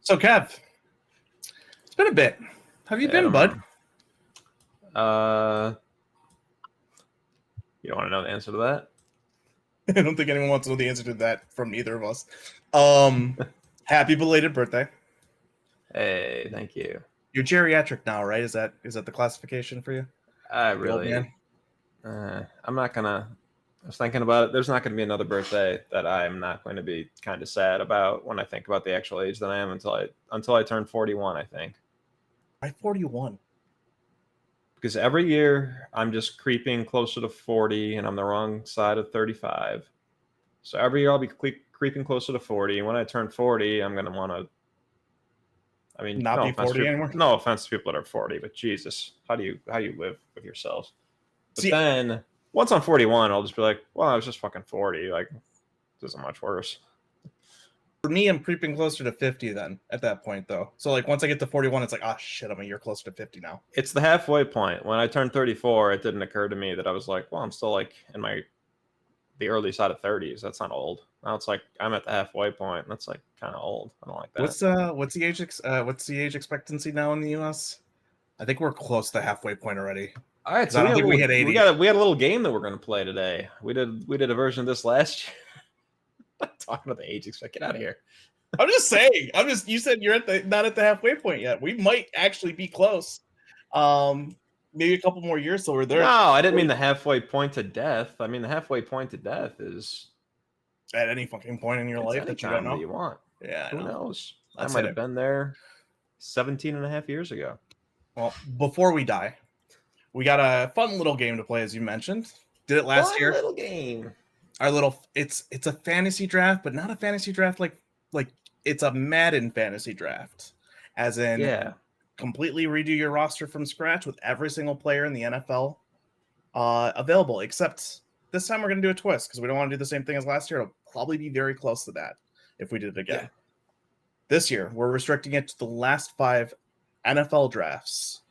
So, Kev, it's been a bit. Have you been, bud? You don't want to know the answer to that? I don't think anyone wants to know the answer to that from either of us. Happy belated birthday. Hey, thank you. You're geriatric now, right? Is that the classification for you? I'm not gonna. I was thinking about it. There's not going to be another birthday that I'm not going to be kind of sad about when I think about the actual age that I am until I turn 41. I think. By 41. Because every year I'm just creeping closer to 40, and I'm the wrong side of 35. So every year I'll be creeping closer to 40, and when I turn 40, I'm going to want to. I mean, Not be 40 anymore. No offense to people that are 40, but Jesus, how do you live with yourselves? But then once I'm 41, I'll just be like, well, I was just fucking 40. Like, this isn't much worse. For me, I'm creeping closer to 50 then at that point, though. So, like, once I get to 41, it's like, oh, shit, I'm a year closer to 50 now. It's the halfway point. When I turned 34, it didn't occur to me that I was like, well, I'm still, like, in the early side of 30s. That's not old. Now it's like I'm at the halfway point. That's, like, kind of old. I don't like that. What's the age expectancy now in the U.S.? I think we're close to the halfway point already. All right, so I don't think we hit 80. We had a little game that we're going to play today. We did a version of this last year. I'm not talking about the age expect. Get out of here. I'm just saying. You said you're not at the halfway point yet. We might actually be close. Maybe a couple more years till we're there. No, I didn't mean the halfway point to death. I mean the halfway point to death is at any fucking point in your life that you don't know. That you want. Yeah, who knows? I might have been there 17 and a half years ago. Well, before we die, we got a fun little game to play, as you mentioned. Did it last year. Little game. It's a fantasy draft, but not a fantasy draft like it's a Madden fantasy draft, as in completely redo your roster from scratch with every single player in the NFL available. Except this time we're going to do a twist because we don't want to do the same thing as last year. It'll probably be very close to that if we did it again. Yeah. This year we're restricting it to the last 5 NFL drafts,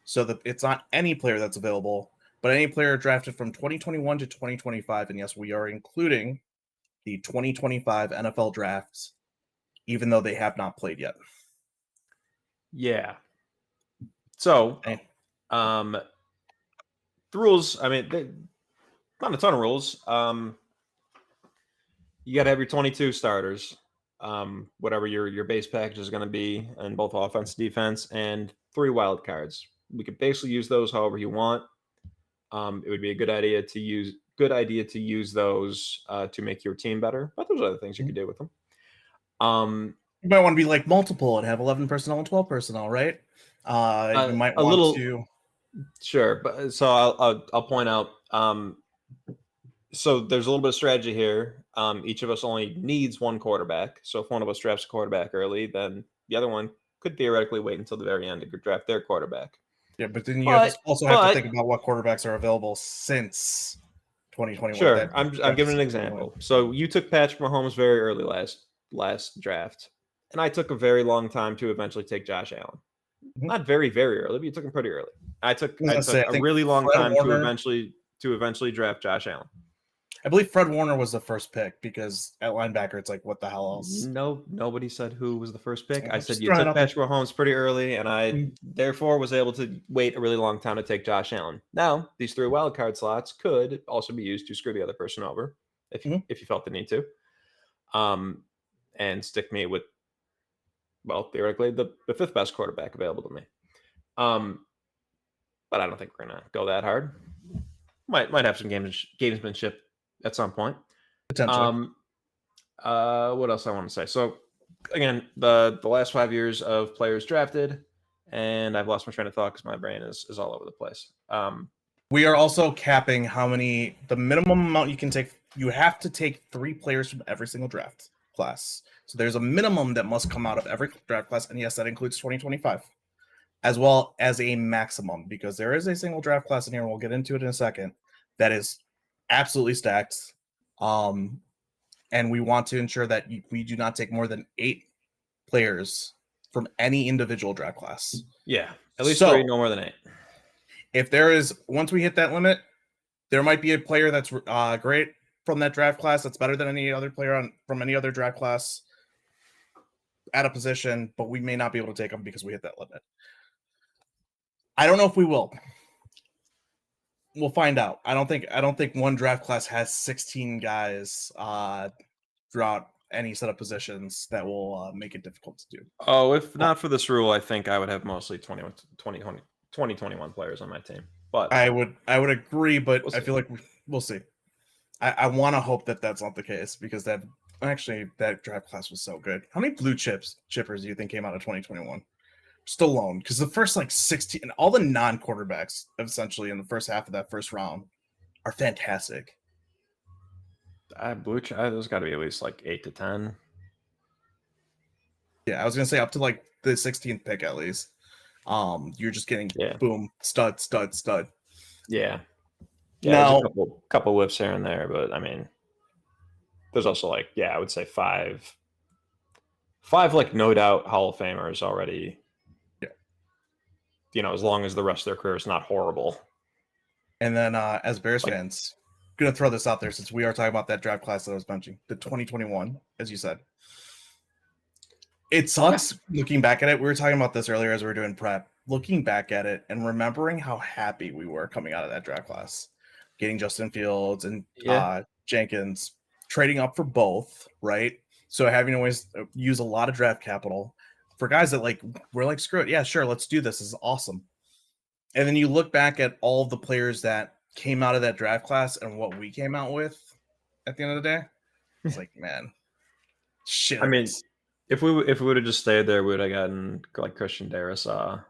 so that it's not any player that's available, but any player drafted from 2021 to 2025. And yes, we are including the 2025 NFL drafts, even though they have not played yet. Yeah. So, the rules, I mean, not a ton of rules. You got to have your 22 starters, whatever your base package is going to be in both offense and defense, and 3 wild cards. We could basically use those however you want. It would be a good idea to use those to make your team better. But there's other things you could do with them. You might want to be like multiple and have 11 personnel and 12 personnel, right? You might want to. Sure, but so I'll point out. So there's a little bit of strategy here. Each of us only needs 1 quarterback. So if one of us drafts a quarterback early, then the other one could theoretically wait until the very end to draft their quarterback. Yeah, but then you also have to think about what quarterbacks are available since 2021. Sure, I'm giving an example. So you took Patrick Mahomes very early last draft, and I took a very long time to eventually take Josh Allen. Mm-hmm. Not very, very early, but you took him pretty early. I took a really long time to eventually draft Josh Allen. I believe Fred Warner was the first pick because at linebacker, it's like, what the hell else? No, nobody said who was the first pick. I said you took Patrick Mahomes pretty early, and I therefore was able to wait a really long time to take Josh Allen. Now, these 3 wildcard slots could also be used to screw the other person over if you felt the need to, and stick me with, well, theoretically, the 5th best quarterback available to me. But I don't think we're going to go that hard. Might have some gamesmanship at some point. Potentially. What else I want to say? So, again, the last 5 years of players drafted, and I've lost my train of thought because my brain is all over the place. We are also capping the minimum amount you can take. You have to take 3 players from every single draft class. So there's a minimum that must come out of every draft class, and yes, that includes 2025, as well as a maximum, because there is a single draft class in here, and we'll get into it in a second, that is absolutely stacked. And we want to ensure that we do not take more than 8 players from any individual draft class. Yeah, at least 3, no more than 8. If there is, once we hit that limit, there might be a player that's great from that draft class that's better than any other player from any other draft class. at a position, but we may not be able to take them because we hit that limit. I don't know if we will. We'll find out. I don't think one draft class has 16 guys throughout any set of positions that will make it difficult to do. Oh, if not for this rule, I think I would have mostly 2021 players on my team. But I would agree, but we'll I feel like we'll see. I want to hope that that's not the case because that draft class was so good. How many blue chippers do you think came out of 2021? Just alone, because the first 16 and all the non-quarterbacks essentially in the first half of that first round are fantastic. There's got to be at least 8 to 10. Yeah, I was gonna say up to the 16th pick at least. You're just getting boom, stud. Yeah. Now, there's a couple whiffs here and there, but I mean, there's also I would say five no doubt Hall of Famers already. Yeah. As long as the rest of their career is not horrible. And then as Bears fans, I'm gonna throw this out there since we are talking about that draft class that I was mentioning, the 2021, as you said. It sucks looking back at it. We were talking about this earlier as we were doing prep. Looking back at it and remembering how happy we were coming out of that draft class, getting Justin Fields and Jenkins, trading up for both, right? So having to always use a lot of draft capital for guys that we're screw it, yeah, sure, let's do this. This is awesome. And then you look back at all of the players that came out of that draft class and what we came out with at the end of the day. It's man, shit. I mean, if we would have just stayed there, we would have gotten Christian Darrisaw.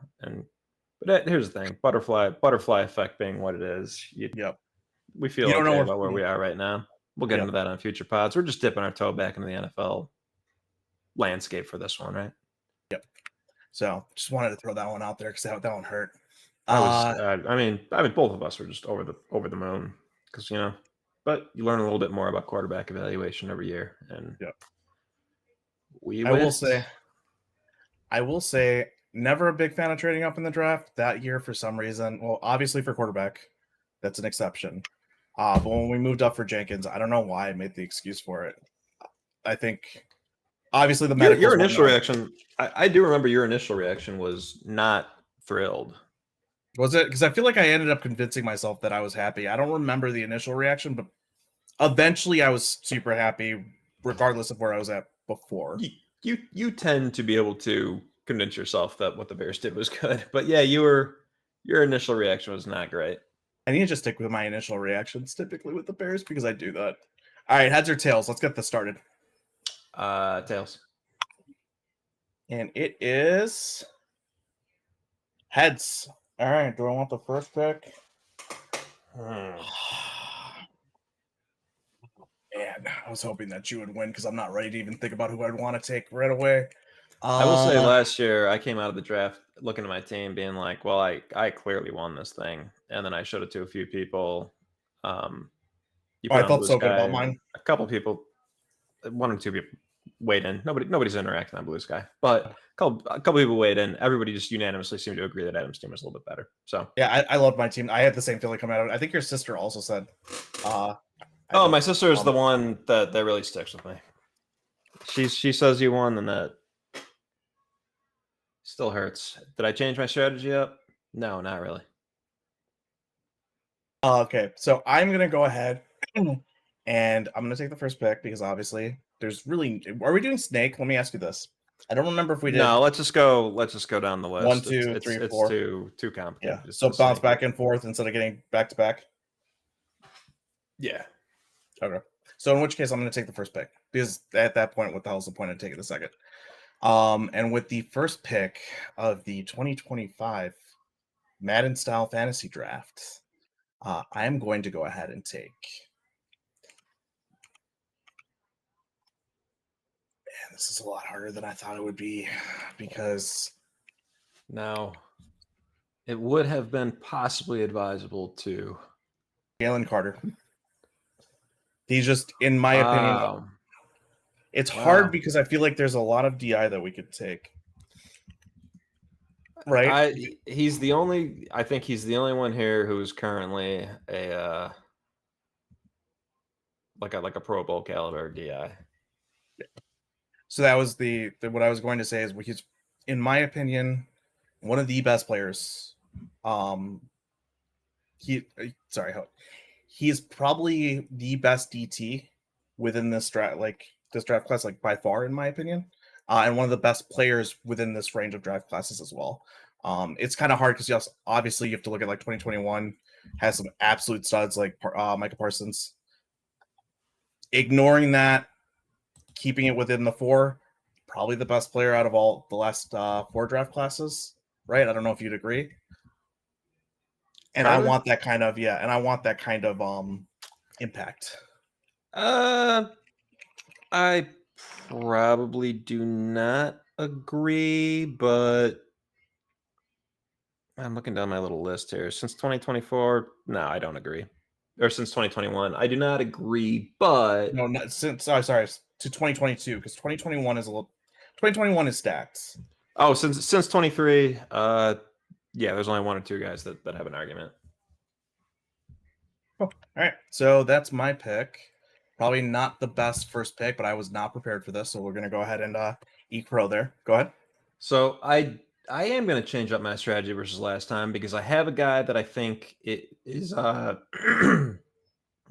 But here's the thing: butterfly effect being what it is. We feel okay about where we are right now. We'll get into that on future pods. We're just dipping our toe back into the NFL landscape for this one, right? Yep. So just wanted to throw that one out there because that one hurt. I mean, both of us were just over the moon because but you learn a little bit more about quarterback evaluation every year, and I will say, never a big fan of trading up in the draft that year for some reason. Well, obviously for quarterback, that's an exception. But when we moved up for Jenkins, I don't know why I made the excuse for it. I think obviously the medical. Your initial reaction, I do remember your initial reaction was not thrilled. Was it? Because I feel like I ended up convincing myself that I was happy. I don't remember the initial reaction, but eventually I was super happy, regardless of where I was at before. You tend to be able to convince yourself that what the Bears did was good, but yeah, your initial reaction was not great. I need to just stick with my initial reactions typically with the Bears because I do that. All right, heads or tails? Let's get this started. Tails. And it is heads. All right, do I want the first pick? Man, I was hoping that you would win because I'm not ready to even think about who I'd want to take right away. I will say last year I came out of the draft looking at my team being like, well, I clearly won this thing. And then I showed it to a few people. I felt so good about mine. A couple people, 1 or 2 people weighed in. Nobody's interacting on Blue Sky. But a couple people weighed in. Everybody just unanimously seemed to agree that Adam's team was a little bit better. So yeah, I loved my team. I had the same feeling coming out of it. I think your sister also said my sister is the one that really sticks with me. She says you won, and that still hurts. Did I change my strategy up? No, not really. Okay, so I'm gonna go ahead and I'm gonna take the first pick because obviously there's really. Are we doing snake? Let me ask you this. I don't remember if we did. No, let's just go down the list. 1, 2, 3, 4. It's too complicated. Yeah. So bounce back and forth instead of getting back to back. Yeah. Okay. So in which case I'm going to take the first pick because at that point, what the hell is the point of taking the second? And with the first pick of the 2025 Madden style fantasy draft, I am going to go ahead and take. Man, this is a lot harder than I thought it would be because. Now, it would have been possibly advisable to Jalen Carter. He's just, in my opinion, it's hard because I feel like there's a lot of DI that we could take. Right? I think he's the only one here who's currently a like a Pro Bowl caliber DI. Yeah. So that was what I was going to say is he's, in my opinion, one of the best players. He's probably the best DT within this draft, this draft class, by far, in my opinion, and one of the best players within this range of draft classes as well. It's kind of hard because obviously you have to look at 2021 has some absolute studs like Micah Parsons. Ignoring that, keeping it within the 4, probably the best player out of all the last 4 draft classes, right? I don't know if you'd agree. And probably. I want that kind of impact. I probably do not agree, but I'm looking down my little list here. Since 2024, no, I don't agree. Or since 2021, I do not agree, but no, not since sorry, to 2022, because 2021 is stacked. Oh, since 23, yeah, there's only 1 or 2 guys that have an argument. Oh, all right, so that's my pick. Probably not the best first pick, but I was not prepared for this, so we're gonna go ahead and eat crow there. Go ahead. So I am going to change up my strategy versus last time because I have a guy that I think it is kind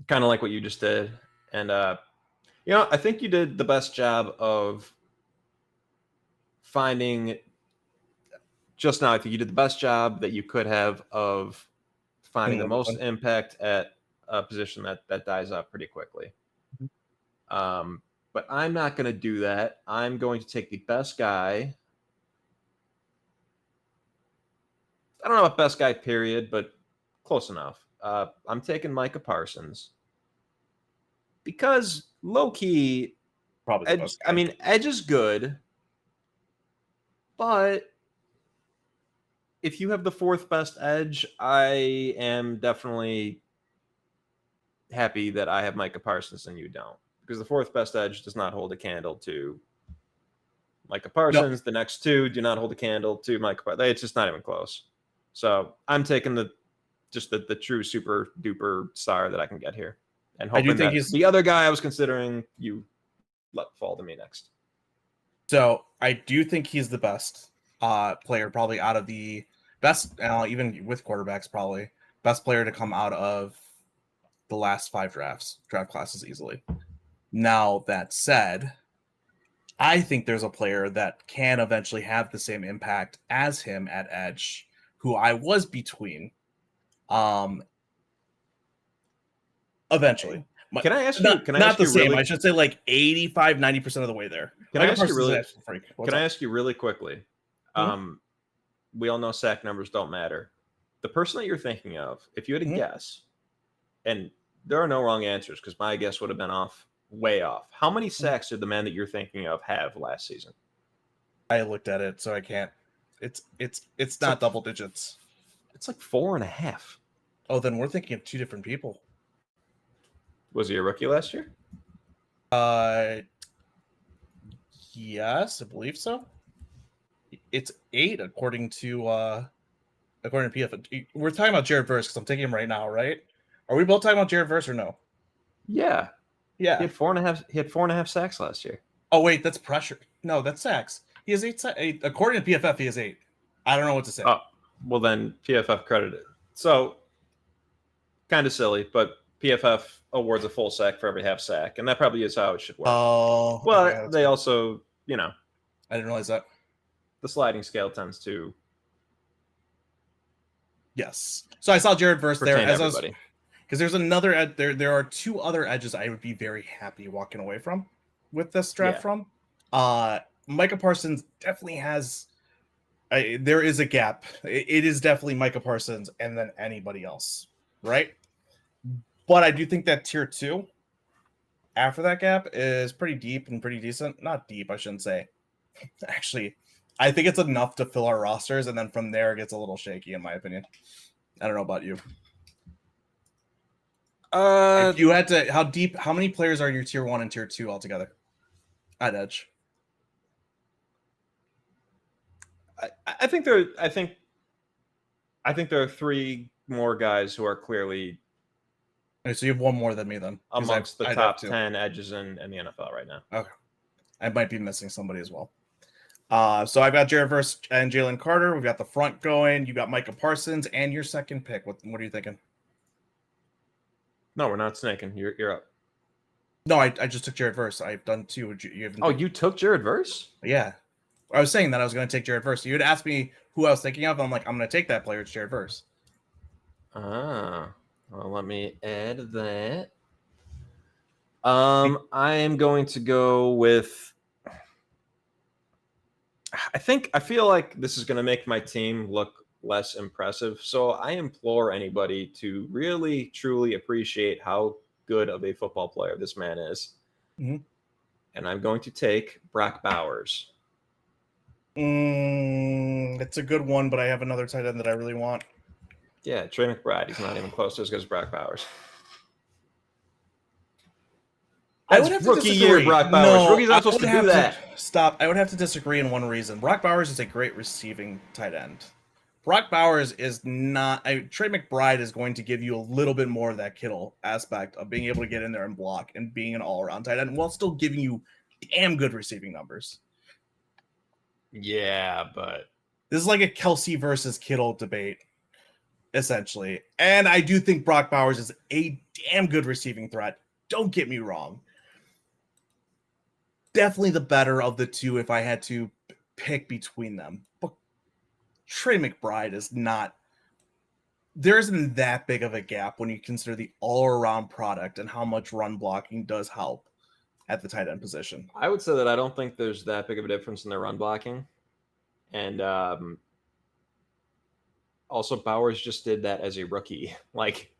of like what you just did. And, I think you did the best job of finding just now. I think you did the best job that you could have of finding the most impact at a position that dies up pretty quickly. Mm-hmm. But I'm not going to do that. I'm going to take the best guy. I don't know about best guy, period, but close enough. I'm taking Micah Parsons because low-key, probably the best guy. I mean, Edge is good, but if you have the 4th best Edge, I am definitely happy that I have Micah Parsons and you don't, because the 4th best Edge does not hold a candle to Micah Parsons. Nope. The next 2 do not hold a candle to Micah Parsons. It's just not even close. So I'm taking the true super duper star that I can get here, and hoping that the other guy I was considering you let fall to me next. So I do think he's the best player, probably out of the best, even with quarterbacks, probably best player to come out of the last 5 draft classes easily. Now that said, I think there's a player that can eventually have the same impact as him at edge, who I was between. Eventually. Can I ask you? Not the same. I should say 85, 90% of the way there. Can I ask you really quickly? Mm-hmm. We all know sack numbers don't matter. The person that you're thinking of, if you had a guess, and there are no wrong answers because my guess would have been way off. How many sacks did the man that you're thinking of have last season? I looked at it, so I can't. It's not double digits. It's 4.5. Oh, then we're thinking of 2 different people. Was he a rookie last year? Yes, I believe so. It's 8 according to PFF. We're talking about Jared Verse because I'm taking him right now, right? Are we both talking about Jared Verse or no? Yeah. He had 4.5. He had 4.5 sacks last year. Oh wait, that's pressure. No, that's sacks. He has 8. According to PFF, he has 8. I don't know what to say. Oh, well then PFF credited. So kind of silly, but PFF awards a full sack for every half sack, and that probably is how it should work. Oh, but they also, I didn't realize that the sliding scale tends to. Yes. So I saw Jared Verse there as everybody. Because there's another there are 2 other edges I would be very happy walking away from with this draft from. Micah Parsons definitely has. There is a gap. It is definitely Micah Parsons and then anybody else, right? But I do think that tier 2 after that gap is pretty deep and pretty decent. Not deep, I shouldn't say. Actually, I think it's enough to fill our rosters, and then from there it gets a little shaky, in my opinion. I don't know about you. If you had to, how many players are in your tier 1 and tier 2 altogether at edge? I think there are 3 more guys who are clearly. Okay, so you have 1 more than me then. Amongst the top 10 edges in the NFL right now. Okay. I might be missing somebody as well. So I've got Jared Verse and Jalen Carter. We've got the front going. You got Micah Parsons and your second pick. What are you thinking? No, we're not snaking. You're up. No, I just took Jared Verse. I've done 2. You took Jared Verse? Yeah. I was saying that I was going to take Jared Verse. You had asked me who I was thinking of. And I'm like, I'm going to take that player. It's Jared Verse. Well, let me add that. I am going to go with. I feel like this is going to make my team look less impressive. So I implore anybody to really, truly appreciate how good of a football player this man is. Mm-hmm. And I'm going to take Brock Bowers. It's a good one, but I have another tight end that I really want. Yeah, Trey McBride. He's not even close to as good as Brock Bowers. That's rookie year Brock Bowers. No, Rookie's not supposed to do that. Stop. I would have to disagree in one reason. Brock Bowers is a great receiving tight end. Brock Bowers is not. Trey McBride is going to give you a little bit more of that Kittle aspect of being able to get in there and block and being an all-around tight end while still giving you damn good receiving numbers. Yeah, but this is like a Kelsey versus Kittle debate, essentially. And I do think Brock Bowers is a damn good receiving threat. Don't get me wrong. Definitely the better of the two if I had to pick between them. But Trey McBride is not. There isn't that big of a gap when you consider the all-around product and how much run blocking does help at the tight end position. I would say that I don't think there's that big of a difference in their run blocking. And also Bowers just did that as a rookie. Like,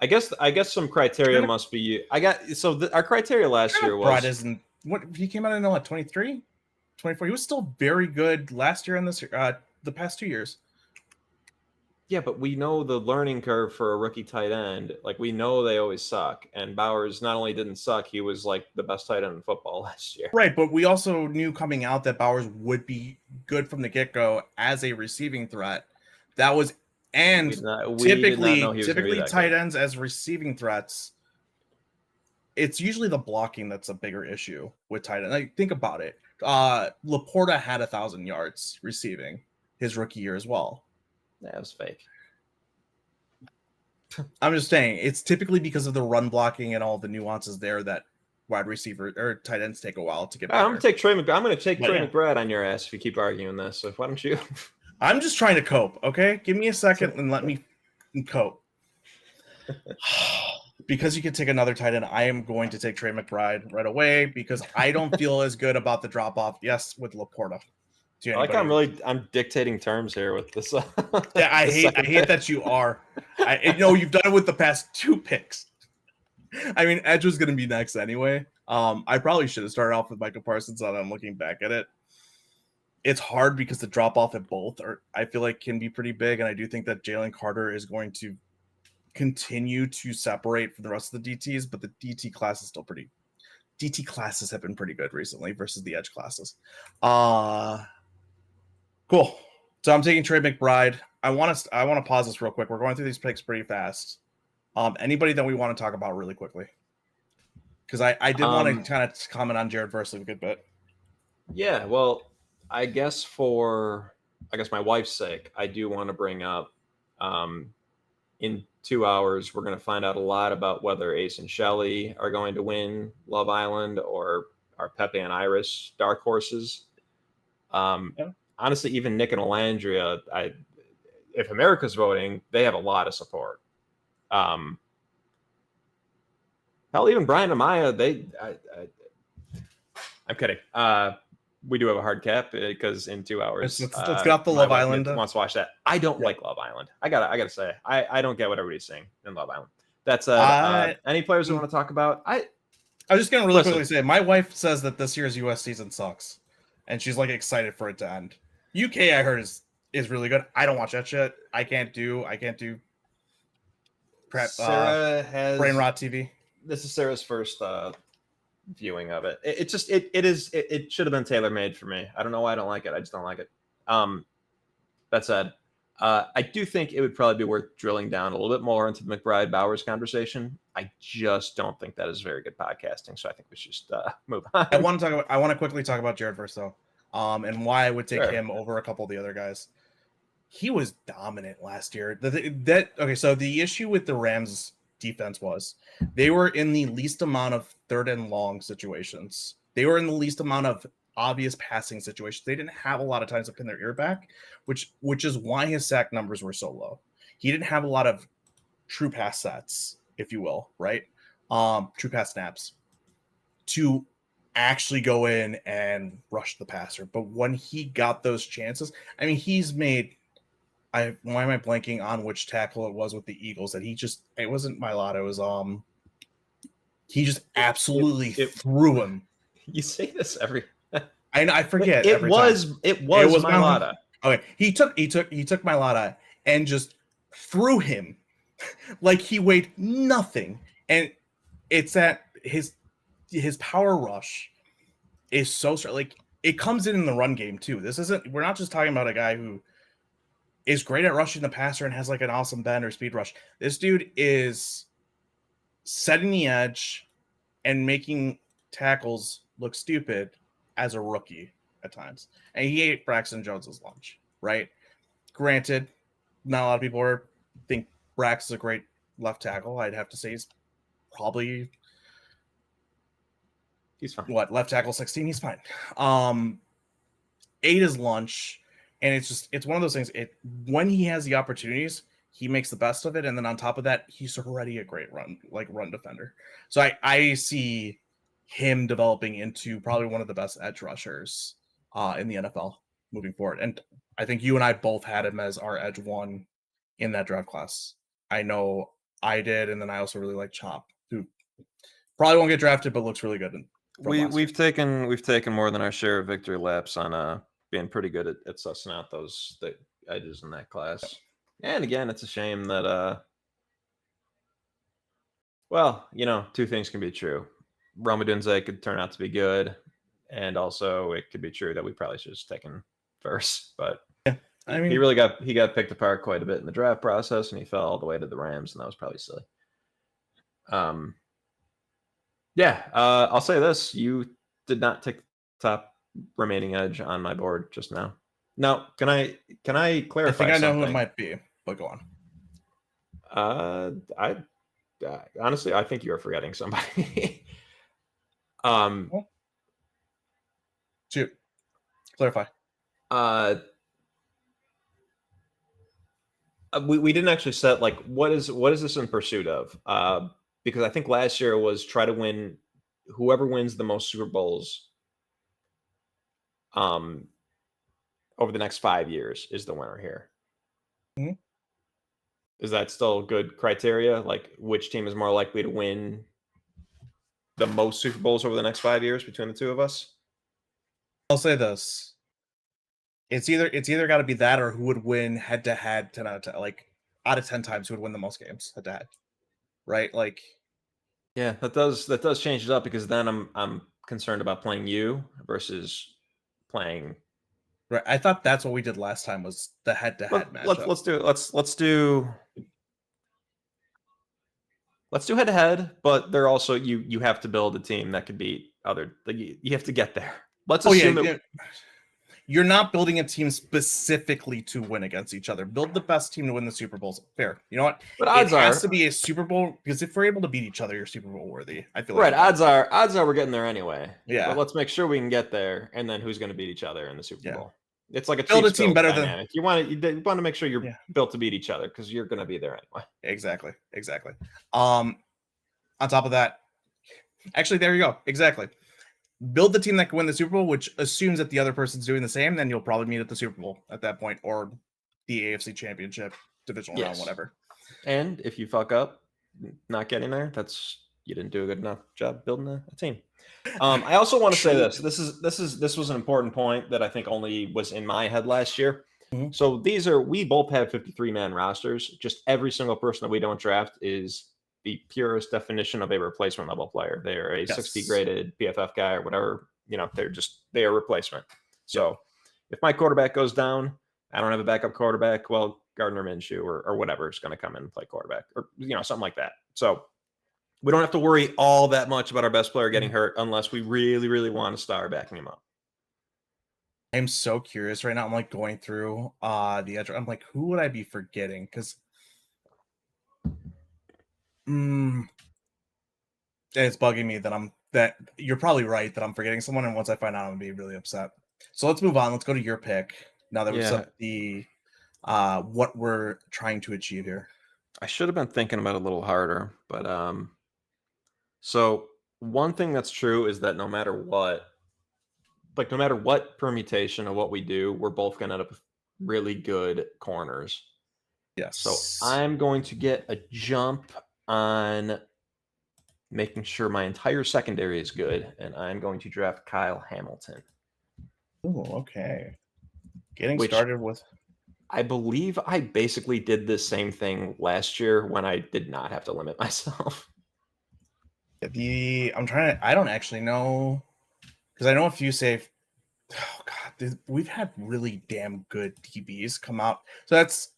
I guess some criteria must be. Our criteria last year was. Brad isn't. What he came out in what 23, 24. He was still very good last year and this year. The past 2 years. Yeah, but we know the learning curve for a rookie tight end. Like, we know they always suck. And Bowers not only didn't suck, he was like the best tight end in football last year. Right, but we also knew coming out that Bowers would be good from the get-go as a receiving threat. That was. And typically tight ends as receiving threats, it's usually the blocking that's a bigger issue with tight end. Like, think about it. Laporta had 1,000 yards receiving his rookie year as well. That was fake. I'm just saying, it's typically because of the run blocking and all the nuances there that wide receiver or tight ends take a while to get better. I'm going to take Trey McBride on your ass if you keep arguing this. So why don't you? I'm just trying to cope, okay? Give me a second and let me cope. Because you could take another tight end, I am going to take Trey McBride right away because I don't feel as good about the drop-off, yes, with Laporta. I'm dictating terms here with this. Yeah, I hate that you are. You've done it with the past 2 picks. I mean, Edge was going to be next anyway. I probably should have started off with Micah Parsons on. I'm looking back at it. It's hard because the drop off at both I feel like can be pretty big. And I do think that Jalen Carter is going to continue to separate from the rest of the DTs, but the DT class is still DT classes have been pretty good recently versus the edge classes. Cool. So I'm taking Trey McBride. I want to pause this real quick. We're going through these picks pretty fast. Anybody that we want to talk about really quickly? Because I did want to kind of comment on Jared Verse a good bit. Yeah, well, I guess my wife's sake, I do want to bring up in 2 hours, we're going to find out a lot about whether Ace and Shelley are going to win Love Island or are Pepe and Iris dark horses. Honestly, even Nick and Alandria, if America's voting, they have a lot of support. Hell, even Brian and Maya, I'm kidding. We do have a hard cap because in 2 hours, let's get off the Love Island. Wants to watch that. I don't like Love Island. I gotta say, I don't get what everybody's saying in Love Island. That's any players we want to talk about. I was just gonna really quickly say, my wife says that this year's US season sucks, and she's like excited for it to end. UK, I heard is really good. I don't watch that shit. I can't do prep. Sarah has brain rot TV. This is Sarah's first viewing of it. It should have been tailor-made for me. I don't know why I don't like it. I just don't like it. That said, I do think it would probably be worth drilling down a little bit more into the McBride-Bowers conversation. I just don't think that is very good podcasting, so I think we should just move on. I want to quickly talk about Jared first, though, and why I would take him over a couple of the other guys. He was dominant last year. So the issue with the Rams defense was they were in the least amount of 3rd and long situations. They were in the least amount of obvious passing situations. They didn't have a lot of times to pin their ear back, which is why his sack numbers were so low. He didn't have a lot of true pass sets, if you will, right? True pass snaps to actually go in and rush the passer. But when he got those chances, I mean, he's made. Why am I blanking on which tackle it was with the Eagles that it wasn't Mailata, it was he just absolutely threw him. You say this every I forget. It was Mailata. Okay. He took Mailata and just threw him like he weighed nothing. And it's that his power rush is so strong. Like, it comes in the run game too. We're not just talking about a guy who is great at rushing the passer and has like an awesome bend or speed rush. This dude is setting the edge and making tackles look stupid as a rookie at times. And he ate Braxton Jones's lunch, right? Granted, not a lot of people think Brax is a great left tackle. I'd have to say he's fine. What, left tackle 16? He's fine. Ate his lunch. And it's one of those things. When he has the opportunities, he makes the best of it. And then on top of that, he's already a great run defender. So I see him developing into probably one of the best edge rushers in the NFL moving forward. And I think you and I both had him as our edge one in that draft class. I know I did, and then I also really like Chop, who probably won't get drafted, but looks really good. We've taken more than our share of victory laps on being pretty good at sussing out the edges in that class. And again, it's a shame that two things can be true. Rome Odunze could turn out to be good, and also it could be true that we probably should have just taken first. But yeah, I mean, he got picked apart quite a bit in the draft process, and he fell all the way to the Rams, and that was probably silly. I'll say this: you did not take the top remaining edge on my board just now. Now, can I clarify? I think I know something? who it might be, but go on. Honestly, I think you are forgetting somebody. Shoot, clarify. We didn't actually set like what is this in pursuit of? Because I think last year was try to win. Whoever wins the most Super Bowls over the next 5 years is the winner here. Mm-hmm. Is that still good criteria? Like, which team is more likely to win the most Super Bowls over the next 5 years between the two of us? I'll say this: it's either got to be that, or who would win head to head 10 out of 10, like out of 10 times who would win the most games head to head, right? Like, yeah, that does change it up, because then I'm concerned about playing you versus playing. Right. I thought that's what we did last time, was the head to head matchup. Let's do head to head, but they're also you have to build a team that could beat other. You have to get there. Let's assume you're not building a team specifically to win against each other. Build the best team to win the Super Bowls. Fair. You know what? But odds has to be a Super Bowl, because if we're able to beat each other, you're Super Bowl worthy. I feel right. Odds are we're getting there anyway. Yeah. But let's make sure we can get there, and then who's going to beat each other in the Super Bowl? It's like build a team better dynamic. You want to make sure you're built to beat each other, because you're going to be there anyway. Exactly. On top of that, actually, there you go. Exactly. Build the team that can win the Super Bowl, which assumes that the other person's doing the same. Then you'll probably meet at the Super Bowl at that point, or the AFC Championship, divisional round, whatever. And if you fuck up not getting there, you didn't do a good enough job building a team. I also want to say this. This was an important point that I think only was in my head last year. Mm-hmm. So we both have 53-man rosters. Just every single person that we don't draft is the purest definition of a replacement level player. They're a 60 graded PFF guy or whatever. They are replacement. So if my quarterback goes down, I don't have a backup quarterback. Well, Gardner Minshew or whatever is going to come in and play quarterback, or something like that. So we don't have to worry all that much about our best player getting hurt unless we really, really want a star backing him up. I'm so curious right now. I'm like going through the edge. I'm like, who would I be forgetting? Because it's bugging me that you're probably right that I'm forgetting someone, and once I find out, I'm gonna be really upset. So let's move on. Let's go to your pick now that we've set the what we're trying to achieve here. I should have been thinking about it a little harder, but so one thing that's true is that no matter what permutation of what we do, we're both going to end up with really good corners. Yes. So I'm going to get a jump on making sure my entire secondary is good, and I'm going to draft Kyle Hamilton. Oh, okay. Getting started with. I believe I basically did the same thing last year when I did not have to limit myself. I don't actually know, because I know a few say, oh god, we've had really damn good DBs come out. So that's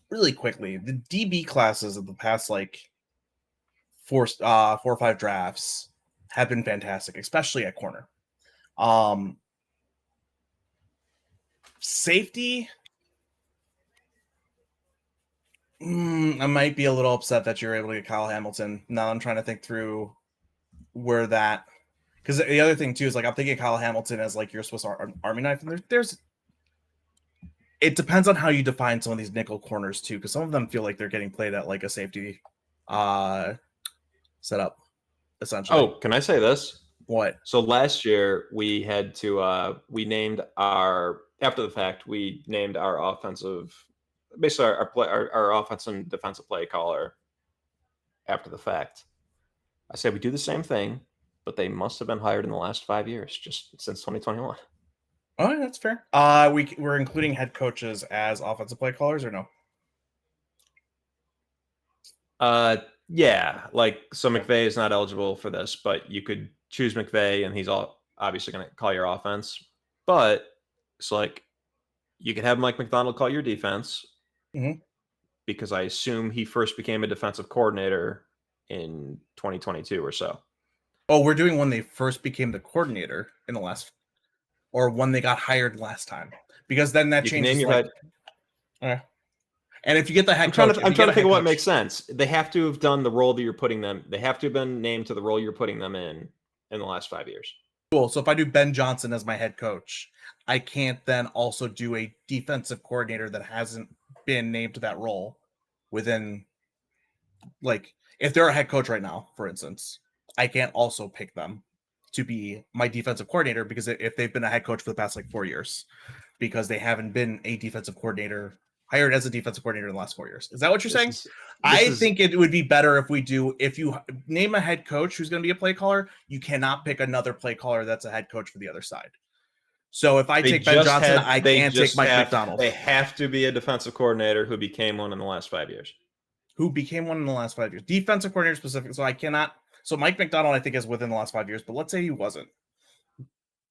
really quickly the DB classes of the past like 4 or 5 drafts have been fantastic, especially at corner. Safety, I might be a little upset that you're able to get Kyle Hamilton. Now I'm trying to think through where that, because the other thing too is like I'm thinking Kyle Hamilton as like your Swiss Army knife, and it depends on how you define some of these nickel corners too, because some of them feel like they're getting played at like a safety setup essentially. Oh, can I say this? What? So last year we had to we named our offensive, basically our offensive and defensive play caller after the fact. I said we do the same thing, but they must have been hired in the last 5 years, just since 2021. Oh, that's fair. We're including head coaches as offensive play callers, or no? Yeah, like so McVay is not eligible for this, but you could choose McVay and he's obviously going to call your offense. But it's like you could have Mike McDonald call your defense, because I assume he first became a defensive coordinator in 2022 or so. Oh, we're doing when they first became the coordinator in the last, or when they got hired last time, because then that changes. Name your head. And if you get the head coach, I'm trying to think of what makes sense. They have to have done the role that you're putting them. They have to have been named to the role you're putting them in the last 5 years. Cool. So if I do Ben Johnson as my head coach, I can't then also do a defensive coordinator that hasn't been named to that role within, like, if they're a head coach right now, for instance, I can't also pick them to be my defensive coordinator, because if they've been a head coach for the past like 4 years, because they haven't been a defensive coordinator hired as a defensive coordinator in the last 4 years. Is that what you're saying? I think it would be better if you name a head coach who's going to be a play caller, you cannot pick another play caller that's a head coach for the other side. So if I take Ben Johnson, I can't take Mike McDonald. They have to be a defensive coordinator who became one in the last 5 years. Who became one in the last 5 years? Defensive coordinator specific. So I cannot. So Mike McDonald, I think, is within the last 5 years. But let's say he wasn't.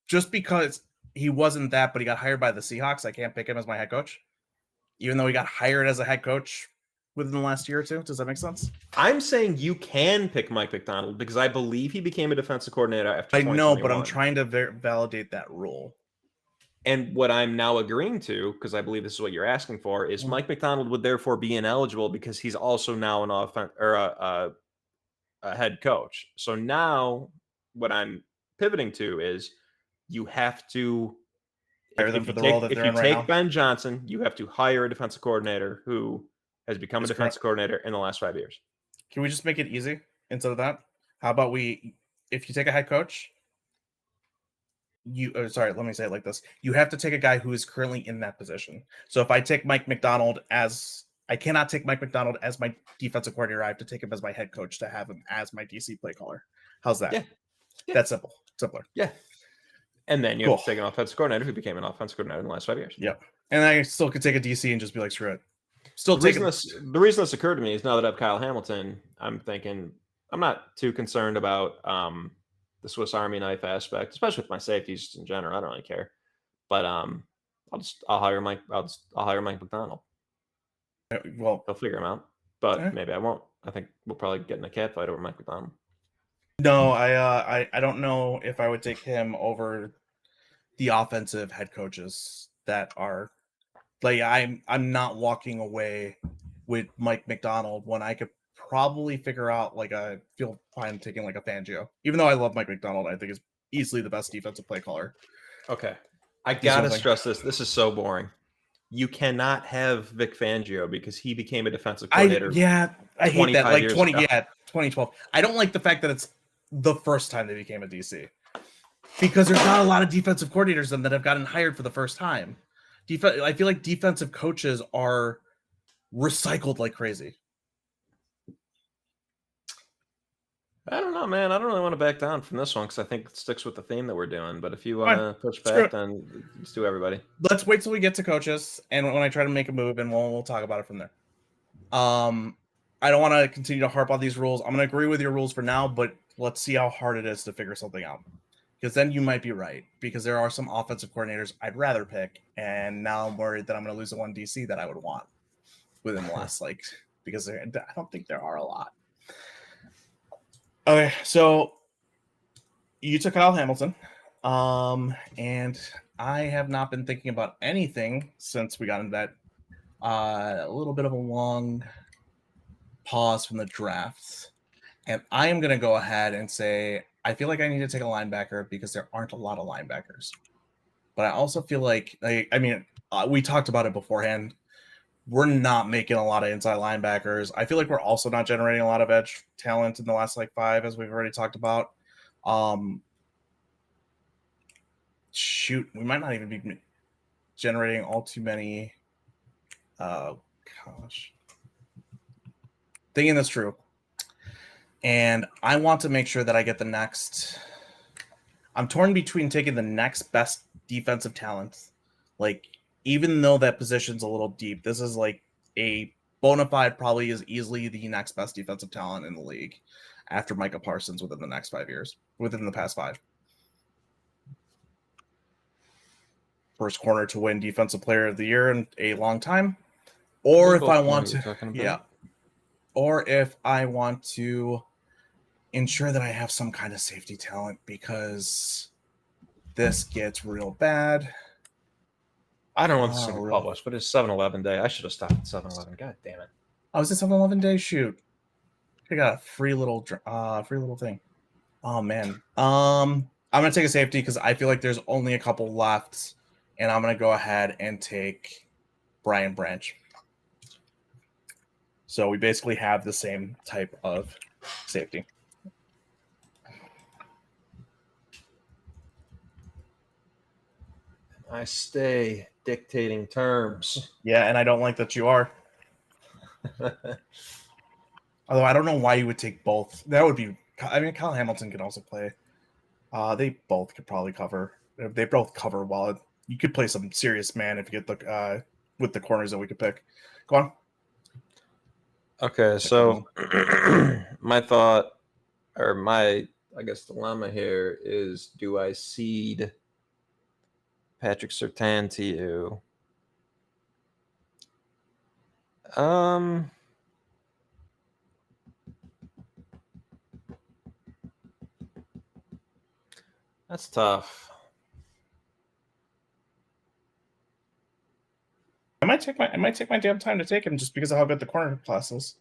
Just because he wasn't that, but he got hired by the Seahawks, I can't pick him as my head coach, even though he got hired as a head coach within the last year or two. Does that make sense? I'm saying you can pick Mike McDonald because I believe he became a defensive coordinator after 2021. I know, but I'm trying to validate that rule. And what I'm now agreeing to, because I believe this is what you're asking for, is Mike McDonald would therefore be ineligible because he's also now an offense or a head coach. So now what I'm pivoting to is you have to hire them for the role that they're in right now. If you take Ben Johnson, you have to hire a defensive coordinator who has become a defensive coordinator in the last 5 years. Can we just make it easy instead of that? How about if you take a head coach, let me say it like this. You have to take a guy who is currently in that position. So if I take Mike McDonald I cannot take Mike McDonald as my defensive coordinator. I have to take him as my head coach to have him as my DC play caller. How's that? Yeah. That's simple. Simpler. Yeah. And then you have to take an offensive coordinator who became an offensive coordinator in the last 5 years. Yep. And I still could take a DC and just be like, screw it. The reason this occurred to me is now that I have Kyle Hamilton, I'm thinking I'm not too concerned about the Swiss Army knife aspect, especially with my safeties in general. I don't really care. But I'll hire Mike McDonald. Well, I'll figure him out, but maybe I won't. I think we'll probably get in a cat fight over Mike McDonald. No, I don't know if I would take him over the offensive head coaches that are like I'm not walking away with Mike McDonald when I could probably figure out feel fine taking like a Fangio. Even though I love Mike McDonald, I think is easily the best defensive play caller. Okay. I gotta stress this. This is so boring. You cannot have Vic Fangio because he became a defensive coordinator. I hate that. Like 20 ago. 2012. I don't like the fact that it's the first time they became a DC. Because there's not a lot of defensive coordinators then that have gotten hired for the first time. I feel like defensive coaches are recycled like crazy. I don't know, man. I don't really want to back down from this one because I think it sticks with the theme that we're doing. But if you want to push back, then let's do everybody. Let's wait till we get to coaches, and when I try to make a move, and we'll talk about it from there. I don't want to continue to harp on these rules. I'm going to agree with your rules for now, but let's see how hard it is to figure something out. Because then you might be right. Because there are some offensive coordinators I'd rather pick, and now I'm worried that I'm going to lose the one DC that I would want within the last because I don't think there are a lot. Okay, so you took Kyle Hamilton, and I have not been thinking about anything since we got into that a little bit of a long pause from the drafts. And I am going to go ahead and say I feel like I need to take a linebacker because there aren't a lot of linebackers. But I also feel like we talked about it beforehand. We're not making a lot of inside linebackers. I feel like we're also not generating a lot of edge talent in the last 5, as we've already talked about. We might not even be generating all too many. Thinking that's true. And I want to make sure that I get the next. I'm torn between taking the next best defensive talent. Even though that position's a little deep, this is a bona fide, probably is easily the next best defensive talent in the league after Micah Parsons within the past 5. First corner to win defensive player of the year in a long time. Or if I want to, or if I want to ensure that I have some kind of safety talent because this gets real bad. I don't know when this is going to be published, but it's 7-Eleven day. I should have stopped at 7-Eleven. God damn it. Oh, is it 7-Eleven day? Shoot. I got a free little thing. Oh, man. I'm going to take a safety because I feel like there's only a couple left, and I'm going to go ahead and take Brian Branch. So we basically have the same type of safety. I stay dictating terms. Yeah, and I don't like that you are. Although I don't know why you would take both. That would be. Kyle Hamilton can also play. They both could probably cover. They both cover well. You could play some serious man if you get with the corners that we could pick. Go on. Okay, so my thought, or my, I guess, dilemma here is: do I cede Patrick Surtain to you? That's tough. I might take my damn time to take him just because of how good the corner classes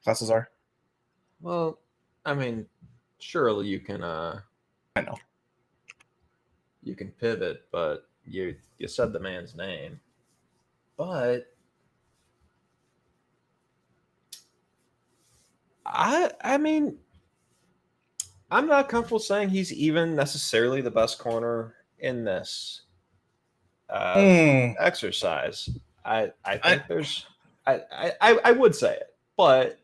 are. Well, I mean, surely you can. I know. You can pivot, but you said the man's name. But I mean, I'm not comfortable saying he's even necessarily the best corner in this exercise. I think I would say it, but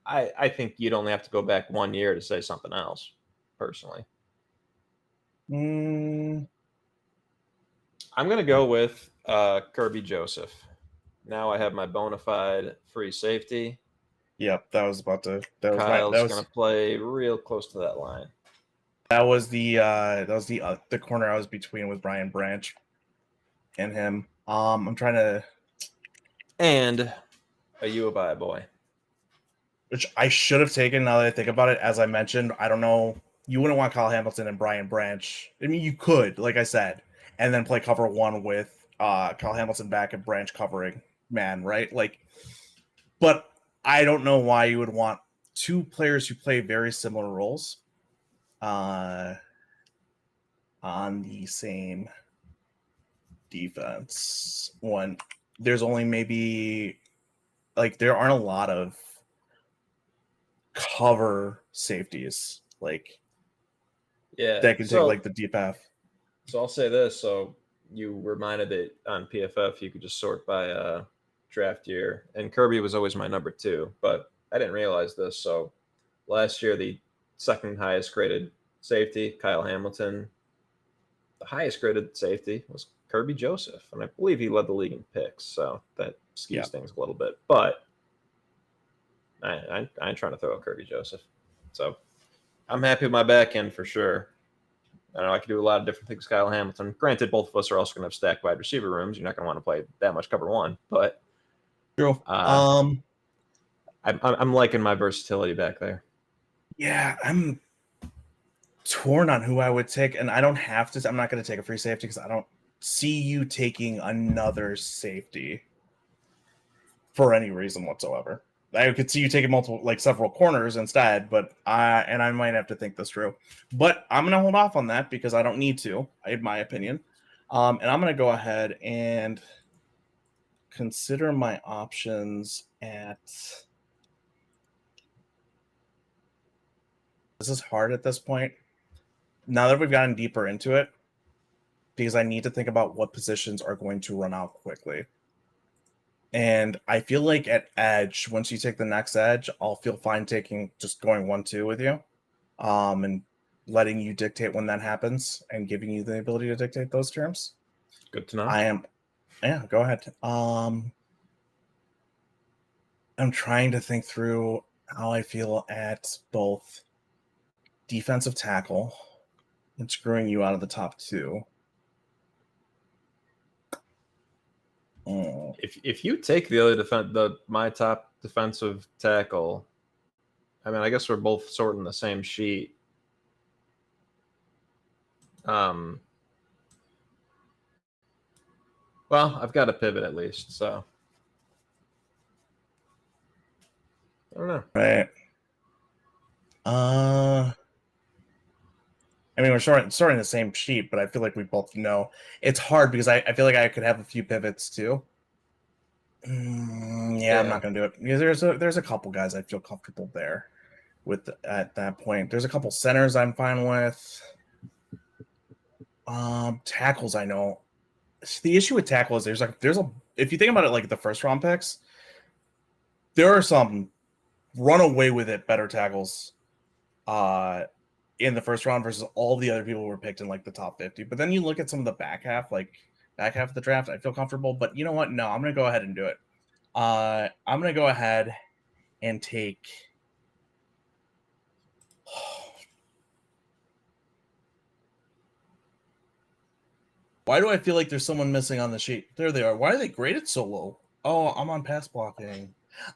I think you'd only have to go back 1 year to say something else, personally. I'm going to go with Kirby Joseph. Now I have my bona fide free safety. Yep, that was about to. Kyle's going to play real close to that line. That was the corner I was between with Brian Branch and him. I'm trying to. And a U bye boy. Which I should have taken now that I think about it. As I mentioned, I don't know. You wouldn't want Kyle Hamilton and Brian Branch. I mean, you could, like I said, and then play cover one with Kyle Hamilton back and Branch covering man, right? Like, but I don't know why you would want two players who play very similar roles on the same defense when there's only maybe like there aren't a lot of cover safeties like that can take like the deep half. So I'll say this. So you reminded that on PFF you could just sort by draft year, and Kirby was always my number 2, but I didn't realize this. So last year the second highest graded safety, Kyle Hamilton. The highest graded safety was Kirby Joseph, and I believe he led the league in picks, so that skews things a little bit. But I ain't trying to throw out Kirby Joseph. So I'm happy with my back end for sure. I know I can do a lot of different things with Kyle Hamilton. Granted, both of us are also going to have stacked wide receiver rooms. You're not going to want to play that much cover one, but true. I'm liking my versatility back there. Yeah, I'm torn on who I would take, and I don't have to. I'm not going to take a free safety because I don't see you taking another safety for any reason whatsoever. I could see you taking several corners instead, but I might have to think this through. But I'm going to hold off on that because I don't need to, in my opinion. And I'm going to go ahead and consider my options at. This is hard at this point. Now that we've gotten deeper into it, because I need to think about what positions are going to run out quickly. And I feel like at edge, once you take the next edge, I'll feel fine just going 1-2 with you, and letting you dictate when that happens and giving you the ability to dictate those terms. Good to know. Yeah, go ahead. I'm trying to think through how I feel at both defensive tackle and screwing you out of the top 2. If you take the other my top defensive tackle, I mean, I guess we're both sorting the same sheet. Well, I've got a pivot at least, so I don't know. Right. I mean, we're sorting the same sheet, but I feel like we both know it's hard because I feel like I could have a few pivots too. Yeah, I'm not going to do it because there's a couple guys I feel comfortable there with at that point. There's a couple centers I'm fine with. Tackles I know. The issue with tackles there's if you think about it like the first round picks, there are some run away with it better tackles in the first round versus all the other people who were picked in like the top 50. But then you look at some of the back half of the draft, I feel comfortable. But you know what? No, I'm going to go ahead and do it. I'm going to go ahead and take. Why do I feel like there's someone missing on the sheet? There they are. Why are they graded so low? Oh, I'm on pass blocking.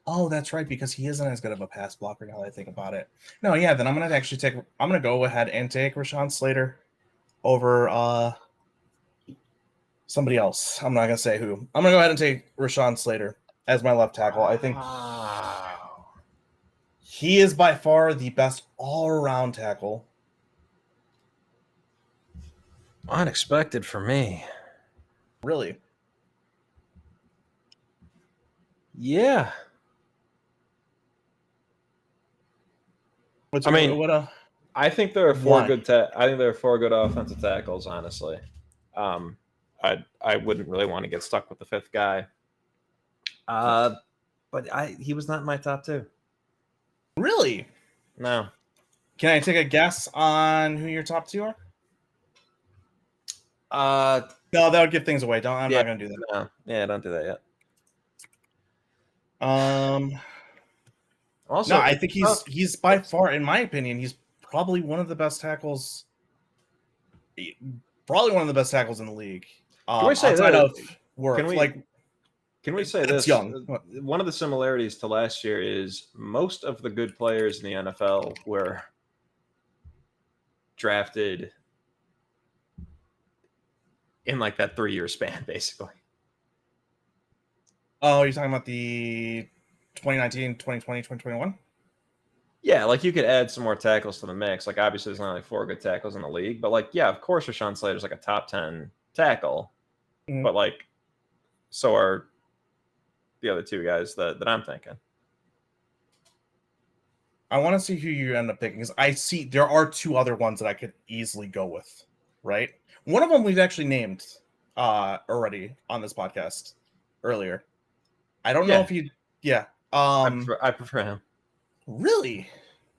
Oh, that's right, because he isn't as good of a pass blocker now that I think about it. No, yeah, then I'm going to go ahead and take Rashawn Slater over somebody else. I'm not going to say who. I'm going to go ahead and take Rashawn Slater as my left tackle. I think he is by far the best all-around tackle. Unexpected for me. Really? Yeah. I think there are four good. I think there are 4 good offensive tackles. Honestly, I wouldn't really want to get stuck with the 5th guy. But he was not in my top 2. Really? No. Can I take a guess on who your top 2 are? No, that would give things away. I'm not going to do that. No. Yeah, don't do that yet. Also, no, I think he's by far, in my opinion, he's probably one of the best tackles. Probably one of the best tackles in the league. Can we say that? Can we say It's this? young. One of the similarities to last year is most of the good players in the NFL were drafted in like that 3-year span, basically. Oh, you're talking about the 2019, 2020, 2021? Yeah, like you could add some more tackles to the mix. Like obviously there's only like 4 good tackles in the league, but like yeah, of course Rashawn Slater's like a top 10 tackle, but like so are the other 2 guys that I'm thinking. I want to see who you end up picking because I see there are 2 other ones that I could easily go with, right? One of them we've actually named already on this podcast earlier. I don't know if he, I prefer him. Really?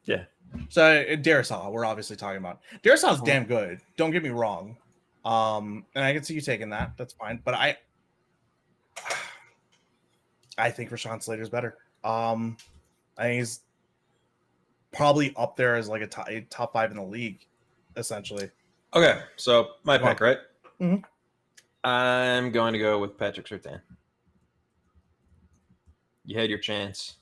Yeah. So Darisaw, we're obviously talking about. Darisaw's damn good. Don't get me wrong. And I can see you taking that. That's fine. But I think Rashawn Slater's better. I think he's probably up there as like a top 5 in the league, essentially. Okay, so my pick, right? Mm-hmm. I'm going to go with Patrick Surtain. You had your chance.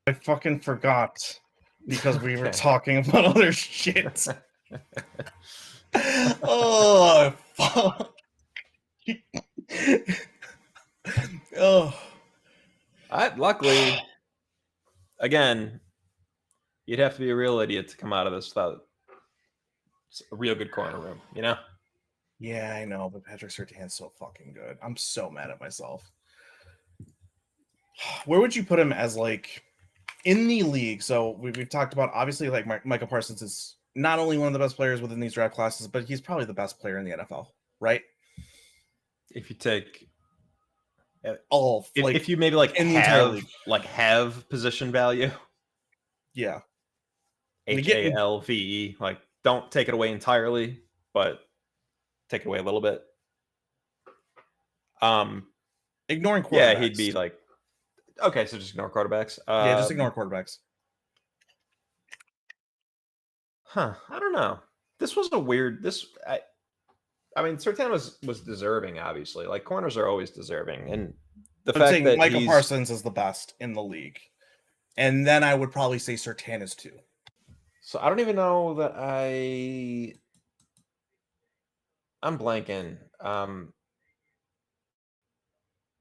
I fucking forgot because we were talking about other shit. Oh, fuck. Oh. Luckily, again, you'd have to be a real idiot to come out of this without a real good corner room, you know? Yeah, I know, but Patrick Surtain's so fucking good. I'm so mad at myself. Where would you put him as, like, in the league? So we've talked about, obviously, like, Micah Parsons is not only one of the best players within these draft classes, but he's probably the best player in the NFL, right? If you take all, if you maybe like have position value, yeah, HALVE, like don't take it away entirely, but take it away a little bit. Ignoring quarterbacks. Yeah, he'd be like, okay, so just ignore quarterbacks. Yeah, just ignore quarterbacks. I don't know. This was a weird. I mean, Surtain was deserving, obviously. Like corners are always deserving, and the fact that Micah Parsons is the best in the league, and then I would probably say Surtain is 2. So I don't even know that I'm blanking.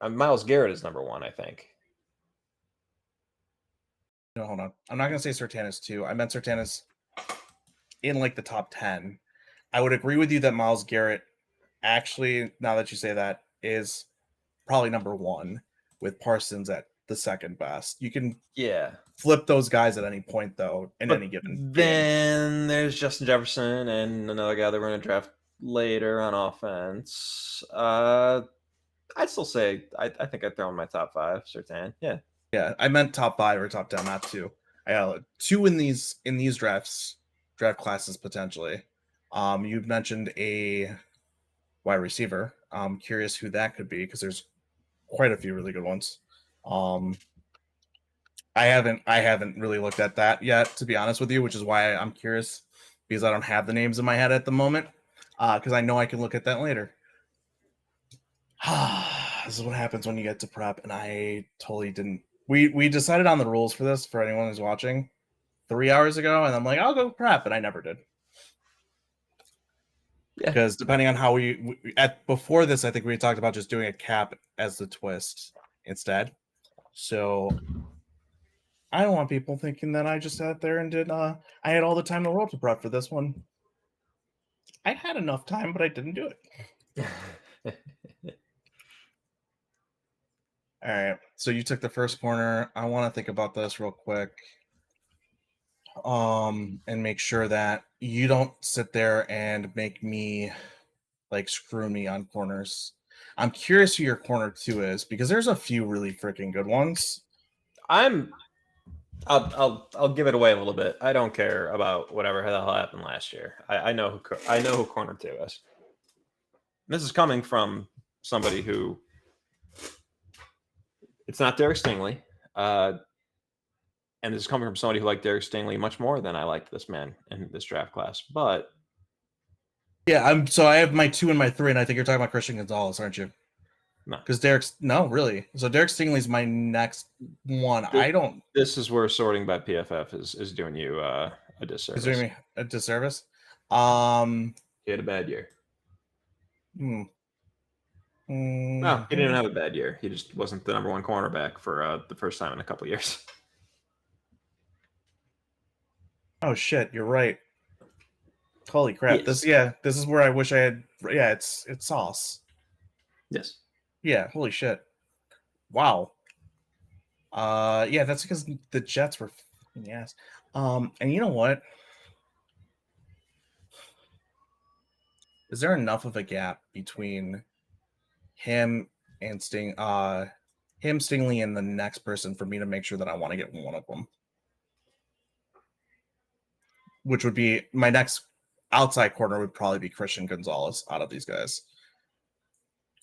Myles Garrett is number 1, I think. No, hold on. I'm not gonna say Surtain is 2. I meant Surtain is in like the top 10. I would agree with you that Myles Garrett, actually, now that you say that, is probably number 1 with Parsons at the second best. You can flip those guys at any point though in any given game. There's Justin Jefferson and another guy that we're gonna draft later on offense. I'd still say I think I'd throw in my top 5, Surtain. Yeah, I meant top 5 or top 10, not 2. I got 2 in these draft classes potentially. You've mentioned a wide receiver. I'm curious who that could be because there's quite a few really good ones. I haven't really looked at that yet, to be honest with you, which is why I'm curious because I don't have the names in my head at the moment because I know I can look at that later. This is what happens when you get to prep, and I totally didn't. We decided on the rules for this for anyone who's watching 3 hours ago, and I'm like, I'll go prep, and I never did. Because depending on how before this, I think we talked about just doing a cap as the twist instead. So I don't want people thinking that I just sat there and did. I had all the time in the world to prep for this one. I had enough time, but I didn't do it. All right. So you took the first corner. I want to think about this real quick. And make sure that you don't sit there and make me like screw me on corners. I'm curious who your corner 2 is because there's a few really freaking good ones. I'll give it away a little bit. I don't care about whatever the hell happened last year. I know who corner 2 is. This is coming from somebody who it's not Derek Stingley. And this is coming from somebody who liked Derek Stingley much more than I liked this man in this draft class. But yeah, I have my 2 and my 3, and I think you're talking about Christian Gonzalez, aren't you? No, because really. So Derek Stingley's my next one. This is where sorting by PFF is doing you a disservice. Is doing me a disservice. He had a bad year. No, he didn't have a bad year. He just wasn't the number one cornerback for the first time in a couple years. Oh shit, you're right. Holy crap! This is where I wish I had. Yeah, it's Sauce. Yes. Yeah. Holy shit. Wow. Yeah, that's because the Jets were. Yes. And you know what? Is there enough of a gap between him and Stingley, and the next person for me to make sure that I want to get one of them? Which would be my next outside corner would probably be Christian Gonzalez out of these guys,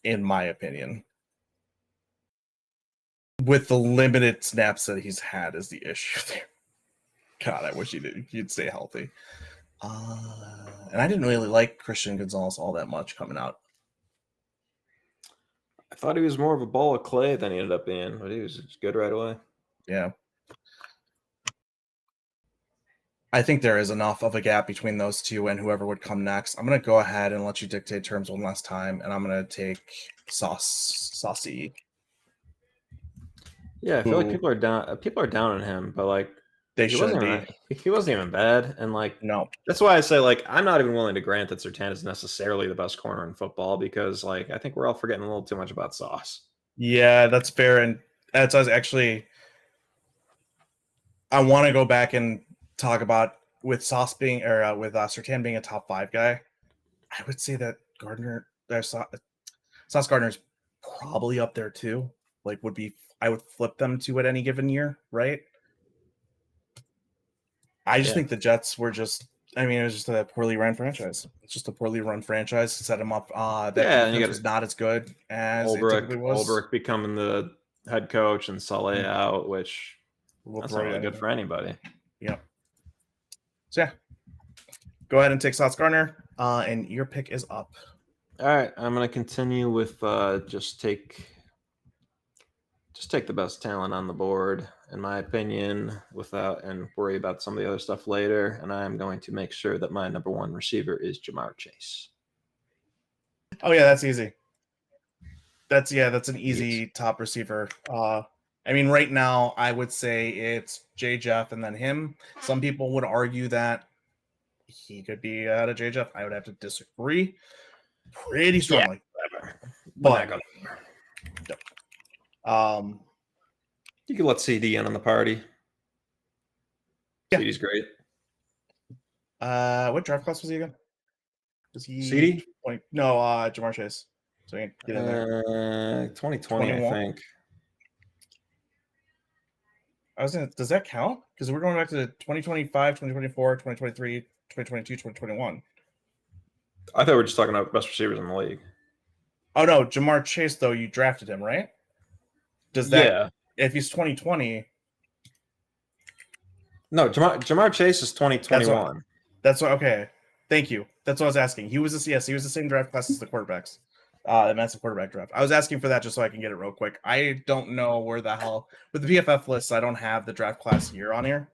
in my opinion. With the limited snaps that he's had is the issue there. God, I wish he'd stay healthy. And I didn't really like Christian Gonzalez all that much coming out. I thought he was more of a ball of clay than he ended up being, but he was just good right away. Yeah. I think there is enough of a gap between those two and whoever would come next. I'm going to go ahead and let you dictate terms one last time, and I'm going to take Saucy. Yeah, I feel like people are down on him, but like he wasn't even bad, and like no, that's why I say like I'm not even willing to grant that Surtain is necessarily the best corner in football because like I think we're all forgetting a little too much about Sauce. Yeah, that's fair, and that's actually I want to go back and talk about with Sauce being or with Surtain being a top 5 guy. I would say that Sauce Gardner's probably up there too. Like I would flip them to at any given year, right? I just think the Jets were it was just a poorly run franchise. It's just a poorly run franchise to set them up. That defense was not as good as it typically was. Ulbrich becoming the head coach and Saleh out, which that's not really good for anybody. Yep. So yeah, go ahead and take Sauce Gardner, and your pick is up. All right, I'm going to continue with just take the best talent on the board, in my opinion, and worry about some of the other stuff later. And I'm going to make sure that my number one receiver is Ja'Marr Chase. Oh yeah, that's easy. That's an easy top receiver. I mean, right now I would say it's J. Jeff and then him. Some people would argue that he could be out of J. Jeff. I would have to disagree pretty strongly. Yeah, but you can let CD in on the party. Yeah. CD's great. What draft class was he again? Was he CD? No, Ja'Marr Chase. So he get in there. 2020, I think. Does that count? Because we're going back to 2025, 2024, 2023, 2022, 2021. I thought we were just talking about best receivers in the league. Oh no, Ja'Marr Chase though, you drafted him, right? Does that if he's 2020? No, Ja'Marr Chase is 2021. That's what okay. Thank you. That's what I was asking. He was the same draft class as the quarterbacks. The massive quarterback draft. I was asking for that just so I can get it real quick. I don't know where the hell with the PFF list. I don't have the draft class year on here,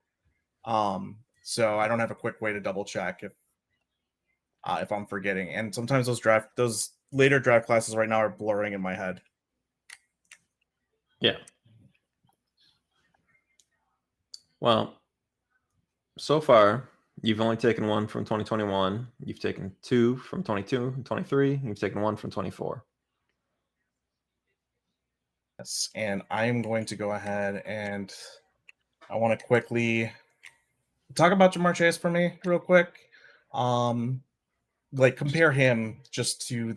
so I don't have a quick way to double check if I'm forgetting. And sometimes those later draft classes right now are blurring in my head. Yeah. Well, so far you've only taken one from 2021. You've taken two from 22 and 23. You've taken one from 24. Yes, and I'm going to go ahead and I want to quickly talk about Ja'Marr Chase for me real quick. Like compare him just to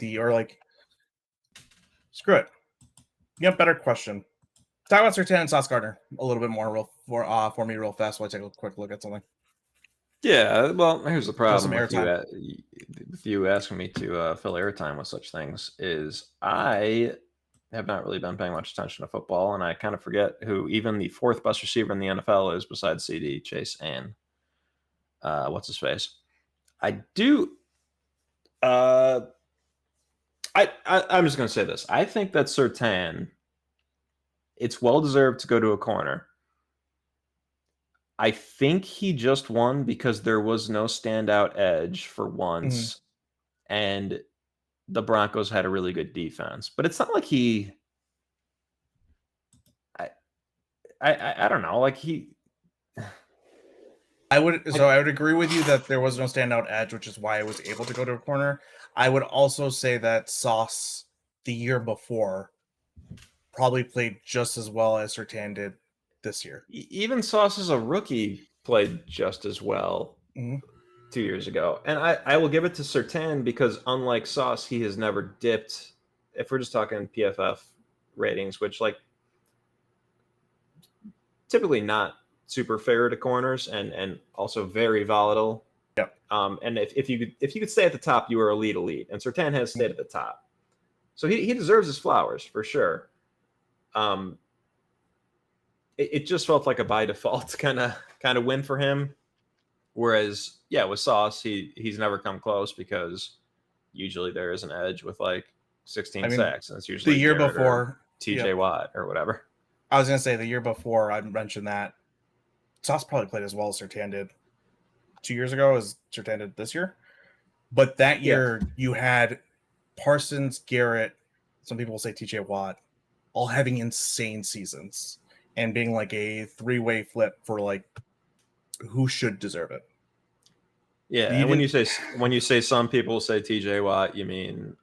screw it. Yeah, better question. Talk about Surtain and Sauce Gardner a little bit more for me real fast while I take a quick look at something. Yeah, well, here's the problem with you asking me to fill airtime with such things is I have not really been paying much attention to football, and I kind of forget who even the fourth best receiver in the NFL is besides CD, Chase, and what's his face. I do. I'm just going to say this. I think that Surtain, it's well deserved to go to a corner. I think he just won because there was no standout edge for once, and the Broncos had a really good defense. But it's not like he. I don't know. Like he. I would agree with you that there was no standout edge, which is why I was able to go to a corner. I would also say that Sauce the year before probably played just as well as Surtain did this year. Even Sauce as a rookie played just as well 2 years ago. And I will give it to Surtain because unlike Sauce, he has never dipped. If we're just talking PFF ratings, which like typically not super fair to corners and also very volatile. Yep. And if you could stay at the top, you were elite. And Surtain has stayed at the top. So he deserves his flowers for sure. It just felt like a by default kind of win for him. Whereas, yeah, with Sauce, he's never come close because usually there is an edge with like 16 sacks, and it's usually the year Garrett before TJ Watt or whatever. I was gonna say the year before I mentioned that Sauce probably played as well as Surtain did 2 years ago as Surtain did this year. But that year you had Parsons, Garrett, some people will say TJ Watt, all having insane seasons and being like a three-way flip for like who should deserve it. Yeah, and when you say some people say TJ Watt, you mean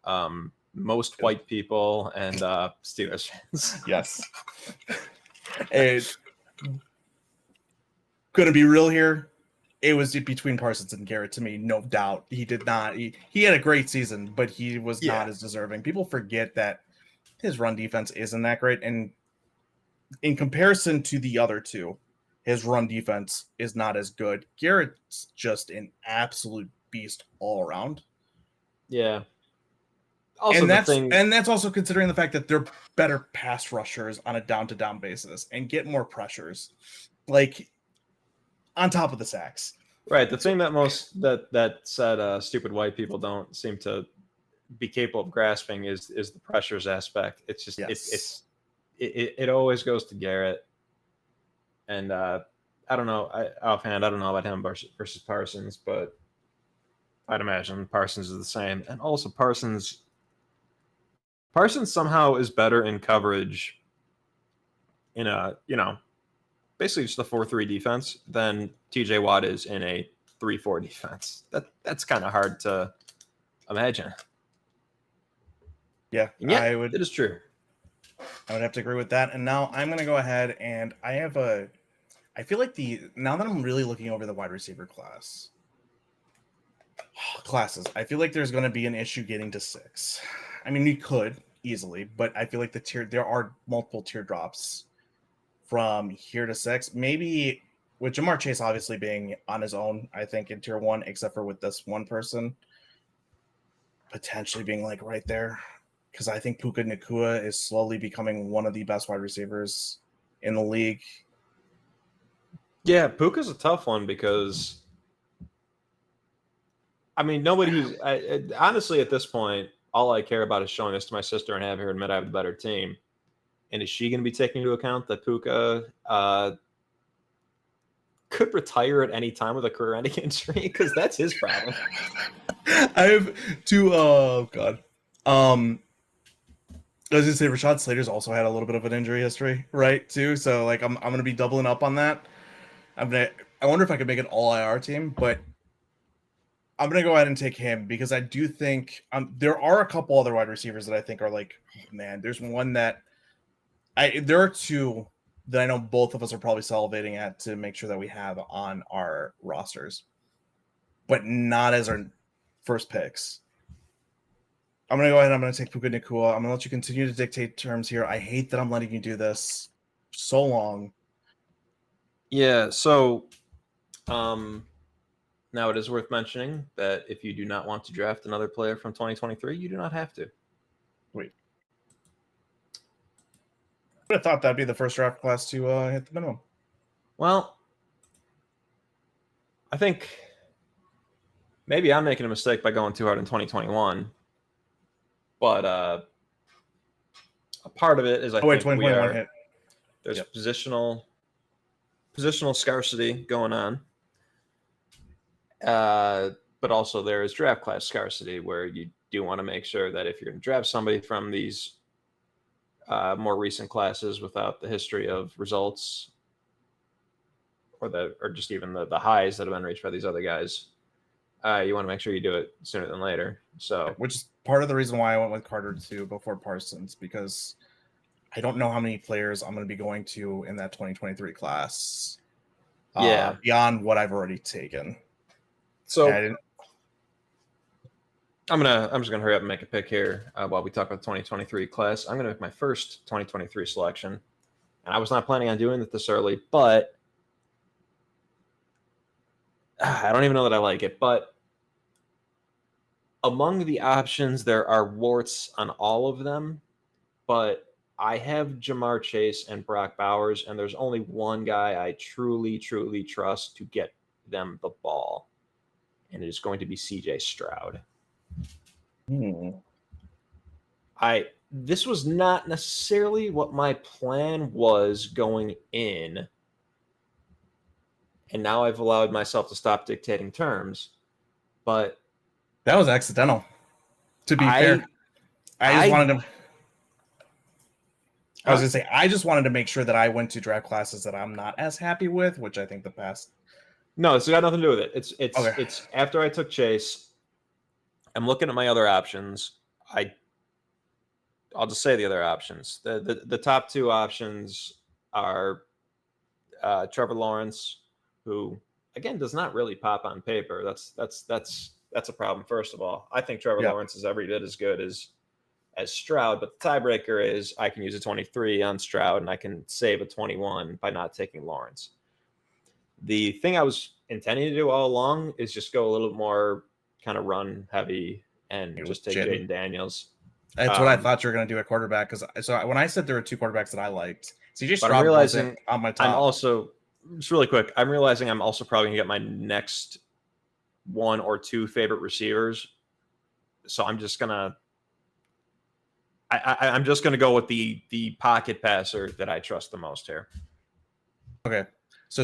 most white people and Steelers fans. Yes. And gonna be real here, it was between Parsons and Garrett to me, no doubt. He did not. He had a great season, but he was not as deserving. People forget that his run defense isn't that great, and in comparison to the other two, his run defense is not as good. Garrett's just an absolute beast all around. Yeah. Also, and that's also considering the fact that they're better pass rushers on a down-to-down basis and get more pressures, like on top of the sacks. Right. The thing that said stupid white people don't seem to be capable of grasping is the pressures aspect. It's just it always goes to Garrett, and I don't know. Offhand, I don't know about him versus Parsons, but I'd imagine Parsons is the same. And also Parsons somehow is better in coverage in a, basically just a 4-3 defense than TJ Watt is in a 3-4 defense. That's kind of hard to imagine. Yeah, it is true. I would have to agree with that. And now I'm going to go ahead and I feel like now that I'm really looking over the wide receiver classes, I feel like there's going to be an issue getting to 6. I mean, you could easily, but I feel like there are multiple teardrops from here to 6. Maybe with Jamar Chase obviously being on his own, I think in tier 1, except for with this one person potentially being like right there. Because I think Puka Nacua is slowly becoming one of the best wide receivers in the league. Yeah, Puka's a tough one because, I mean, nobody honestly at this point, all I care about is showing this to my sister and having her admit I have a better team. And is she going to be taking into account that Puka could retire at any time with a career-ending injury? Because that's his problem. I have two. Oh God. I was gonna say Rashad Slater's also had a little bit of an injury history, right? Too. So like I'm gonna be doubling up on that. I wonder if I could make an all IR team, but I'm gonna go ahead and take him because I do think there are a couple other wide receivers that I think are like, oh, man, there's one that there are two that I know both of us are probably salivating at to make sure that we have on our rosters, but not as our first picks. I'm going to go ahead and I'm going to take Puka Nacua. I'm going to let you continue to dictate terms here. I hate that I'm letting you do this so long. Yeah, so now it is worth mentioning that if you do not want to draft another player from 2023, you do not have to. Wait. I would have thought that'd be the first draft class to hit the minimum. Well, I think maybe I'm making a mistake by going too hard in 2021. But a part of it is I wait, think 2021 hit. There's positional scarcity going on. But also there is draft class scarcity, where you do want to make sure that if you're going to draft somebody from these more recent classes without the history of results or just even the highs that have been reached by these other guys, you want to make sure you do it sooner than later. So, which is part of the reason why I went with Carter too before Parsons, because I don't know how many players I'm going to be going to in that 2023 class. Beyond what I've already taken. So I'm just gonna hurry up and make a pick here while we talk about the 2023 class. I'm gonna make my first 2023 selection, and I was not planning on doing it this early, but I don't even know that I like it. But among the options, there are warts on all of them, but I have Jamar Chase and Brock Bowers, and there's only one guy I truly, truly trust to get them the ball, and it is going to be CJ Stroud. This was not necessarily what my plan was going in, and now I've allowed myself to stop dictating terms, but that was accidental. To be fair, I just wanted to. I was going to say, I just wanted to make sure that I went to draft classes that I'm not as happy with, which I think the past. No, it's got nothing to do with it. It's after I took Chase, I'm looking at my other options. I'll just say the other options. The top two options are Trevor Lawrence, who again does not really pop on paper. That's a problem. First of all, I think Trevor Lawrence is every bit as good as Stroud, but the tiebreaker is I can use a 23 on Stroud and I can save a 21 by not taking Lawrence. The thing I was intending to do all along is just go a little more kind of run heavy and just take Jaden Daniels. That's what I thought you were going to do at quarterback. So when I said there were two quarterbacks that I liked, CJ Stroud wasn't on my top. I'm also, just really quick, I'm realizing I'm also probably going to get my next one or two favorite receivers. So I'm just going to I'm just going to go with the pocket passer that I trust the most here. Okay. So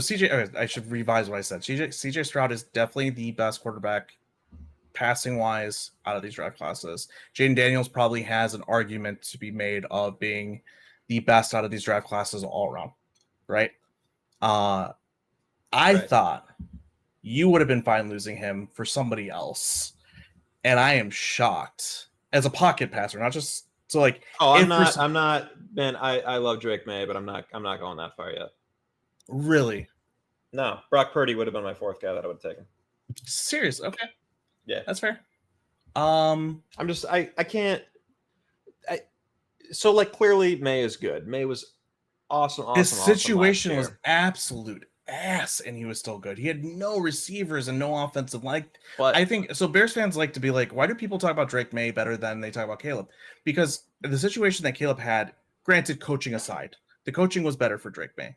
I should revise what I said. CJ Stroud is definitely the best quarterback passing wise out of these draft classes. Jaden Daniels probably has an argument to be made of being the best out of these draft classes all around. Right. I thought you would have been fine losing him for somebody else. And I am shocked as a pocket passer, not just so like. Oh, I'm not, man. I love Drake May, but I'm not going that far yet. Really? No, Brock Purdy would have been my fourth guy that I would have taken. Serious? Okay. Yeah, that's fair. I'm just I can't. So like clearly May is good. May was awesome. His situation was absolute ass, and he was still good. He had no receivers and no offensive But I think so. Bears fans like to be like, why do people talk about Drake May better than they talk about Caleb? Because the situation that Caleb had, granted, coaching aside, the coaching was better for Drake May.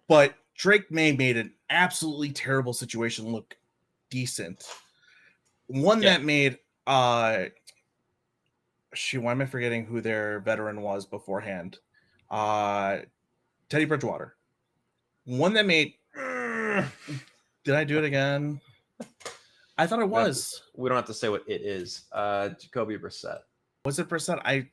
But Drake May made an absolutely terrible situation look decent. One that made why am I forgetting who their veteran was beforehand? Teddy Bridgewater. One that made did I do it again? I thought it was. We don't have to say what it is. Jacoby Brissett. Was it Brissett?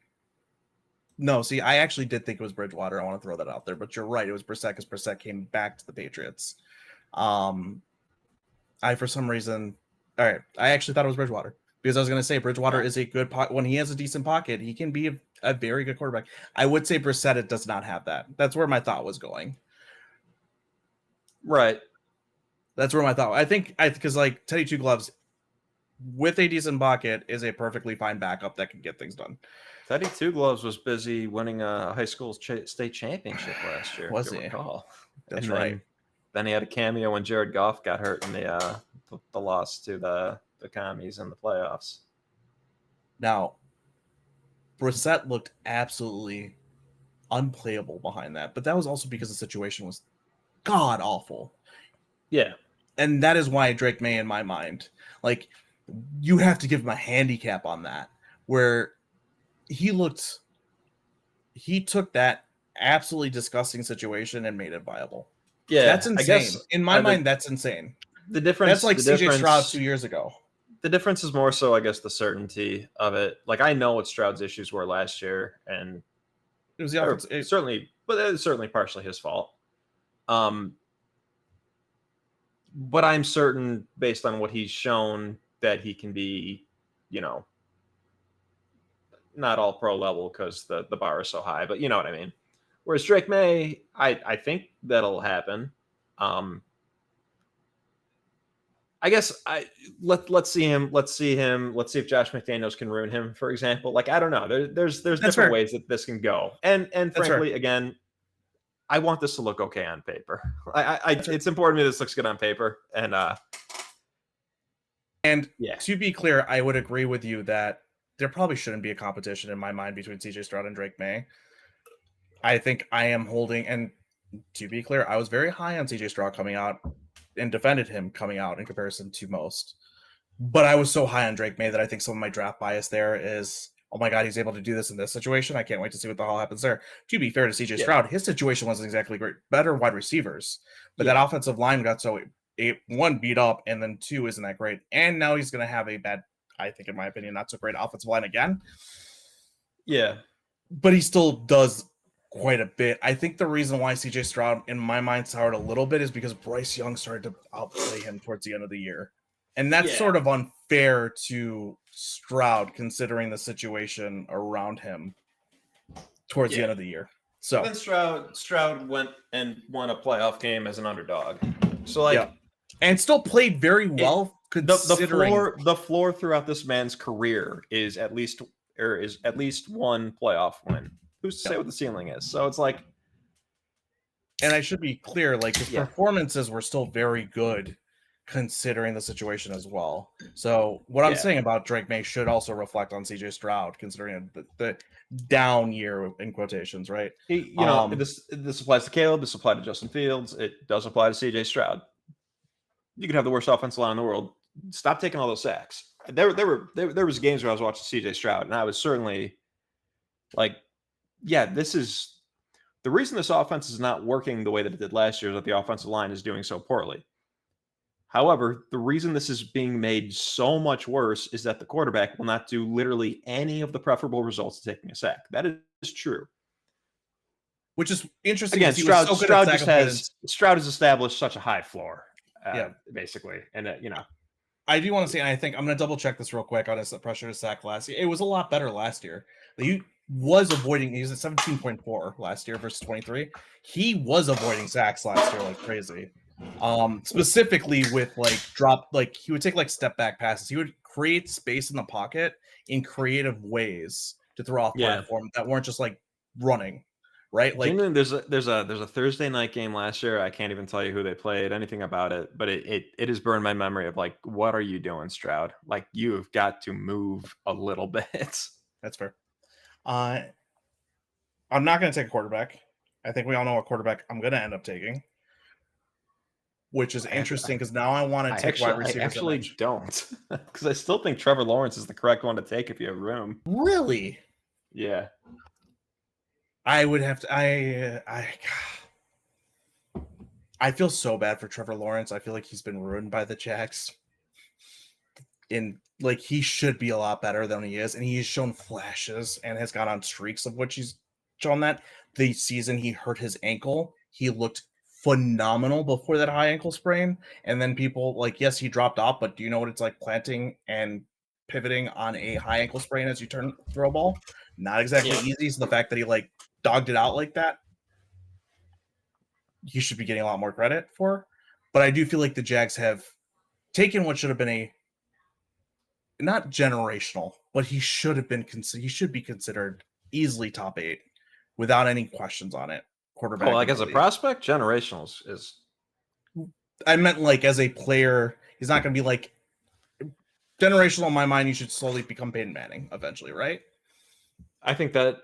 No, see, I actually did think it was Bridgewater. I want to throw that out there, but you're right. It was Brissett because Brissett came back to the Patriots. For some reason, all right, I actually thought it was Bridgewater because I was going to say Bridgewater is a good when he has a decent pocket, he can be a very good quarterback. I would say Brissett, it does not have that. That's where my thought was going. Right. That's where my thought. I think because like Teddy Two Gloves with a decent pocket is a perfectly fine backup that can get things done. Teddy Two Gloves was busy winning a high school state championship last year. Was he? Recall. That's right. Then he had a cameo when Jared Goff got hurt in the loss to the commies in the playoffs. Now, Brissett looked absolutely unplayable behind that, but that was also because the situation was god awful. Yeah. And that is why Drake May, in my mind, like, you have to give him a handicap on that. where he took that absolutely disgusting situation and made it viable. Yeah, That's insane. I guess in my mind, that's insane. The difference. That's like CJ Stroud 2 years ago. The difference is more so, I guess, the certainty of it. Like, I know what Stroud's issues were last year, and it was the offense. But it was certainly partially his fault. But I'm certain, based on what he's shown, that he can be, not all pro level because the bar is so high, but you know what I mean. Whereas Drake May, I think that'll happen. I guess let's see him. Let's see if Josh McDaniels can ruin him, for example. Like, I don't know. There's different ways that this can go. And frankly, again, I want this to look okay on paper. It's important to me this looks good on paper. And to be clear, I would agree with you that there probably shouldn't be a competition in my mind between CJ Stroud and Drake May. I think I am holding, and to be clear, I was very high on CJ Stroud coming out and defended him coming out in comparison to most. But I was so high on Drake May that I think some of my draft bias there is, oh my God, he's able to do this in this situation. I can't wait to see what the hell happens there. To be fair to CJ Stroud, his situation wasn't exactly great. Better wide receivers. But that offensive line got so one beat up, and then two isn't that great. And now he's going to have a bad, I think, in my opinion, not so great offensive line again. Yeah. But he still does quite a bit. I think the reason why CJ Stroud, in my mind, soured a little bit is because Bryce Young started to outplay him towards the end of the year. And that's sort of unfair to Stroud, considering the situation around him towards the end of the year. So then Stroud went and won a playoff game as an underdog. So and still played very well. Considering the floor throughout this man's career is at least one playoff win. Who's to say what the ceiling is? So it's like, and I should be clear, like his performances were still very good considering the situation as well. So what I'm saying about Drake May should also reflect on CJ Stroud, considering the down year in quotations, right? This applies to Caleb. This applies to Justin Fields. It does apply to CJ Stroud. You could have the worst offensive line in the world. Stop taking all those sacks. There was games where I was watching CJ Stroud, and I was certainly like, this is the reason this offense is not working the way that it did last year, is that the offensive line is doing so poorly. However, the reason this is being made so much worse is that the quarterback will not do literally any of the preferable results to taking a sack. That is true. Which is interesting. Again, Stroud has established such a high floor, basically. And, I do want to say, and I think I'm going to double check this real quick on his pressure to sack last year. It was a lot better last year. He was avoiding, he was at 17.4 last year versus 23. He was avoiding sacks last year like crazy. Specifically with he would take step back passes. He would create space in the pocket in creative ways to throw off platform that weren't just running, right? Like, there's a Thursday night game last year. I can't even tell you who they played, anything about it, but it has burned my memory of what are you doing, Stroud? Like, you've got to move a little bit. That's fair. I'm not going to take a quarterback. I think we all know what quarterback I'm going to end up taking, which is interesting because now I want to take wide receivers. I actually don't, because I still think Trevor Lawrence is the correct one to take if you have room. Really? Yeah. I would have to. I feel so bad for Trevor Lawrence. I feel like he's been ruined by the Jags. He should be a lot better than he is, and he has shown flashes and has got on streaks of which he's shown. That the season he hurt his ankle, he looked phenomenal before that high ankle sprain, and then people yes, he dropped off, but do you know what it's like planting and pivoting on a high ankle sprain as you throw a ball? Not exactly easy. So the fact that he dogged it out like that, he should be getting a lot more credit for. But I do feel like the Jags have taken what should have been a not generational, but he should be considered easily top 8 without any questions on it. Quarterback. As a prospect, generational is. I meant as a player, he's not going to be generational in my mind. You should slowly become Peyton Manning eventually, right? I think that's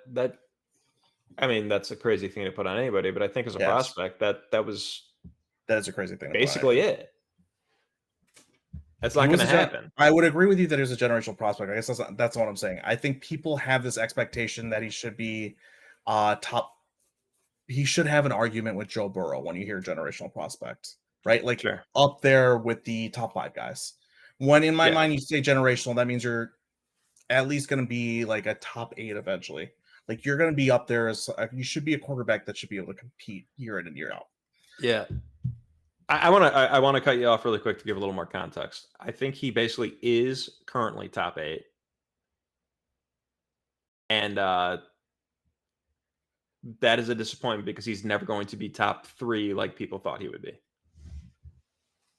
a crazy thing to put on anybody, but I think as a prospect, that is a crazy thing. Basically, it. That's not going to happen. I would agree with you that he's a generational prospect. I guess that's what I'm saying. I think people have this expectation that he should be top. He should have an argument with Joe Burrow when you hear generational prospect, right? Like Sure. up there with the top 5 guys. When in my mind you say generational, that means you're at least going to be like a top 8 eventually. Like you're going to be up there as you should be a quarterback that should be able to compete year in and year out. Yeah. I want to cut you off really quick to give a little more context. I think he basically is currently top 8. And that is a disappointment because he's never going to be top 3 like people thought he would be.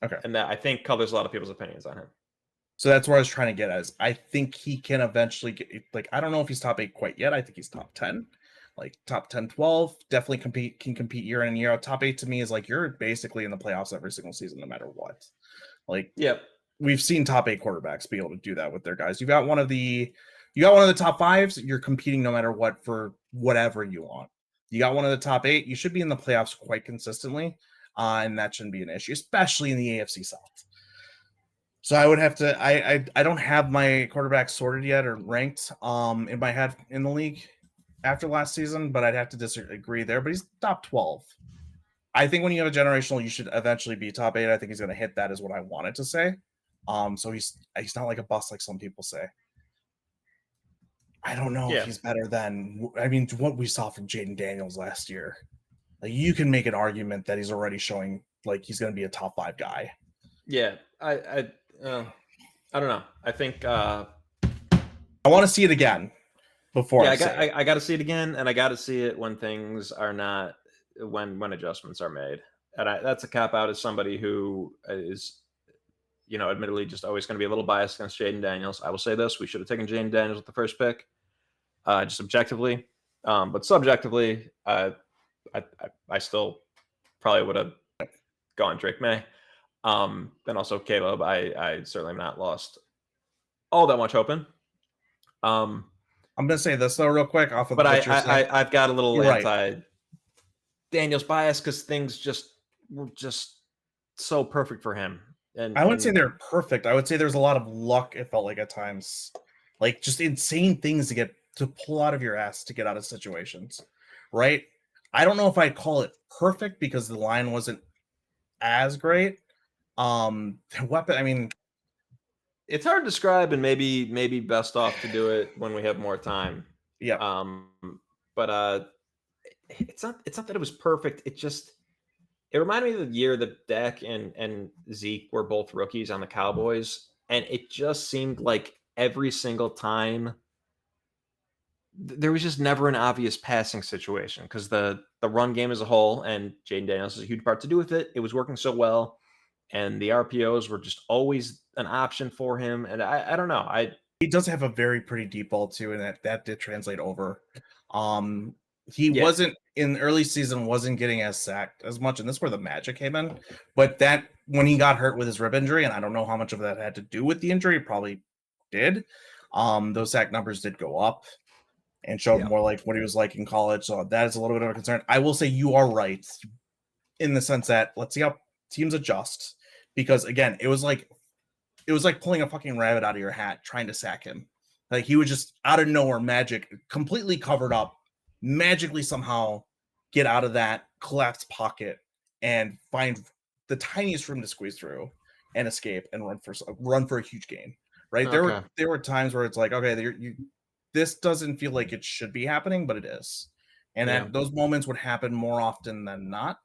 Okay. And that I think colors a lot of people's opinions on him. So that's where I was trying to get at. Is I think he can eventually get, like, I don't know if he's top 8 quite yet. I think he's top 10, like top 10, 12. Definitely can compete year in and year out. Top 8 to me is like you're basically in the playoffs every single season, no matter what. Like, yep. We've seen top 8 quarterbacks be able to do that with their guys. You got one of the top 5s. You're competing no matter what for whatever you want. You got one of the top 8. You should be in the playoffs quite consistently, and that shouldn't be an issue, especially in the AFC South. So I would have to. I don't have my quarterback sorted yet or ranked in my head in the league after last season, but I'd have to disagree there. But he's top 12. I think when you have a generational, you should eventually be top 8. I think he's going to hit that, is what I wanted to say. So he's not like a bust like some people say. I don't know if he's better than. I mean, what we saw from Jaden Daniels last year. Like you can make an argument that he's already showing like he's going to be a top 5 guy. Yeah, I don't know. I think I want to see it again before. Yeah, I got to see it again, and I got to see it when things are not when adjustments are made. And that's a cop out as somebody who is, admittedly just always going to be a little biased against Jaden Daniels. I will say this: we should have taken Jaden Daniels with the first pick, just objectively. But subjectively, I still probably would have gone Drake May. And also Caleb, I certainly have not lost all that much hope in. I'm gonna say this though, real quick, off of. But I've got a little anti Daniels bias because things were just so perfect for him. And I wouldn't say they're perfect. I would say there's a lot of luck. It felt like at times, like just insane things to pull out of your ass to get out of situations, right? I don't know if I'd call it perfect because the line wasn't as great. Weapon. I mean, it's hard to describe, and maybe best off to do it when we have more time. Yeah. But it's not that it was perfect. It reminded me of the year that Dak and Zeke were both rookies on the Cowboys, and it just seemed like every single time there was just never an obvious passing situation because the run game as a whole, and Jaden Daniels is a huge part to do with it. It was working so well. And the RPOs were just always an option for him. And I don't know. He does have a very pretty deep ball too, and that did translate over. He wasn't in the early season, wasn't getting as sacked as much, and this is where the magic came in. But that when he got hurt with his rib injury, and I don't know how much of that had to do with the injury, probably did. Those sack numbers did go up and showed more like what he was like in college. So that is a little bit of a concern. I will say you are right in the sense that let's see how teams adjust. Because again, it was like pulling a fucking rabbit out of your hat trying to sack him. Like he would just out of nowhere, magic, completely covered up, magically somehow get out of that collapsed pocket and find the tiniest room to squeeze through and escape and run for a huge gain. Right? Okay. There were times where it's like, okay, this doesn't feel like it should be happening, but it is. And those moments would happen more often than not.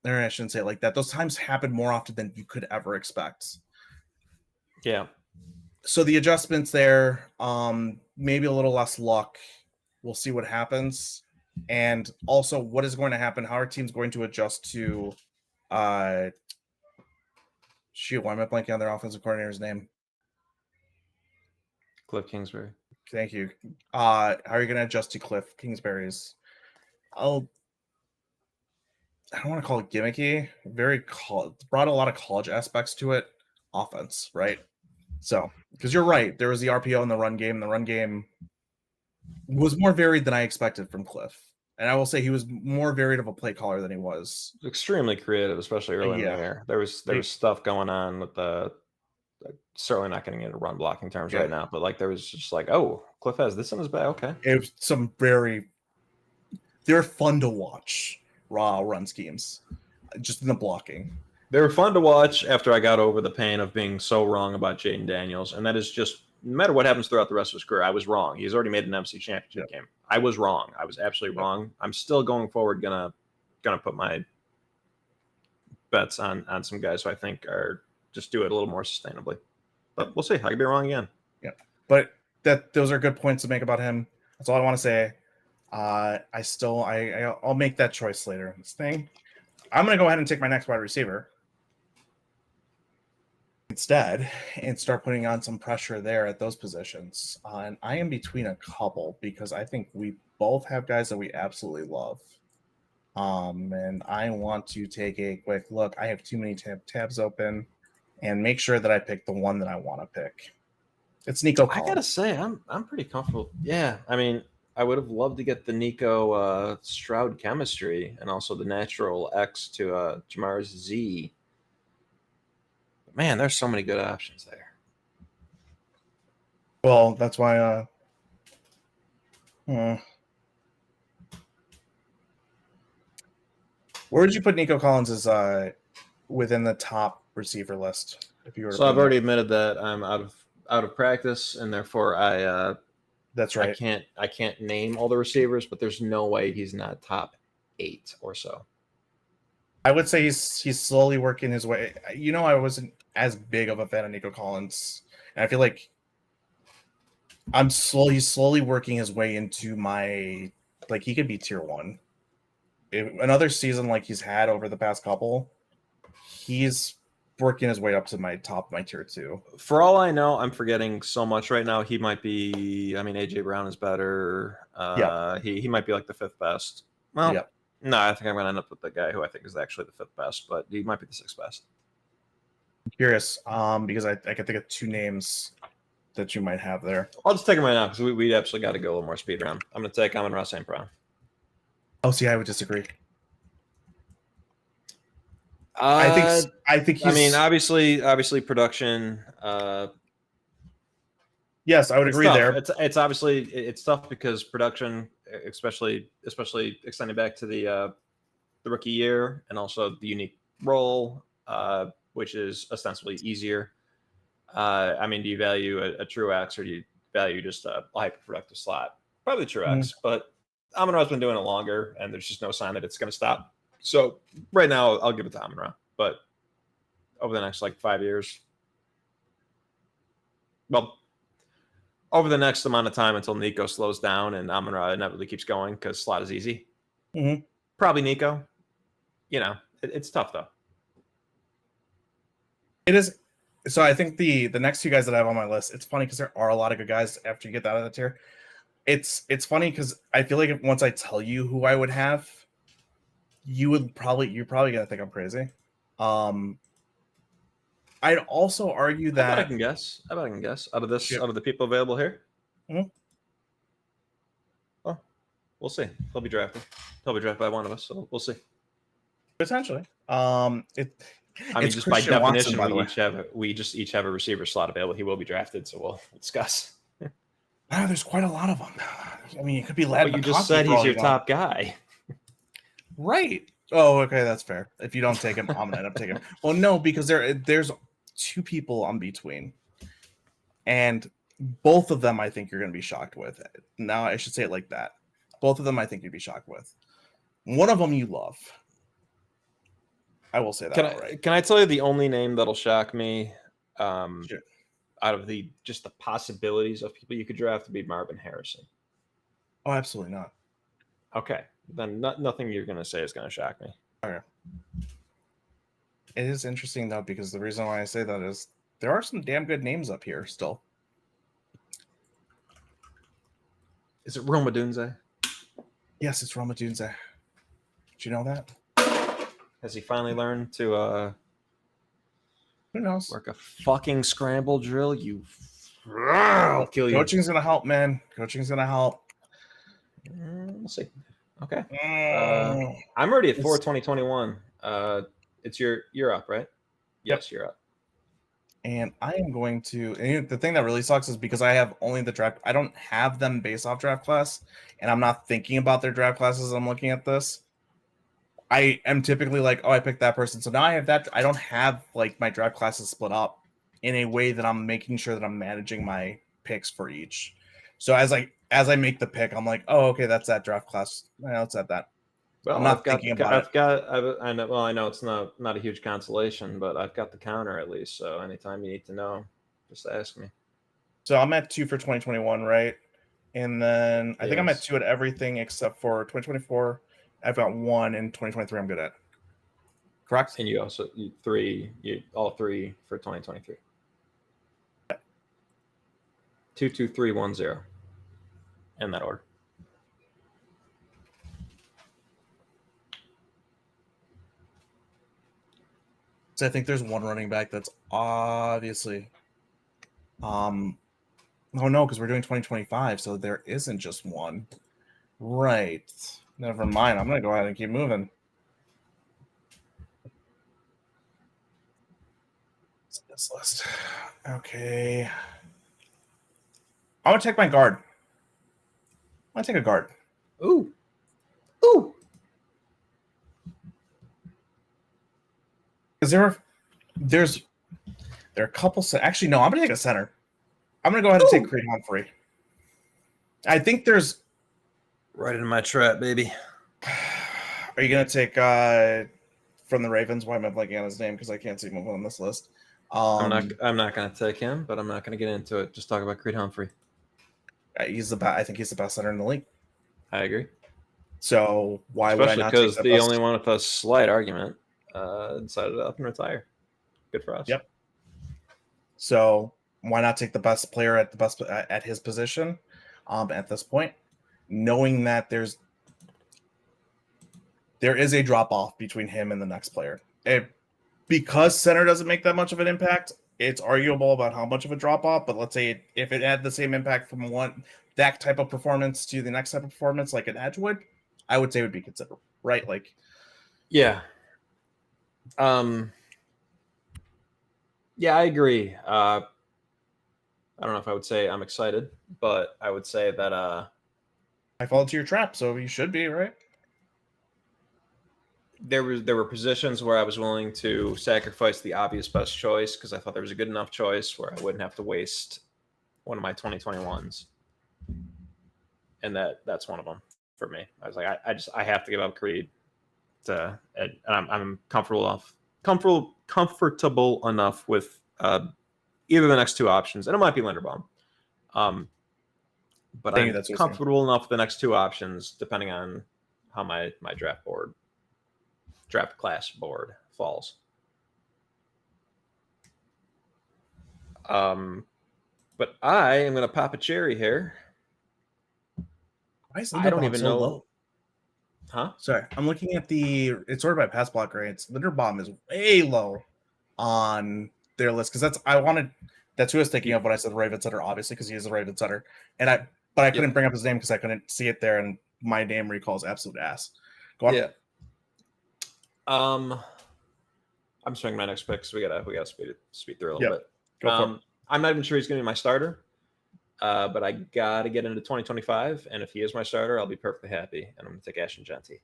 Or I shouldn't say it like that. Those times happen more often than you could ever expect. Yeah. So the adjustments there, maybe a little less luck. We'll see what happens. And also what is going to happen, how are teams going to adjust to why am I blanking on their offensive coordinator's name? Cliff Kingsbury. Thank you. How are you going to adjust to Cliff Kingsbury's? I don't want to call it gimmicky. Brought a lot of college aspects to it. Offense, right? So, because you're right, there was the RPO in the run game. The run game was more varied than I expected from Cliff. And I will say he was more varied of a play caller than he was. Extremely creative, especially early in the year. There was stuff going on with the certainly not getting into run blocking terms right now, but like there was just like, oh, Cliff has this in his bag. Okay. It was they're fun to watch, raw run schemes, just in the blocking. They were fun to watch after I got over the pain of being so wrong about Jaden Daniels. And that is just, no matter what happens throughout the rest of his career, I was wrong. He's already made an MC championship game. I was wrong. I was absolutely wrong. I'm still going forward gonna put my bets on some guys who I think are just do it a little more sustainably. But we'll see. I could be wrong again. Yeah. But those are good points to make about him. That's all I want to say. I'll make that choice later in this thing. I'm going to go ahead and take my next wide receiver instead and start putting on some pressure there at those positions. And I am between a couple because I think we both have guys that we absolutely love. And I want to take a quick look. I have too many tabs open and make sure that I pick the one that I want to pick. It's Nico Collins. I got to say, I'm pretty comfortable. Yeah, I mean, I would have loved to get the Nico Stroud chemistry and also the natural X to Jamar's Z. But man, there's so many good options there. Well, that's why. Where would you put Nico Collins as within the top receiver list? If you were, so I've already admitted that I'm out of practice, and therefore that's right. I can't name all the receivers, but there's no way he's not top 8 or so. I would say he's slowly working his way. I wasn't as big of a fan of Nico Collins, and I feel like he's slowly working his way into my, like, he could be tier 1. Another season like he's had over the past couple, he's working his way up to my tier 2. For all I know, I'm forgetting so much right now. He might be. I mean, AJ Brown is better. He might be like the 5th best. Well, no, I think I'm going to end up with the guy who I think is actually the 5th best, but he might be the 6th best. I'm curious, because I can think of 2 names that you might have there. I'll just take him right now because we absolutely got to go a little more speed round. I'm going to take Amon-Ra St. Brown. Oh, see, I would disagree. I think he's... I mean, obviously production. Yes, I would agree tough. there. It's obviously tough because production, especially extending back to the rookie year and also the unique role, which is ostensibly easier. I mean, do you value a true X or do you value just a hyper-productive slot? Probably true X, but Amon-Ra's been doing it longer, and there's just no sign that it's going to stop. So right now, I'll give it to Amon-Ra, but over the next 5 years, well, over the next amount of time until Nico slows down and Amon-Ra inevitably keeps going because slot is easy. Probably Nico. It's tough though. It is. So I think the next 2 guys that I have on my list, it's funny because there are a lot of good guys after you get out of the tier. It's funny because I feel like once I tell you who I would have, you're probably gonna think I'm crazy. I'd also argue that I bet I can guess out of the people available here. Well, we'll see. He'll be drafted by one of us, so we'll see. Potentially. Just by definition, Watson, we each have a receiver slot available. He will be drafted, so we'll discuss. Wow, there's quite a lot of them. I mean, it could be Lad. But you just said he's your top guy. Right. Oh, okay, that's fair. If you don't take him, I'm gonna end up taking him. Well, no, because there's 2 people I'm between, and both of them I think you're gonna be shocked with. Now I should say it like that. Both of them I think you'd be shocked with. One of them you love. I will say that. Can I tell you the only name that'll shock me? Sure. Out of the possibilities of people you could draft, to be Marvin Harrison. Oh, absolutely not. Okay, then nothing you're going to say is going to shock me. Okay. It is interesting though, because the reason why I say that is there are some damn good names up here still. Is it Rome Odunze? Yes, it's Rome Odunze. Did you know that? Has he finally learned to who knows? Work a fucking scramble drill? I'll kill you. Coaching's gonna help, man. Coaching's gonna help. We'll see. Okay. I'm already at 4/20/21. It's you're up, right? Yes, you're up. And I am going to. And the thing that really sucks is because I have only the draft. I don't have them based off draft class, and I'm not thinking about their draft classes. I'm looking at this. I am typically like, oh, I picked that person, so now I have that. I don't have like my draft classes split up in a way that I'm making sure that I'm managing my picks for each. So as I make the pick, I'm like, oh, okay, that's that draft class. Well, let's add that. I'm Well, not thinking about it. I know. Well, I know it's not a huge consolation, but I've got the counter at least. So anytime you need to know, just ask me. So I'm at 2 for 2021, right? And then I think I'm at Yes. 2 at everything except for 2024. I've got 1 in 2023. I'm good at. Correct? And you also all three for 2023. 22310. In that order. So I think there's one running back that's obviously oh no, because we're doing 2025, so there isn't just one. Right. Never mind. I'm gonna go ahead and keep moving. What's this list? Okay. I'm gonna take my guard. I'm gonna take a guard. Ooh. Ooh. Because there are a couple. Actually, no. I'm gonna take a center. I'm gonna go ahead and take Creed Humphrey. I think there's right into my trap, baby. Are you gonna take from the Ravens? Why am I blanking on his name? Because I can't see him on this list. I'm not gonna take him, but I'm not gonna get into it. Just talk about Creed Humphrey. I think he's the best center in the league. I agree. So why Especially would I not because take the only one with a slight argument decided to up and retire. Good for us. Yep. So why not take the best player at his position at this point, knowing that there is a drop off between him and the next player. Because center doesn't make that much of an impact, it's arguable about how much of a drop off. But let's say if it had the same impact from that type of performance to the next type of performance, like an Edge would, I would say would be considered, right? Like, yeah. Yeah, I agree. I don't know if I would say I'm excited, but I would say that I fall into your trap, so you should be, right? There were positions where I was willing to sacrifice the obvious best choice because I thought there was a good enough choice where I wouldn't have to waste one of my 2021s, and that's one of them for me. I was like, I have to give up Creed and I'm comfortable enough with either the next two options, and it might be Linderbaum. But I'm comfortable enough with the next two options, depending on how my draft class board falls. But I am going to pop a cherry here. I don't even know. Low? Huh? Sorry, I'm looking at it's sorted by pass block grades. Linderbaum is way low on their list because that's who I was thinking of when I said Raven Center, obviously because he is a Raven Center, but I couldn't bring up his name because I couldn't see it there, and my name recalls absolute ass. Go on. Yeah. I'm swinging my next pick, so we gotta speed through a little bit. Go for it. I'm not even sure he's gonna be my starter, but I gotta get into 2025, and if he is my starter, I'll be perfectly happy, and I'm gonna take Ashton Genty.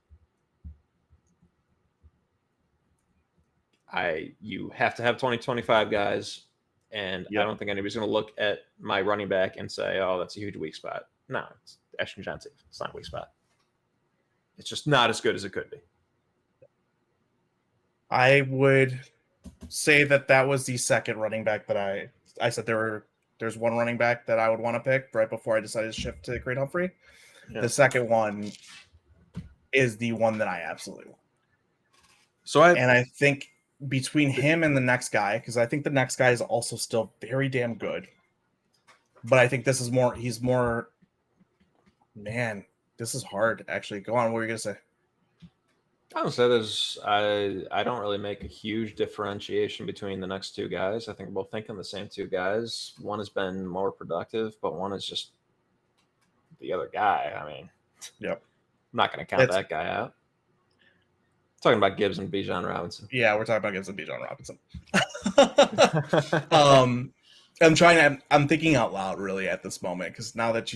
You have to have 2025 guys, and I don't think anybody's going to look at my running back and say, "Oh, that's a huge weak spot." No, it's Ashton Genty. It's not a weak spot. It's just not as good as it could be. I would say that was the second running back that I said there's one running back that I would want to pick right before I decided to shift to Creed Humphrey. Yeah. The second one is the one that I absolutely want. I think between him and the next guy, because I think the next guy is also still very damn good. But I think he's more, man, this is hard, actually. Go on, what were you going to say? I would say I don't really make a huge differentiation between the next two guys. I think we're both thinking the same two guys. One has been more productive, but one is just the other guy. I mean, yep. I'm not going to count that guy out. Talking about Gibbs and Bijan Robinson. Yeah, we're talking about Gibbs and Bijan Robinson. I'm thinking out loud really at this moment, because now that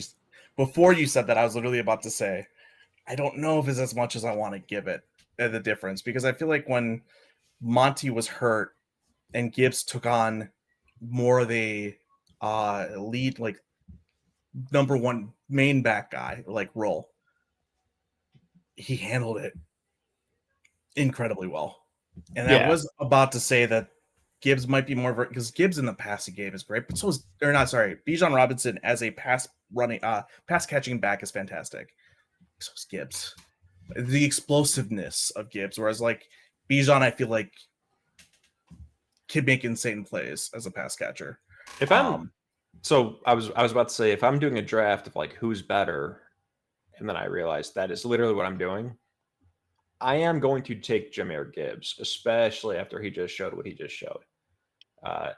before you said that, I was literally about to say, I don't know if it's as much as I want to give it the difference, because I feel like when Monty was hurt and Gibbs took on more of a lead, like number one main back guy, like role, he handled it incredibly well. And I was about to say that Gibbs might be more, because Gibbs in the passing game is great, but Bijan Robinson as a pass catching back is fantastic. So is Gibbs. The explosiveness of Gibbs, whereas like Bijan, I feel like can make insane plays as a pass catcher. If I'm I was about to say, if I'm doing a draft of like who's better, and then I realized that is literally what I'm doing, I am going to take Jahmyr Gibbs, especially after he just showed what he just showed.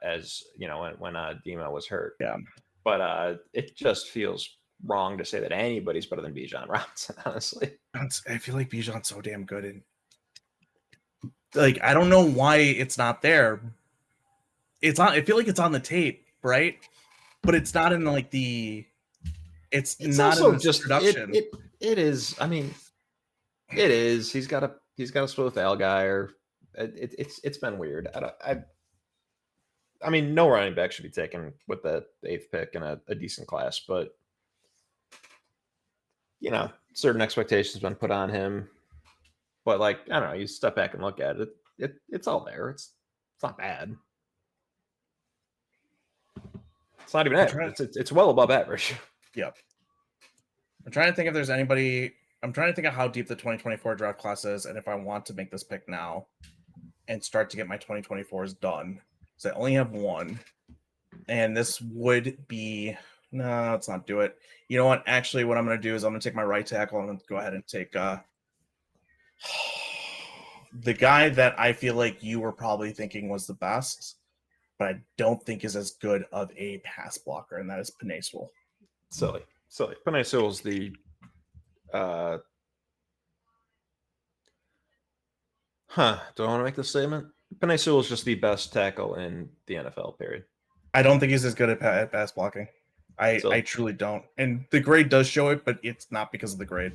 As you know, when Demo was hurt. Yeah. But it just feels wrong to say that anybody's better than Bijan Robinson, honestly. I feel like Bijan's so damn good, and like I don't know why it's not there. It's on. I feel like it's on the tape, right? But it's not in like the. It's not in the just production. It is. I mean, it is. He's got a split with Al guy, or it's been weird. I mean, no running back should be taken with the 8th pick in a decent class, but you know, certain expectations been put on him. But like, I don't know, you step back and look at it, it's all there. It's not bad. It's not even average. It's well above average. Yep. I'm trying to think if there's anybody. I'm trying to think of how deep the 2024 draft class is, and if I want to make this pick now and start to get my 2024s done. So I only have one, and this would be no. Let's not do it. You know what? Actually, what I'm going to do is I'm going to take my right tackle. I'm going to go ahead and take the guy that I feel like you were probably thinking was the best, but I don't think is as good of a pass blocker, and that is Penei Sewell. Silly. Penei Sewell's the do I want to make this statement? Penei Sewell is just the best tackle in the NFL, period. I don't think he's as good at pass blocking. I truly don't. And the grade does show it, but it's not because of the grade.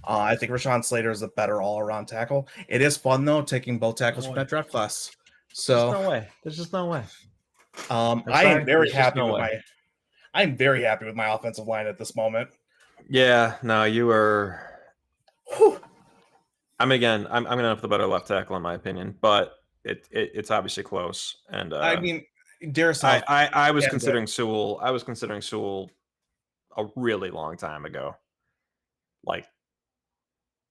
I think Rashawn Slater is a better all-around tackle. It is fun, though, taking both tackles from that draft class. So There's just no way. I am very happy with my offensive line at this moment. Yeah, no, you are. Whew. I mean, again, I'm going to have the better left tackle in my opinion, but it's obviously close. And I mean, Darisaw. I was considering Sewell. I was considering Sewell a really long time ago, like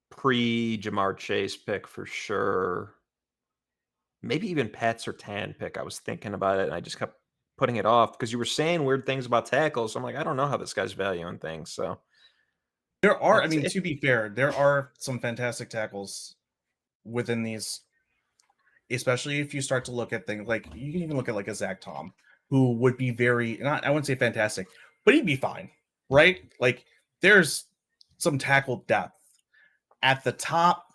pre-Jamar Chase pick for sure. Maybe even Pat Surtain pick. I was thinking about it, and I just kept putting it off because you were saying weird things about tackles. So I'm like, I don't know how this guy's valuing things. So there are, I mean, to be fair, there are some fantastic tackles within these, especially if you start to look at things like you can even look at like a Zach Tom, who would be I wouldn't say fantastic, but he'd be fine, right? Like there's some tackle depth at the top.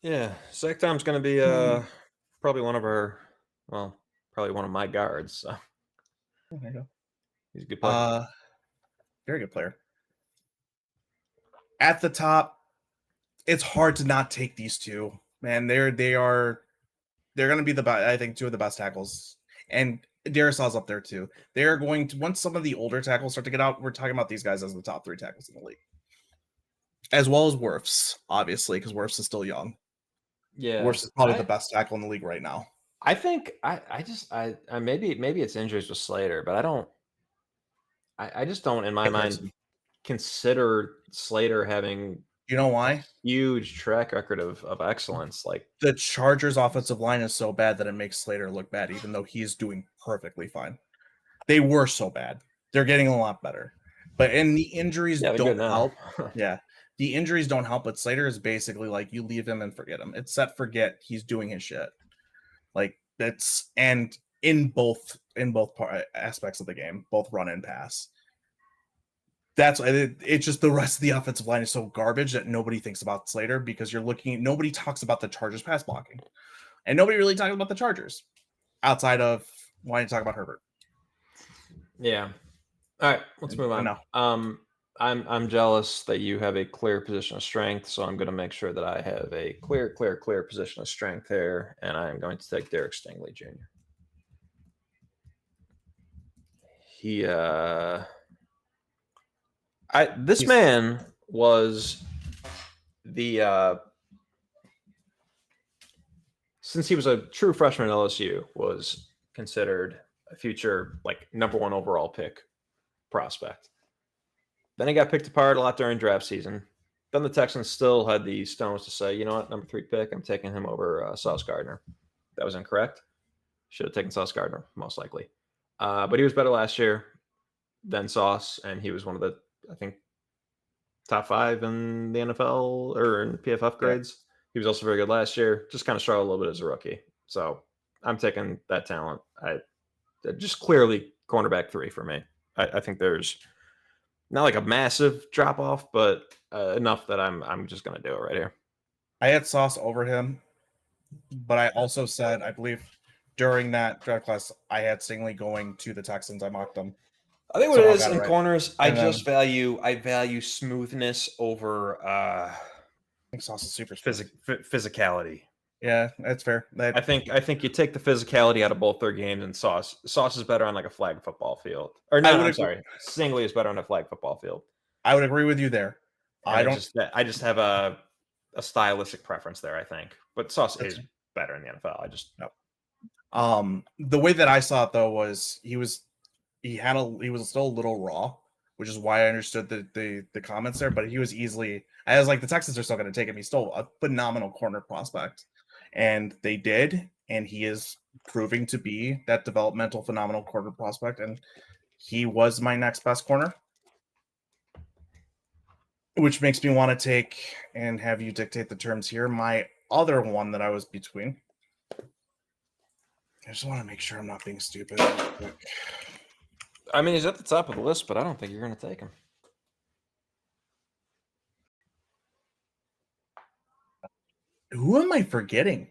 Yeah, Zach Tom's going to be probably one of my guards. So. There you go. He's a good player. Very good player. At the top, it's hard to not take these two. Man, they're going to be I think two of the best tackles. And Darisaw's up there too. They're going to, once some of the older tackles start to get out, we're talking about these guys as the top 3 tackles in the league. As well as Wirfs, obviously, because Wirfs is still young. Yeah. Wirfs is probably the best tackle in the league right now. I think I maybe it's injuries with Slater, but I just don't in my mind consider Slater having why? A huge track record of excellence. Like the Chargers offensive line is so bad that it makes Slater look bad, even though he's doing perfectly fine. They were so bad. They're getting a lot better. But the injuries don't help. Yeah. The injuries don't help, but Slater is basically like you leave him and forget him. It's set forget. He's doing his shit. Like that's and in both aspects of the game, both run and pass. It's just the rest of the offensive line is so garbage that nobody thinks about Slater because nobody talks about the Chargers pass blocking, and nobody really talks about the Chargers outside of wanting to talk about Herbert. Yeah. All right, let's move on. No. I'm jealous that you have a clear position of strength, so I'm going to make sure that I have a clear position of strength here, and I'm going to take Derek Stingley Jr. This man was the since he was a true freshman at LSU, was considered a future #1 overall pick prospect. Then he got picked apart a lot during draft season. Then the Texans still had the stones to say, you know what, #3 pick, I'm taking him over Sauce Gardner. That was incorrect. Should have taken Sauce Gardner, most likely. But he was better last year than Sauce, and he was one of the, I think, top 5 in the NFL or in PFF grades. Yeah. He was also very good last year. Just kind of struggled a little bit as a rookie. So I'm taking that talent. Just clearly cornerback 3 for me. I think there's not like a massive drop off, but enough that I'm just going to do it right here. I had Sauce over him, but I also said, I believe during that draft class, I had Stingley going to the Texans. I mocked them. I think what it is in corners, I value smoothness over I think Sauce is super physicality. Yeah, that's fair. I think you take the physicality out of both their games, and Sauce is better on like a flag football field. Or no, I'm sorry, Stingley is better on a flag football field. I would agree with you there. I just have a stylistic preference there, I think. But Sauce is better in the NFL. I just no. The way that I saw it though was he was still a little raw, which is why I understood the comments there. But he was easily, I was like, the Texans are still going to take him. He's still a phenomenal corner prospect, and they did, and he is proving to be that developmental phenomenal corner prospect, and he was my next best corner, which makes me want to take and have you dictate the terms here. My other one that I was between. I just want to make sure I'm not being stupid. I mean, he's at the top of the list, but I don't think you're going to take him. Who am I forgetting?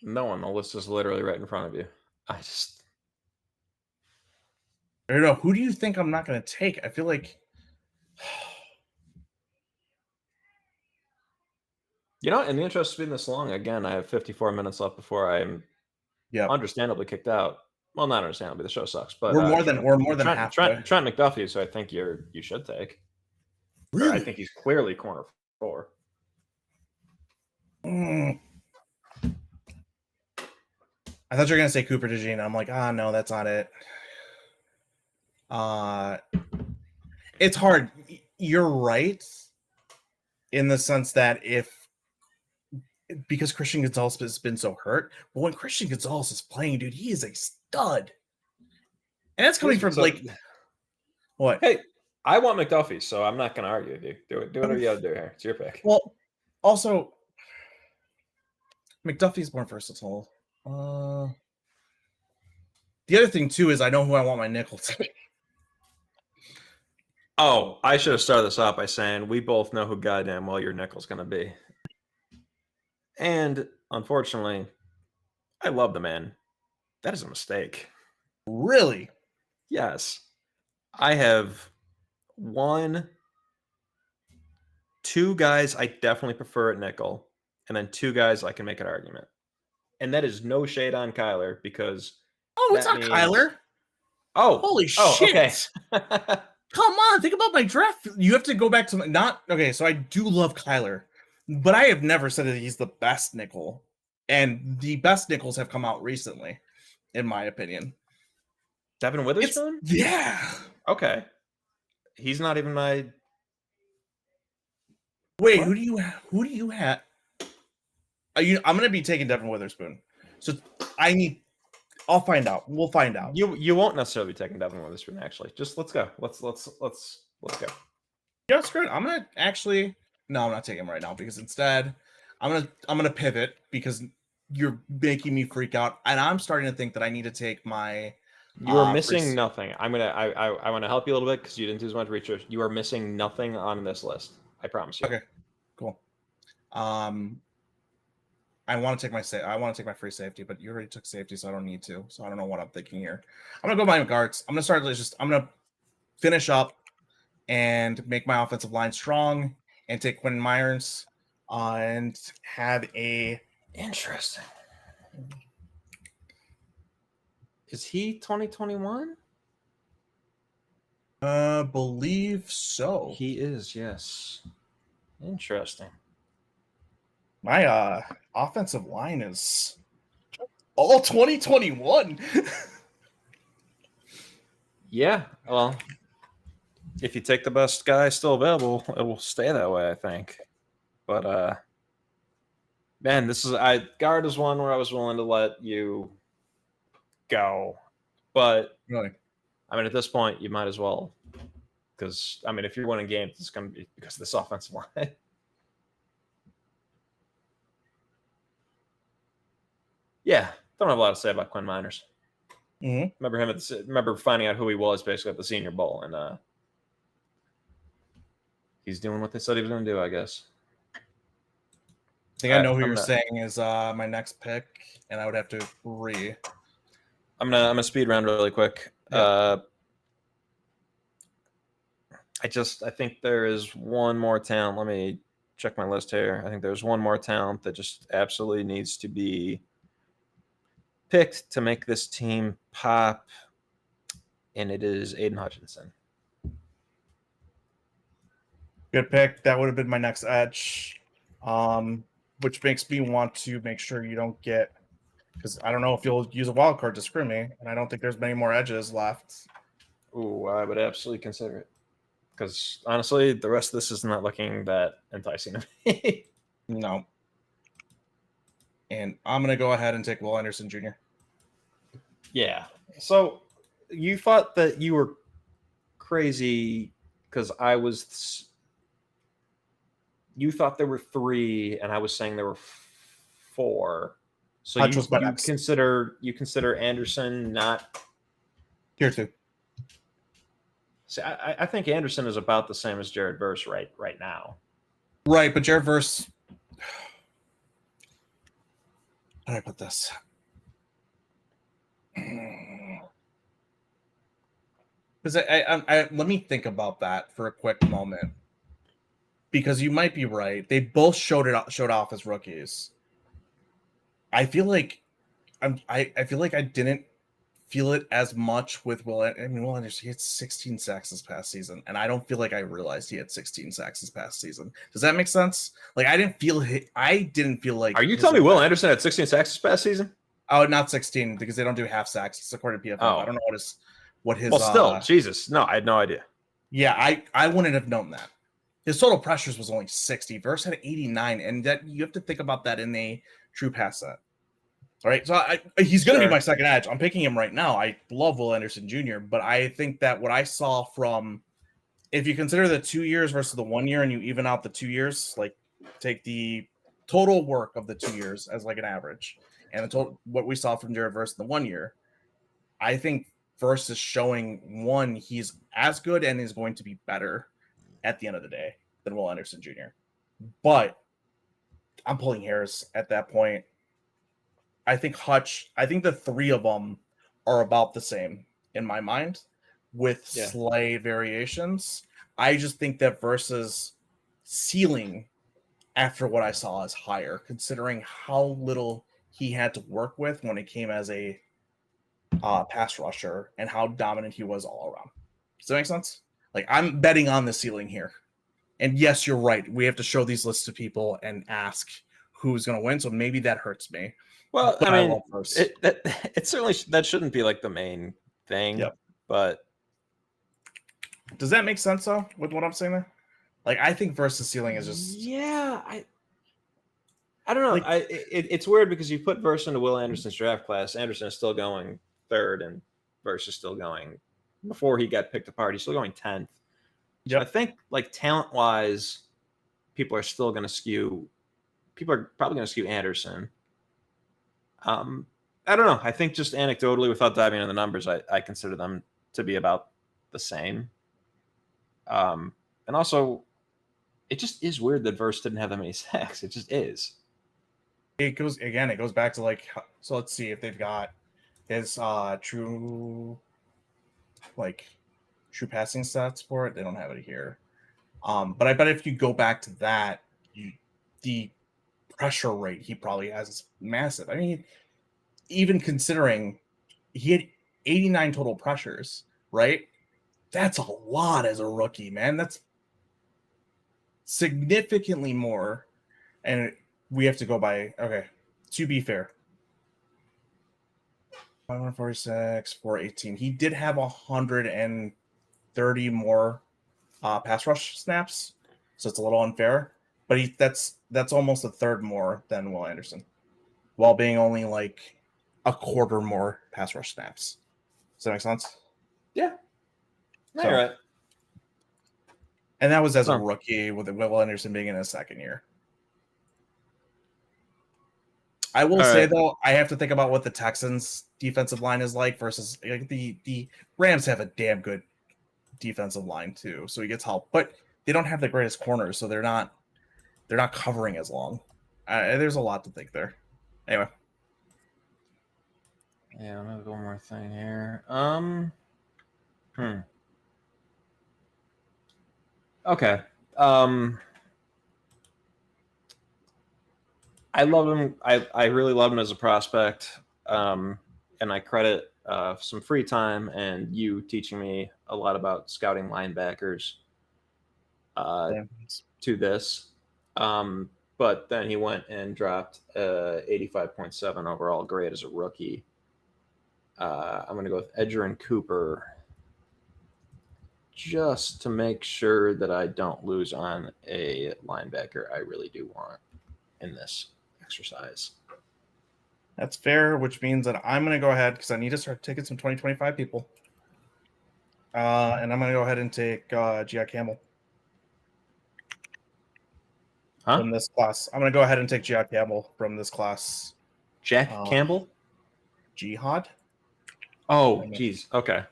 No one. The list is literally right in front of you. I don't know. Who do you think I'm not going to take? I feel like... You know, in the interest of being this long, again, I have 54 minutes left before I'm understandably kicked out. Well, not understandably, the show sucks, but we're more than halfway. Trent McDuffie, so I think you should take. Really? I think he's clearly corner 4. I thought you were gonna say Cooper DeJean. I'm like, no, that's not it. It's hard. You're right in the sense that because Christian Gonzalez has been so hurt, but when Christian Gonzalez is playing, dude, he is a stud. And that's coming from what? Hey, I want McDuffie, so I'm not going to argue with you. Do whatever you got to do here. It's your pick. Well, also, McDuffie's more versatile. The other thing, too, is I know who I want my nickel to be. Oh, I should have started this off by saying we both know who goddamn well your nickel's going to be. And, unfortunately, I love the man. That is a mistake. Really? Yes. I have 2 guys I definitely prefer at nickel, and then 2 guys I can make an argument. And that is no shade on Kyler because... Oh, it's not Kyler. Oh. Holy shit. Okay. Come on, think about my draft. You have to go back to okay, so I do love Kyler, but I have never said that he's the best nickel. And the best nickels have come out recently, in my opinion. Devin Witherspoon? Yeah. Okay. He's not even my... Wait, what? Who do you have? I'm going to be taking Devin Witherspoon. So I'll find out. We'll find out. You won't necessarily be taking Devin Witherspoon, actually. Just let's go. Let's go. Yeah, screw it. I'm going to actually... No, I'm not taking him right now because instead I'm gonna pivot because you're making me freak out, and I'm starting to think that I need to take my You are missing nothing. I want to help you a little bit because you didn't do as much research. You are missing nothing on this list. I promise you. Okay, cool. I want to take my free safety, but you already took safety, so I don't need to. So I don't know what I'm thinking here. I'm gonna go by my guards. I'm gonna finish up and make my offensive line strong and take Quentin Myers and have a interesting. Is he 2021? Believe so. He is, yes. Interesting. My offensive line is all 2021. Yeah, well, if you take the best guy still available, it will stay that way, I think. But man, guard is one where I was willing to let you go. But really, I mean, at this point, you might as well, because I mean, if you're winning games, it's going to be because of this offensive line. Yeah, don't have a lot to say about Quinn Miners. Mm-hmm. Remember finding out who he was basically at the Senior Bowl, and he's doing what they said he was going to do, I guess. I think I know who you're saying is my next pick, and I would have to agree. I'm gonna speed round really quick. Yep. I think there is one more talent. Let me check my list here. I think there's one more talent that just absolutely needs to be picked to make this team pop, and it is Aiden Hutchinson. Good pick. That would have been my next edge, which makes me want to make sure you don't get, because I don't know if you'll use a wild card to screw me, and I don't think there's many more edges left. Ooh, I would absolutely consider it, because honestly, the rest of this is not looking that enticing to me. No. And I'm going to go ahead and take Will Anderson Jr. Yeah. So you thought that you were crazy because you thought there were 3 and I was saying there were 4. So you consider Anderson not Tier 2. See, I think Anderson is about the same as Jared Verse right now. Right, but Jared Verse, how do I put this? Because let me think about that for a quick moment. Because you might be right. They both showed off as rookies. I feel like I feel like I didn't feel it as much with Will. I mean, Will Anderson, he had 16 sacks this past season, and I don't feel like I realized he had 16 sacks this past season. Does that make sense? Like I didn't feel like. Are you telling me Will Anderson had 16 sacks this past season? Oh, not 16 because they don't do half sacks. It's according to PFF. Oh. I don't know what his. Well, still, Jesus, no, I had no idea. Yeah, I wouldn't have known that. His total pressures was only 60. Verse had 89, and that you have to think about that in a true pass set. All right, so he's going to be my second edge. I'm picking him right now. I love Will Anderson Jr., but I think that what I saw from, if you consider the 2 years versus the 1 year and you even out the 2 years, like take the total work of the 2 years as like an average, and the total what we saw from Jared Verse in the 1 year, I think Verse is showing one, he's as good and is going to be better at the end of the day than Will Anderson Jr. But I'm pulling hairs at that point. I think the 3 of them are about the same in my mind with slight variations. I just think that Verse's ceiling after what I saw is higher, considering how little he had to work with when it came as a pass rusher and how dominant he was all around. Does that make sense? Like I'm betting on the ceiling here. And yes, you're right. We have to show these lists to people and ask who's going to win. So maybe that hurts me. Well, I mean, it certainly that shouldn't be like the main thing. Yep. But does that make sense though with what I'm saying there? Like I think Versus ceiling is just I don't know. Like, it's weird because you put Verse into Will Anderson's draft class. Anderson is still going 3rd, and Verse is still going before he got picked apart. He's still going 10th. Yep. So I think like talent wise, people are probably going to skew Anderson. I don't know. I think just anecdotally, without diving into the numbers, I consider them to be about the same. And also, it just is weird that Verse didn't have that many sacks. It just is. It goes back to like, so let's see if they've got his true passing stats for it. They don't have it here. But I bet if you go back to that, the pressure rate he probably has is massive. I mean, even considering he had 89 total pressures, right? That's a lot as a rookie, man. That's significantly more. And we have to go by, okay, to be fair, 546, 418. He did have 130 more pass rush snaps, so it's a little unfair. But that's almost a third more than Will Anderson, while being only like a quarter more pass rush snaps. Does that make sense? Yeah. No, you're right. And that was as a rookie, with Will Anderson being in his second year. I will say, though, I have to think about what the Texans' defensive line is like versus the Rams have a damn good defensive line too, so he gets help, but they don't have the greatest corners, so they're not covering as long. There's a lot to think there. Anyway, yeah, let me go one more thing here. Okay. I love him. I really love him as a prospect. And I credit some free time and you teaching me a lot about scouting linebackers to this. But then he went and dropped 85.7 overall grade as a rookie. I'm going to go with Edgerrin Cooper just to make sure that I don't lose on a linebacker I really do want in this exercise. That's fair, which means that I'm going to go ahead because I need to start taking some 2025 people. And I'm going to go ahead and take G.I. Campbell from this class. I'm going to go ahead and take G.I. Campbell from this class. Jack Campbell? Jihad? Oh, geez. Okay.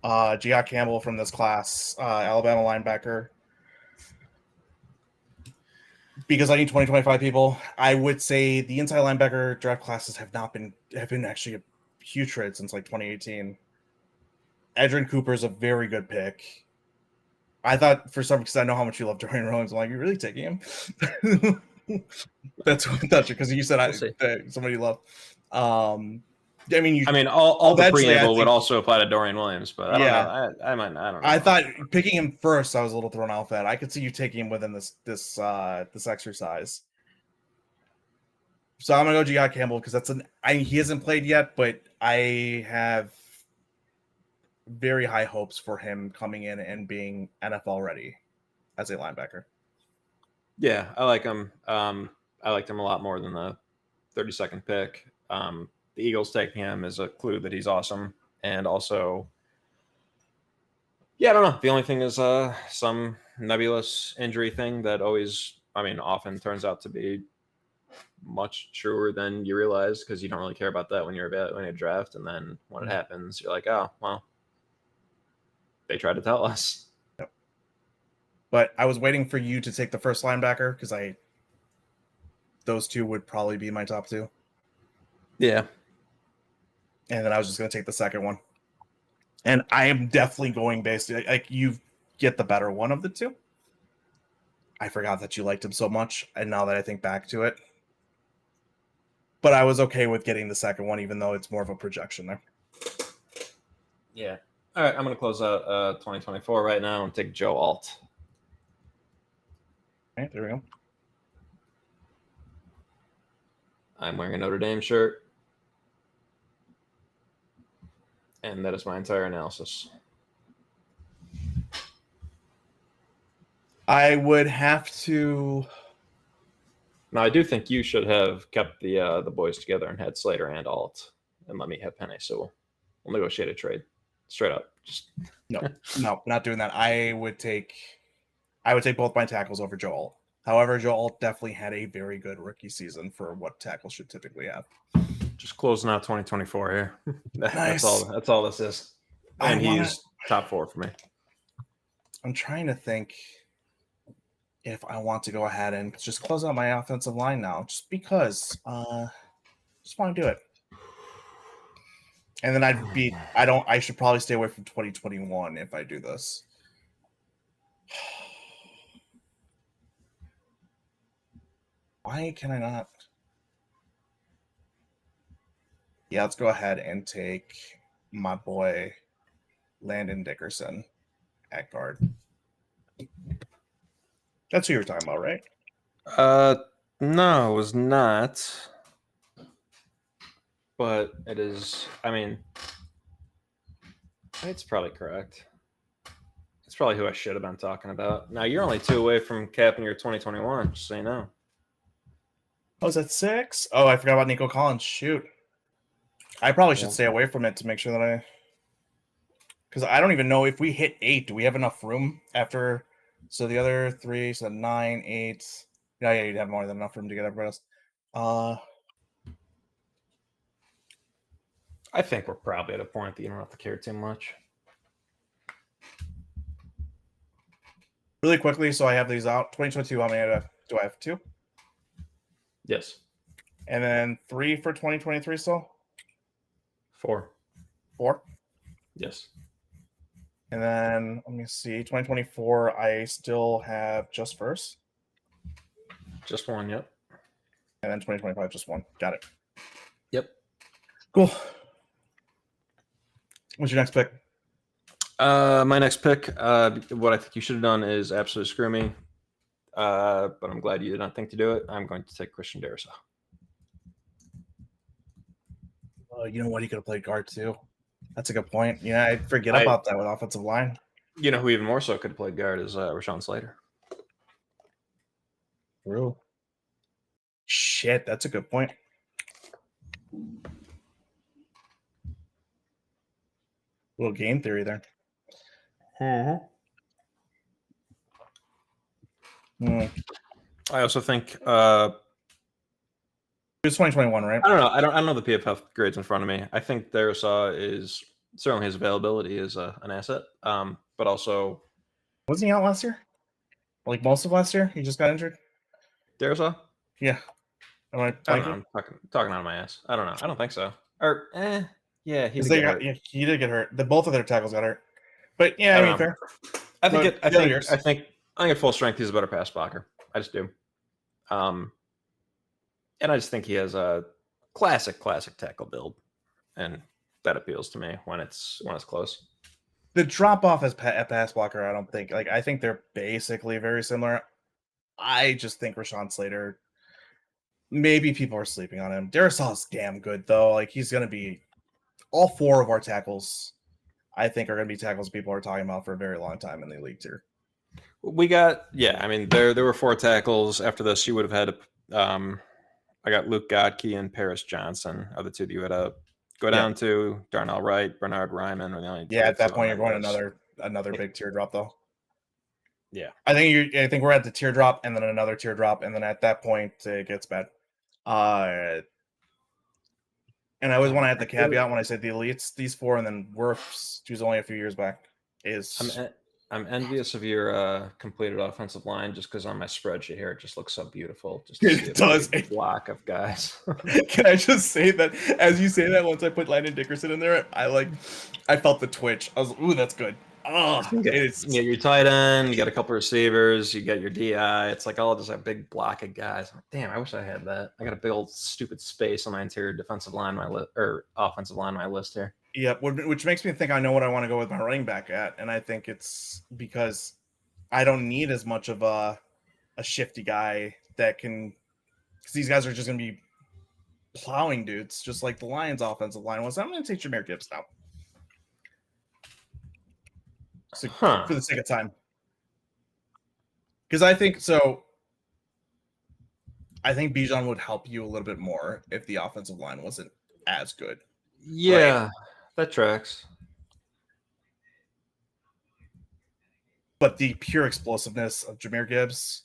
G.I. Campbell from this class, Alabama linebacker. Because I need 2025 people, I would say the inside linebacker draft classes have been actually a huge trade since like 2018. Edgerrin Cooper is a very good pick. I thought for some, because I know how much you love Dorian Williams, I'm like, you're really taking him? That's what I thought, because you said somebody you love. I mean, all the preamble would also apply to Dorian Williams, but I don't know. I don't know. I thought picking him first, I was a little thrown off that. I could see you taking him within this exercise. So I'm gonna go G.I. Campbell because he hasn't played yet, but I have very high hopes for him coming in and being NFL ready as a linebacker. Yeah, I like him. I liked him a lot more than the 32nd pick. The Eagles taking him is a clue that he's awesome. And also, yeah, I don't know. The only thing is some nebulous injury thing that often turns out to be much truer than you realize, because you don't really care about that when you draft. And then when it happens, you're like, oh, well, they tried to tell us. Yep. But I was waiting for you to take the first linebacker because those two would probably be my top two. Yeah. And then I was just going to take the second one. And I am definitely going based, like, you get the better one of the two. I forgot that you liked him so much, and now that I think back to it. But I was okay with getting the second one, even though it's more of a projection there. Yeah. All right, I'm going to close out 2024 right now and take Joe Alt. All right, there we go. I'm wearing a Notre Dame shirt. And that is my entire analysis. I would have to. Now, I do think you should have kept the boys together and had Slater and Alt, and let me have Penny. So we'll negotiate a trade, straight up. Just no, not doing that. I would take both my tackles over Joe Alt. However, Joe Alt definitely had a very good rookie season for what tackles should typically have. Just closing out 2024 here. Nice. That's all this is. And he's top 4 for me. I'm trying to think if I want to go ahead and just close out my offensive line now, just because. Just want to do it. And then I should probably stay away from 2021 if I do this. Why can I not? Yeah, let's go ahead and take my boy Landon Dickerson at guard. That's who you were talking about, right? No, it was not. But it is, I mean, it's probably correct. It's probably who I should have been talking about. Now, you're only 2 away from capping your 2021, just so you know. Oh, is that 6? Oh, I forgot about Nico Collins. Shoot. I probably should stay away from it to make sure that because I don't even know if we hit 8. Do we have enough room after? So the other 3, so 9, 8. Yeah, you'd have more than enough room to get everybody else. I think we're probably at a point that you don't have to care too much. Really quickly, so I have these out. 2022, how many do I have? 2? Yes. And then 3 for 2023 still? 4. 4? Yes. And then, let me see, 2024, I still have just first. Just 1, yep. And then 2025, just 1. Got it. Yep. Cool. What's your next pick? My next pick, what I think you should have done is absolutely screw me. But I'm glad you did not think to do it. I'm going to take Christian Darrisaw. You know what? He could have played guard too. That's a good point. Yeah, I forget about that with offensive line. You know who even more so could have played guard is Rashawn Slater. True. Shit, that's a good point. Little game theory there. I also think it's 2021, right? I don't know. I don't know the PFF grades in front of me. I think Darrisaw is certainly his availability is an asset. But also, wasn't he out last year? Like most of last year, he just got injured. Darrisaw? Yeah. I don't know. I'm talking out of my ass. I don't know. I don't think so. Or yeah, he did get hurt. Yeah, he did get hurt. Both of their tackles got hurt. But yeah, I mean, fair. I think at full strength he's a better pass blocker. I just do. And I just think he has a classic tackle build, and that appeals to me when it's close. The drop off as pass blocker, I don't think. I think they're basically very similar. I just think Rashawn Slater. Maybe people are sleeping on him. Darrisaw's damn good though. He's going to be all 4 of our tackles. I think are going to be tackles people are talking about for a very long time in the league tier. We got I mean there were 4 tackles. After this, you would have had I got Luke Godke and Paris Johnson are the 2 that you had to go down to. Darnell Wright, Bernard Ryman. At that point you're going another big teardrop though. Yeah, I think we're at the teardrop and then another teardrop, and then at that point it gets bad. And I always want to add the caveat when I say the elites, these 4, and then Wirfs, who's only a few years back, is. I'm envious of your completed offensive line just because on my spreadsheet here it just looks so beautiful. Just it does a block of guys. Can I just say that as you say that, once I put Landon Dickerson in there, I felt the twitch. I was like, ooh, that's good. Oh, you get your tight end, you got a couple receivers, you got your DI. It's like all just a big block of guys. I'm like, damn, I wish I had that. I got a big old stupid space on my interior defensive line, or offensive line, my list here. Yeah, which makes me think I know what I want to go with my running back at, and I think it's because I don't need as much of a shifty guy that can, because these guys are just going to be plowing dudes, just like the Lions' offensive line was. I'm going to take Jahmyr Gibbs now. So, for the sake of time. Because I think Bijan would help you a little bit more if the offensive line wasn't as good. Yeah, right? That tracks. But the pure explosiveness of Jahmyr Gibbs,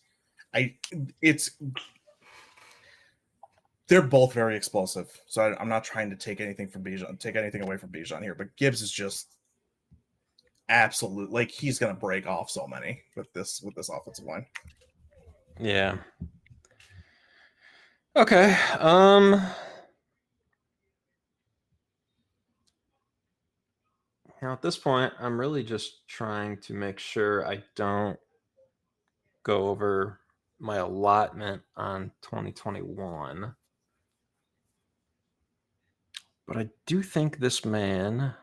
They're both very explosive, so I'm not trying to take anything away from Bijan here, but Gibbs is just absolute, like, he's gonna break off so many with this offensive line. Yeah. Okay. Now at this point, I'm really just trying to make sure I don't go over my allotment on 2021. But I do think this man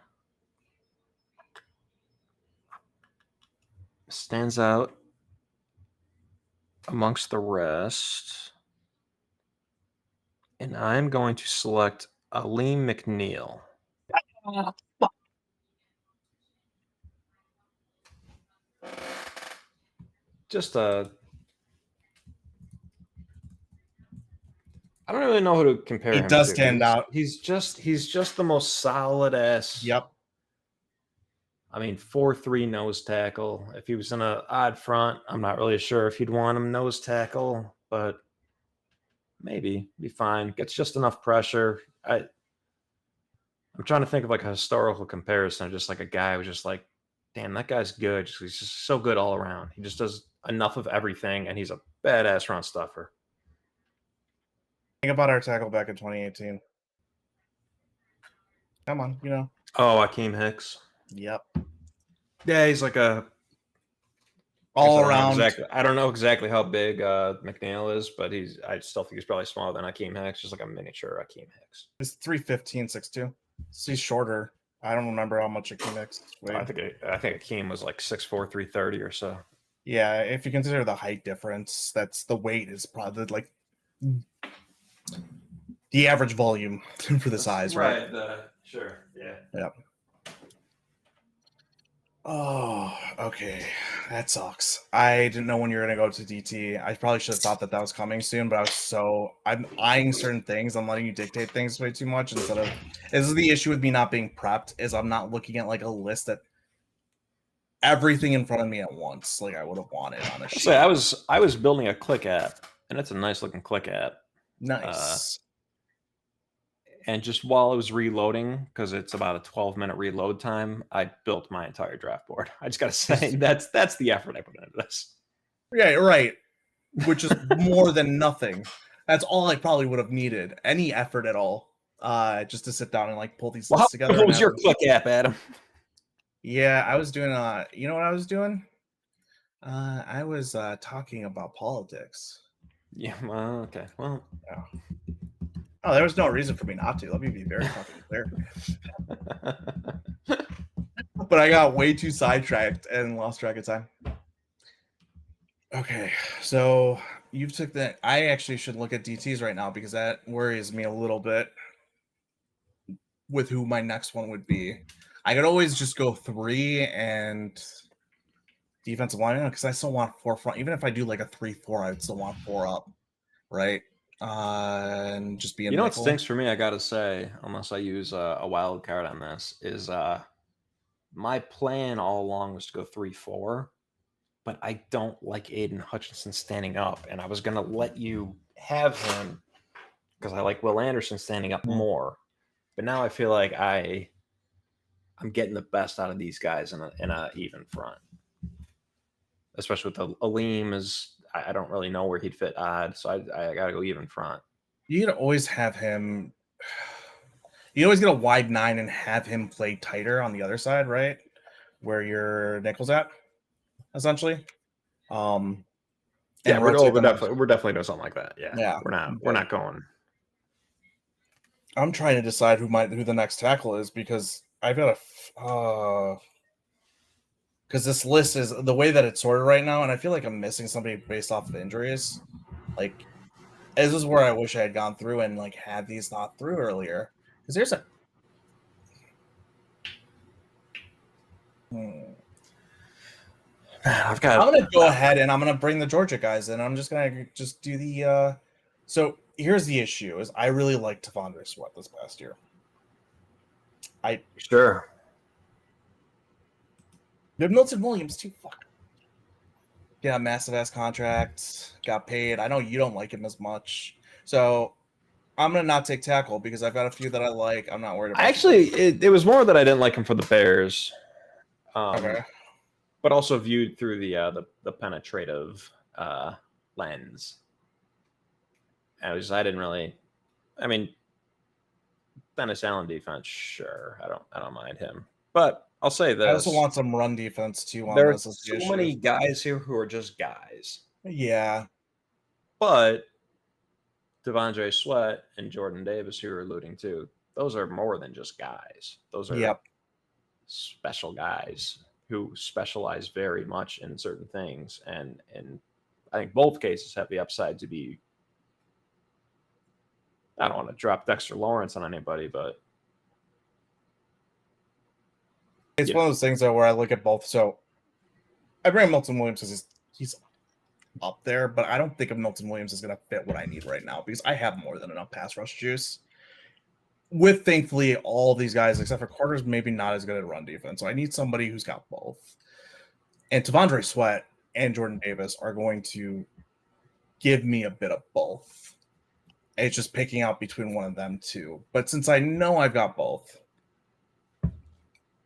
stands out amongst the rest. And I'm going to select Aleem McNeil. Just I don't really know who to compare him to. He does stand out. He's just the most solid ass. Yep. I mean, 4-3 nose tackle. If he was in an odd front, I'm not really sure if you'd want him nose tackle, but maybe be fine. Gets just enough pressure. I'm trying to think of like a historical comparison, just like a guy who's just like, damn, that guy's good. He's just so good all around. He just does enough of everything, and he's a badass run stuffer. Think about our tackle back in 2018. Come on, you know. Oh, Akeem Hicks. Yep. Yeah, he's like a all around. I don't know exactly how big McNeil is, but I still think he's probably smaller than Akeem Hicks, just like a miniature Akeem Hicks. He's 315, 6'2". So he's shorter. I don't remember how much Akeem Hicks weighed. I think Akeem was like 6'4", 330 or so. Yeah, if you consider the height difference, that's the weight is probably like the average volume for the size, right? Sure. Yeah. Yep. Oh, okay. That sucks. I didn't know when you were going to go to DT. I probably should have thought that was coming soon, but I'm eyeing certain things. I'm letting you dictate things way too much instead of, this is the issue with me not being prepped, is I'm not looking at like a list that everything in front of me at once, like I would have wanted on a sheet. I was building a click app, and it's a nice looking click app. Nice. And just while I was reloading, because it's about a 12-minute reload time, I built my entire draft board. I just got to say, that's the effort I put into this. Yeah, right. Which is more than nothing. That's all I probably would have needed. Any effort at all. Just to sit down and like pull these lists together. What was your click app, Adam? Yeah, I was doing you know what I was doing? I was talking about politics. Yeah, well, okay. Well, yeah. Oh, there was no reason for me not to. Let me be very fucking clear. But I got way too sidetracked and lost track of time. Okay, so you've took that. I actually should look at DTs right now because that worries me a little bit with who my next one would be. I could always just go 3 and defensive line because I still want 4 front. Even if I do like a 3-4, I'd still want 4 up, right? And just be. You know what stinks for me? I gotta say, unless I use a wild card on this, is my plan all along was to go 3-4, but I don't like Aiden Hutchinson standing up, and I was gonna let you have him because I like Will Anderson standing up more. But now I feel like I'm getting the best out of these guys in a even front, especially with the Aleem is. I don't really know where he'd fit odd, so I got to go even front. You could always have him. You always get a wide 9 and have him play tighter on the other side, right? Where your nickel's at, essentially. Yeah, we're definitely doing something like that. Yeah, we're not going. I'm trying to decide who the next tackle is because I've got a. Because this list is the way that it's sorted right now, and I feel like I'm missing somebody based off of injuries. Like, this is where I wish I had gone through and like had these thought through earlier. Because there's a. I'm gonna go ahead and I'm gonna bring the Georgia guys in. I'm just gonna do the. So here's the issue: is I really liked T'Vondre Sweat this past year. Sure. But Milton Williams too. Fuck. Massive ass contract. Got paid. I know you don't like him as much. So I'm gonna not take tackle because I've got a few that I like. I'm not worried about. Actually, it was more that I didn't like him for the Bears. Okay. But also viewed through the penetrative lens. I didn't really. I mean, Dennis Allen defense, sure. I don't mind him, but I'll say this: I also want some run defense too on there's this. so many guys here who are just guys. Yeah, But Devondre Sweat and Jordan Davis, who you're alluding to, those are more than just guys. Those are special guys who specialize very much in certain things, and I think both cases have the upside to be. I don't want to drop Dexter Lawrence on anybody, but it's one of those things though where I look at both. So I bring Milton Williams because he's up there, but I don't think of Milton Williams is going to fit what I need right now because I have more than enough pass rush juice. With thankfully all these guys, except for Carter's, maybe not as good at run defense. So I need somebody who's got both. And Devondre Sweat and Jordan Davis are going to give me a bit of both. It's just picking out between one of them two. But since I know I've got both,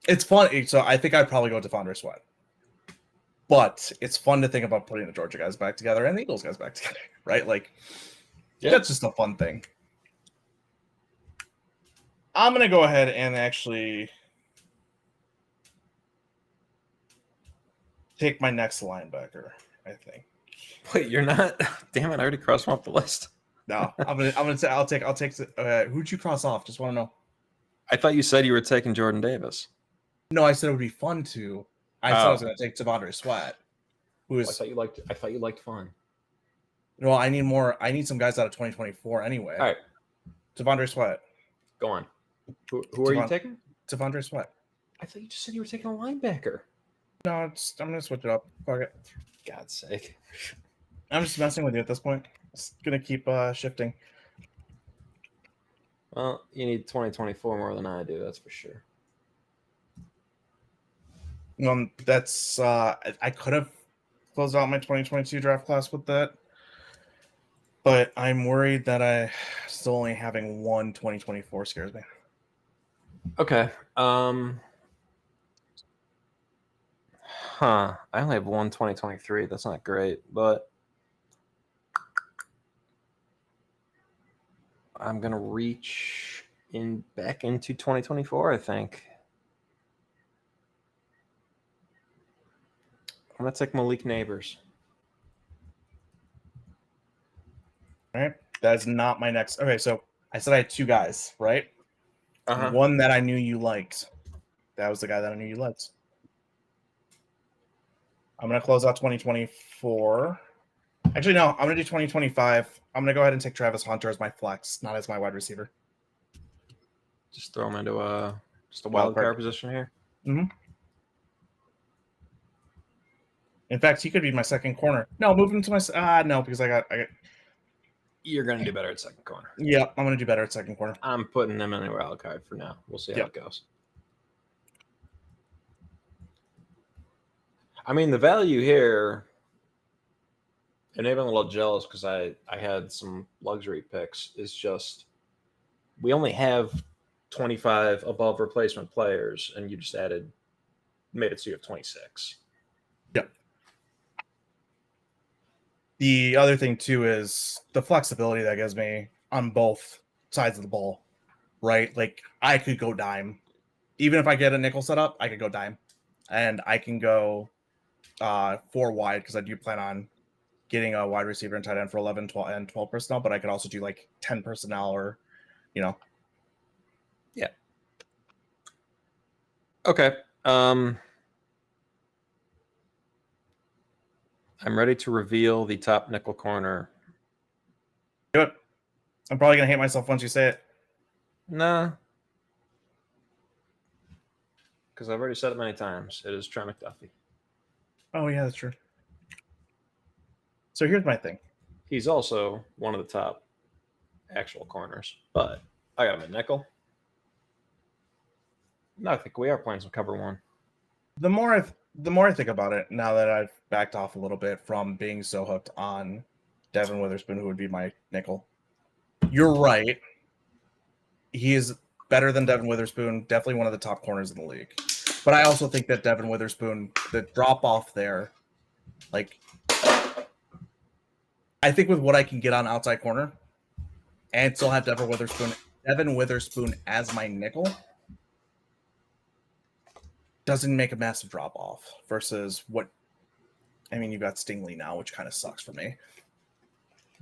it's fun. So I think I'd probably go Devondre Sweat. But it's fun to think about putting the Georgia guys back together and the Eagles guys back together, right? Like, that's just a fun thing. I'm going to go ahead and actually take my next linebacker, I think. Wait, you're not? Damn it! I already crossed him off the list. No, I'll take. Who'd you cross off? Just want to know. I thought you said you were taking Jordan Davis. No, I said it would be fun to. I thought I was going to take Devondre Sweat. I thought you liked fun. No, I need more. I need some guys out of 2024 anyway. All right, Devondre Sweat. Go on. Who are you taking? Devondre Sweat. I thought you just said you were taking a linebacker. No, I'm going to switch it up. Fuck it. For God's sake. I'm just messing with you at this point. It's going to keep shifting. Well, you need 2024 more than I do, that's for sure. That's I could have closed out my 2022 draft class with that, but I'm worried that I still only having one 2024 scares me. Okay. I only have one 2023. That's not great, but I'm gonna reach back into 2024, I think. I'm gonna take Malik Neighbors. All right, that's not my next. Okay, so I said I had two guys, right? Uh-huh. One that I knew you liked. That was the guy that I knew you liked. I'm gonna close out 2024. Actually, no, I'm gonna do 2025. I'm gonna go ahead and take Travis Hunter as my flex, not as my wide receiver. Just throw him into a wild card position here. Mm-hmm. In fact, he could be my second corner. No, move him to my no, because I got. You're gonna do better at second corner. Yeah, I'm gonna do better at second corner. I'm putting him in a wild card for now. We'll see how it goes. I mean, the value here, and maybe I'm a little jealous because I had some luxury picks, is just we only have 25 above replacement players, and you just made it so you have 26. Yep. The other thing, too, is the flexibility that gives me on both sides of the ball, right? Like, I could go dime. Even if I get a nickel setup, I could go dime. And I can go 4 wide because I do plan on getting a wide receiver and tight end for 11, 12, and 12 personnel, but I could also do like 10 personnel or, Yeah. Okay. I'm ready to reveal the top nickel corner. Do it. I'm probably going to hate myself once you say it. Nah. Because I've already said it many times. It is Trey McDuffie. Oh, yeah, that's true. So here's my thing. He's also one of the top actual corners, but I got him at nickel. No, I think we are playing some cover one. The more I think about it, now that I've backed off a little bit from being so hooked on Devin Witherspoon, who would be my nickel, You're right. He is better than Devin Witherspoon. Definitely one of the top corners in the league. But I also think that Devin Witherspoon, the drop off there, like, I think with what I can get on outside corner and still have Devin Witherspoon as my nickel doesn't make a massive drop off versus what, I mean, you got Stingley now, which kind of sucks for me.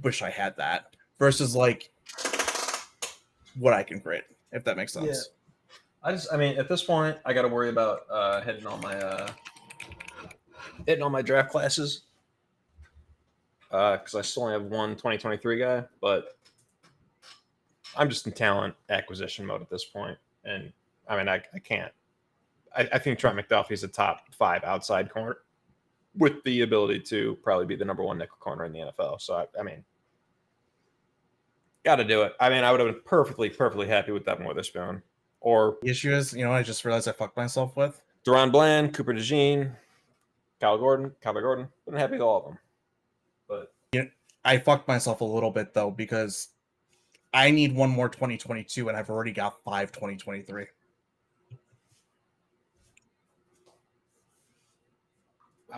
Wish I had that versus like what I can create, if that makes sense. Yeah. I mean, at this point, I got to worry about hitting all my draft classes because I still only have one 2023 guy, but I'm just in talent acquisition mode at this point. And I mean, I can't. I think Trent McDuffie is a top 5 outside corner with the ability to probably be the number 1 nickel corner in the NFL. So, I mean, got to do it. I mean, I would have been perfectly happy with Devin Witherspoon. Or the issue is, I just realized I fucked myself with Deron Bland, Cooper DeJean, Kyler Gordon. Been happy with all of them. But I fucked myself a little bit though because I need one more 2022 and I've already got 5 2023.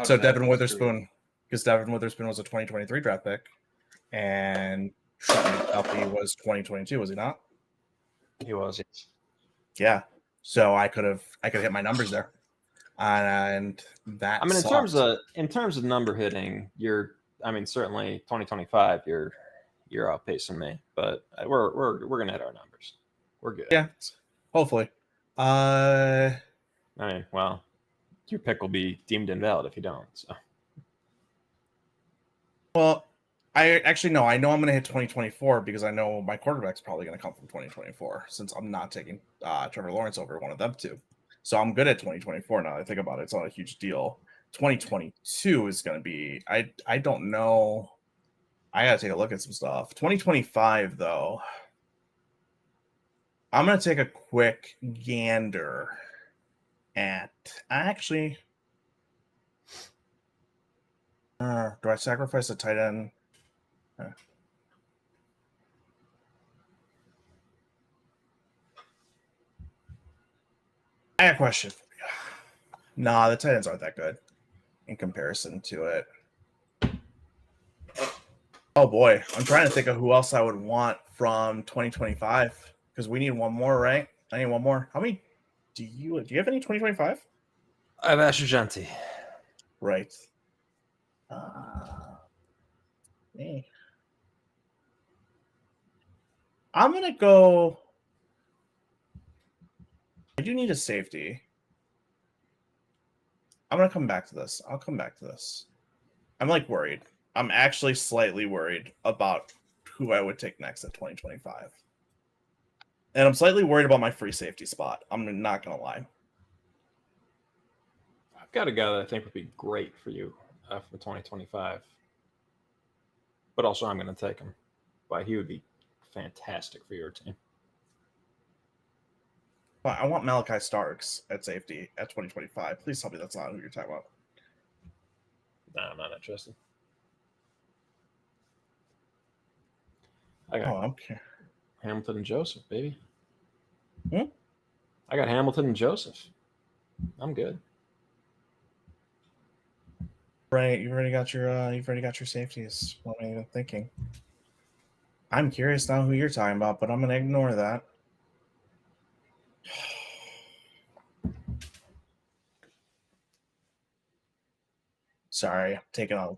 So Devin Witherspoon, because Devin Witherspoon was a 2023 draft pick, and Trent McDuffie was 2022, was he not? He was. Yeah. So I could hit my numbers there, and that. I mean, in terms of number hitting, certainly 2025, you're outpacing me, but we're gonna hit our numbers. We're good. Yeah, hopefully. I mean, well, your pick will be deemed invalid if you don't. So. Well, I actually know. I know I'm going to hit 2024 because I know my quarterback's probably going to come from 2024 since I'm not taking Trevor Lawrence over one of them two. So I'm good at 2024 now that I think about it. It's not a huge deal. 2022 is going to be, I don't know. I got to take a look at some stuff. 2025, though, I'm going to take a quick gander at, actually, do I sacrifice a tight end? I have a question for you. Nah, the tight ends aren't that good in comparison to it. Oh boy, I'm trying to think of who else I would want from 2025 because we need one more, right? I need one more. How many do you have any 2025? I have Asher Genti. Right. I'm gonna go. I do need a safety. I'm gonna come back to this. I'll come back to this. I'm like worried. I'm actually slightly worried about who I would take next at 2025. And I'm slightly worried about my free safety spot. I'm not going to lie. I've got a guy that I think would be great for you for 2025. But also I'm going to take him. But he would be fantastic for your team. Well, I want Malachi Starks at safety at 2025. Please tell me that's not who you're talking about. Nah, I'm not interested. I got okay. Hamilton and Joseph, baby. I got Hamilton and Joseph. I'm good. Right, you've already got your safeties. What am I even thinking? I'm curious now who you're talking about, but I'm gonna ignore that. Sorry, I'm taking a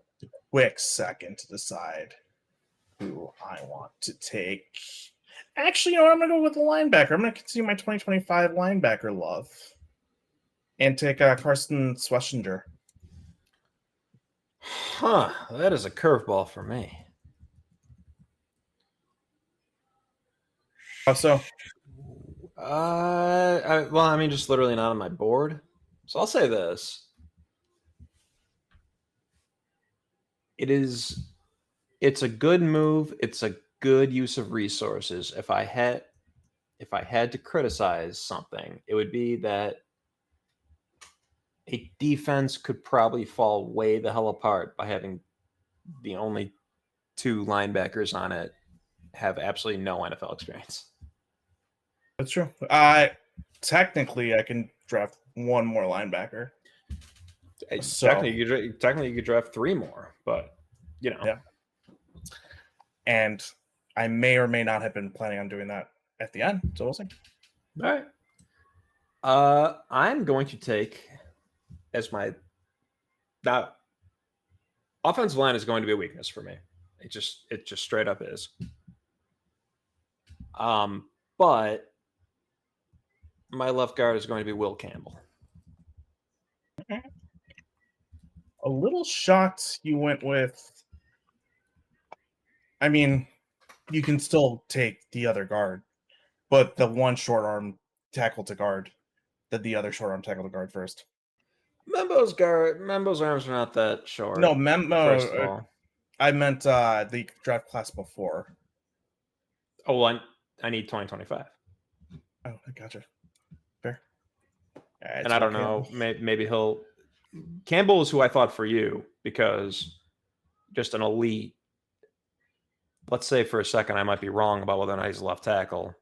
quick second to decide who I want to take. Actually, I'm going to go with the linebacker. I'm going to continue my 2025 linebacker love and take Carson Schlesinger. Huh, that is a curveball for me. How so? Just literally not on my board. So I'll say this. It's a good move. It's a good use of resources. If I had to criticize something, it would be that a defense could probably fall way the hell apart by having the only 2 linebackers on it have absolutely no NFL experience. That's true. Technically, I can draft one more linebacker. So Technically, you could draft 3 more, but yeah. And I may or may not have been planning on doing that at the end. So we'll see. All right. I'm going to take as my that offensive line is going to be a weakness for me. It just straight up is. But my left guard is going to be Will Campbell. A little shocked you went with. I mean, you can still take the other guard, but the one short arm tackle to guard, the other short arm tackle to guard first. Membo's arms are not that short. No, first of all. I meant the draft class before. Oh, well, I need 2025. Oh, I gotcha. Fair. Right, and I don't know, maybe he'll. Campbell is who I thought for you because just an elite. Let's say for a second I might be wrong about whether or not he's a left tackle.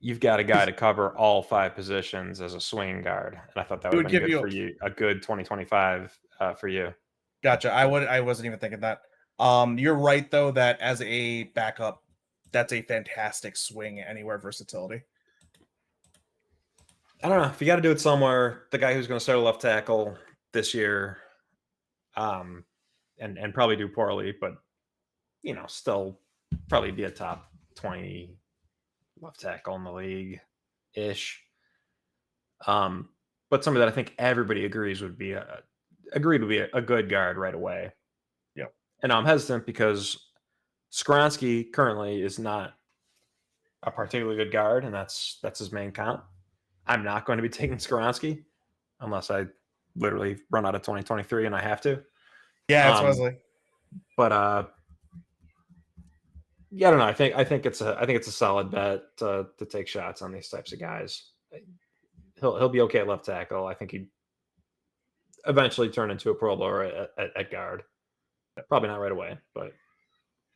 You've got a guy to cover all 5 positions as a swing guard, and I thought that would be good for you. A good 2025 for you. Gotcha. I wasn't even thinking that. You're right though that as a backup, that's a fantastic swing anywhere versatility. I don't know if you got to do it somewhere. The guy who's going to start a left tackle this year, and probably do poorly, but still probably be a top 20 left tackle in the league ish. But somebody that I think everybody agrees would be a good guard right away. Yep. And I'm hesitant because Skoronski currently is not a particularly good guard, and that's his main comp. I'm not going to be taking Skoronski unless I literally run out of 2023 and I have to. Yeah, that's what I was like. But yeah, I don't know. I think it's a solid bet to take shots on these types of guys. He'll be okay at left tackle. I think he'd eventually turn into a Pro Bowler at guard. Probably not right away, but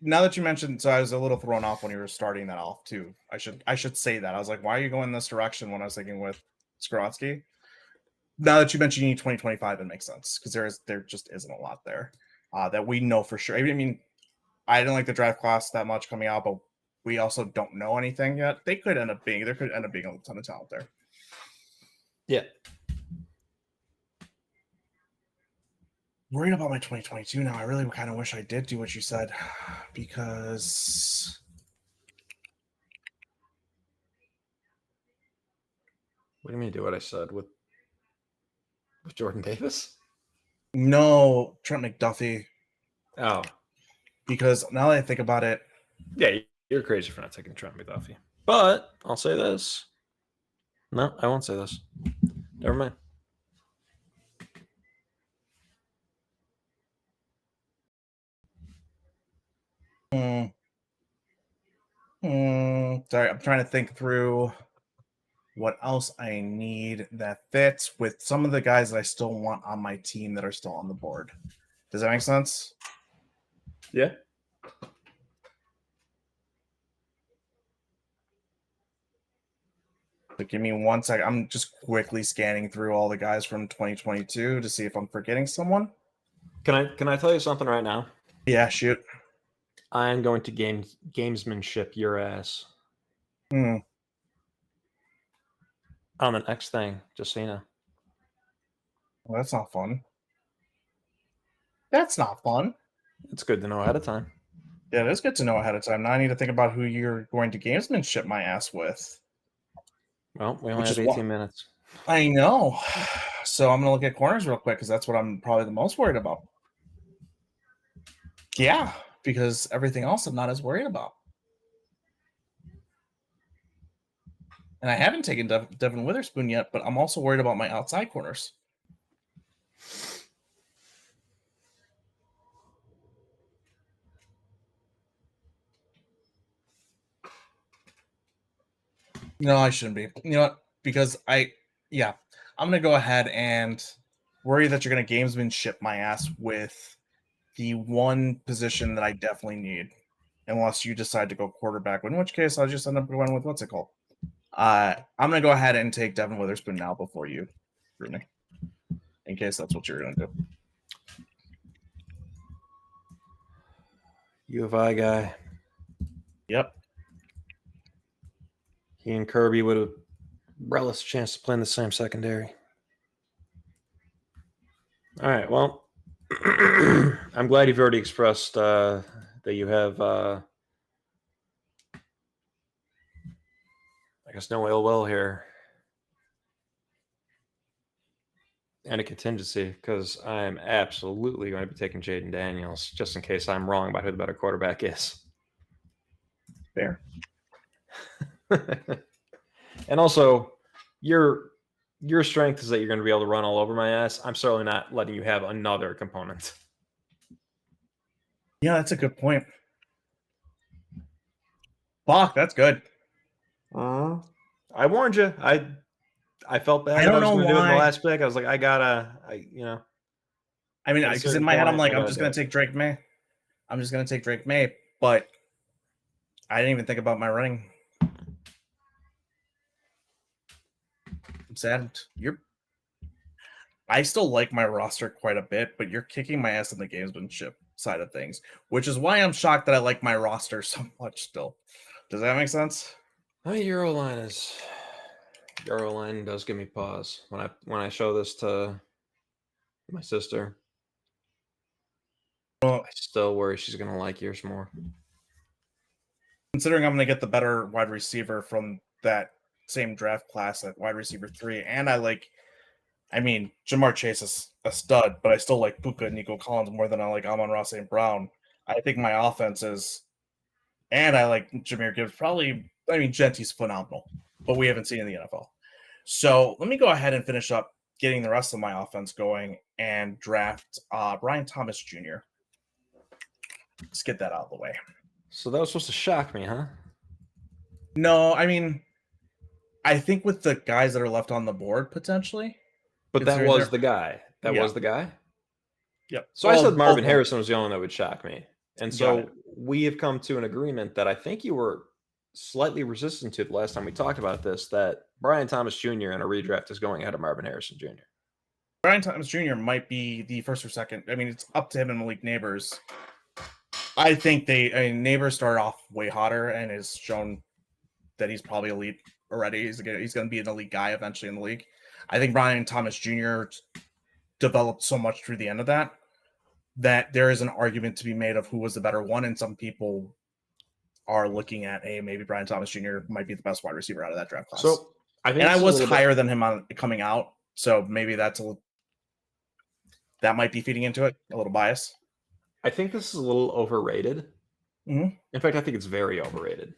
now that you mentioned, so I was a little thrown off when you were starting that off too. I should say that. I was like, why are you going this direction when I was thinking with Skoronski? Now that you mentioned you need 2025, it makes sense because there just isn't a lot there that we know for sure. I mean, I didn't like the draft class that much coming out, but we also don't know anything yet. There could end up being a ton of talent there. Yeah. Worried about my 2022 now. I really kind of wish I did do what you said because what do you mean do what I said with Jordan Davis? No, Trent McDuffie. Oh. Because now that I think about it. Yeah, you're crazy for not taking Trent McDuffie. But I'll say this. No, I won't say this. Never mind. Sorry, I'm trying to think through what else I need that fits with some of the guys that I still want on my team that are still on the board. Does that make sense? Yeah. But give me 1 second. I'm just quickly scanning through all the guys from 2022 to see if I'm forgetting someone. Can I tell you something right now? Yeah, shoot. I'm going to gamesmanship your ass. On the next thing, just so you know. Well, that's not fun. That's not fun. It's good to know ahead of time. Yeah, it is good to know ahead of time. Now I need to think about who you're going to gamesmanship my ass with. Well, we only have 18 minutes. I know. So I'm going to look at corners real quick because that's what I'm probably the most worried about. Yeah, because everything else I'm not as worried about. And I haven't taken Devin Witherspoon yet, but I'm also worried about my outside corners. No, I shouldn't be. You know what? Because I'm going to go ahead and worry that you're going to gamesmanship my ass with the one position that I definitely need. unless you decide to go quarterback, in which case I'll just end up going with what's it called? I'm going to go ahead and take Devin Witherspoon now before you, Rooney, in case that's what you're going to do. U of I guy. Yep. He and Kirby would have relished a chance to play in the same secondary. All right, well, I'm glad you've already expressed that you have, I guess, no ill will here and a contingency, because I am absolutely going to be taking Jaden Daniels, just in case I'm wrong about who the better quarterback is. Fair. And also, your strength is that you're going to be able to run all over my ass. I'm certainly not letting you have another component. Yeah, that's a good point. Fuck, that's good. I warned you. I felt bad. I don't I was know going to do it in the why. last pick. I was like, I mean, at a because in certain my head, I'm point, like, I I'm gotta just do going it. to take Drake May. I'm just going to take Drake May, but I didn't even think about my running. I'm saddened. I still like my roster quite a bit, but you're kicking my ass in the gamesmanship side of things, which is why I'm shocked that I like my roster so much still. Does that make sense? Your O-line does give me pause when I show this to my sister. Well, I still worry she's going to like yours more. considering I'm going to get the better wide receiver from that same draft class at wide receiver 3, and Jamar Chase is a stud, but I still like Puka and Nico Collins more than I like Amon-Ra St. Brown. I think my offense is, and I like Jahmyr Gibbs. Gentry's phenomenal, but we haven't seen in the NFL. So let me go ahead and finish up getting the rest of my offense going and draft Brian Thomas Jr. Let's get that out of the way. So that was supposed to shock me, huh? No, I think with the guys that are left on the board, potentially. But that was the guy. That was the guy? Yep. So I said Marvin Harrison was the only one that would shock me. And so we have come to an agreement that I think you were slightly resistant to the last time we talked about this, that Brian Thomas Jr. in a redraft is going ahead of Marvin Harrison Jr. Brian Thomas Jr. might be the first or second. It's up to him and Malik Neighbors. I think Neighbors started off way hotter and has shown that he's probably elite already. He's going to be an elite guy eventually in the league. I think Brian Thomas Jr. developed so much through the end of that there is an argument to be made of who was the better one, and some people are looking at, hey, maybe Brian Thomas Jr. might be the best wide receiver out of that draft class. So I was higher than him on coming out, so maybe that might be feeding into it, a little bias. I think this is a little overrated. Mm-hmm. In fact, I think it's very overrated.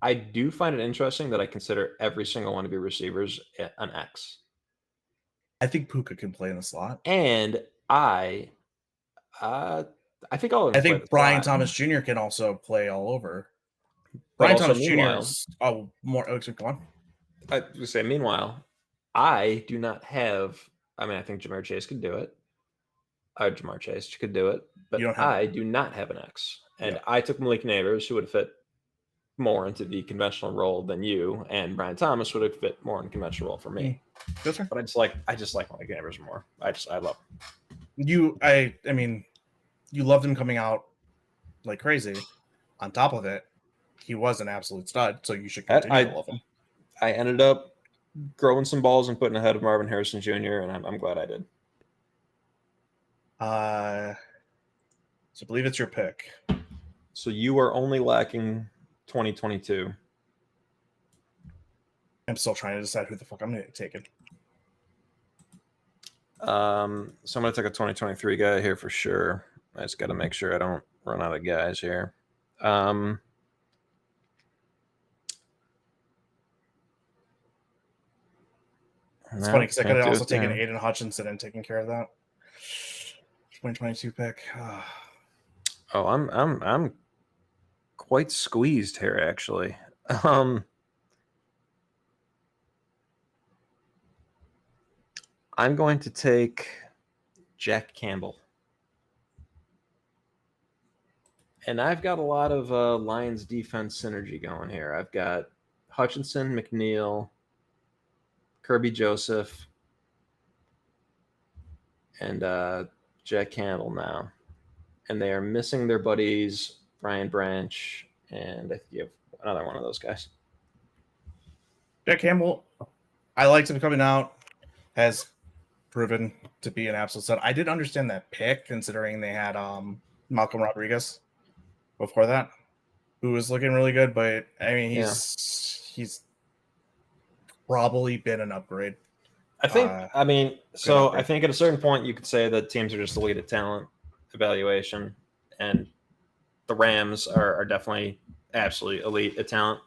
I do find it interesting that I consider every single one of your receivers an X. I think Puka can play in the slot, and I think all of them. I think Brian Thomas Jr. can also play all over. Brian Thomas Jr. is more. Go on. I was say. Meanwhile, I do not have. I think Ja'Marr Chase could do it. Ja'Marr Chase could do it, but I do not have an X. And I took Malik Neighbors, who would have fit more into the conventional role than you, and Brian Thomas would have fit more in the conventional role for me. That's right. But I just like Malik Neighbors more. I love him. You loved him coming out like crazy. On top of it, he was an absolute stud, so you should continue to love him. I ended up growing some balls and putting ahead of Marvin Harrison Jr., and I'm glad I did. So I believe it's your pick. So you are only lacking 2022. I'm still trying to decide who the fuck I'm going to take it. So I'm going to take a 2023 guy here for sure. I just got to make sure I don't run out of guys here. It's funny because I could have also taken Aiden Hutchinson and taken care of that 2022 pick. Oh, I'm quite squeezed here, actually. I'm going to take Jack Campbell. And I've got a lot of Lions defense synergy going here. I've got Hutchinson, McNeil, Kirby Joseph, and Jack Campbell now. And they are missing their buddies, Brian Branch, and I think you have another one of those guys. Jack Campbell, I liked him coming out, has proven to be an absolute stud. I did understand that pick, considering they had Malcolm Rodriguez before that, who was looking really good. But I mean, he's probably been an upgrade. I think. I think at a certain point, you could say that teams are just elite at talent evaluation, and the Rams are definitely absolutely elite at talent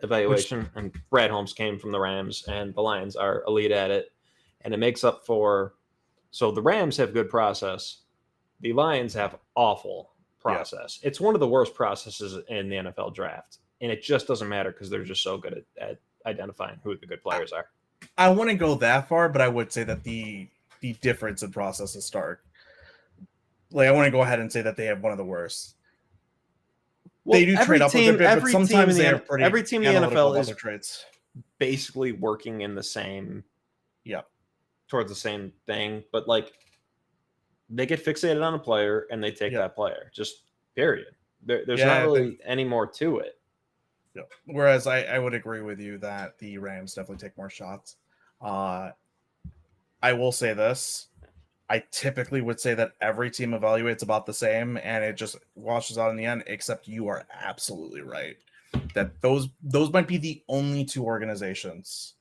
evaluation. And Brad Holmes came from the Rams, and the Lions are elite at it, and it makes up for. So the Rams have good process, the Lions have awful process. Yeah. It's one of the worst processes in the NFL draft, and it just doesn't matter because they're just so good at identifying who the good players are. I wouldn't go that far, but I would say that the difference in process is stark. Like, I want to go ahead and say that they have one of the worst. Well, they do trade up a bit, but sometimes they have pretty. Every team in the NFL is trades. Basically working in the same, towards the same thing. But like, they get fixated on a player and they take that player. Just period. There's not really any more to it. Yeah. Whereas I would agree with you that the Rams definitely take more shots. I will say this. I typically would say that every team evaluates about the same, and it just washes out in the end, except you are absolutely right. That those might be the only two organizations.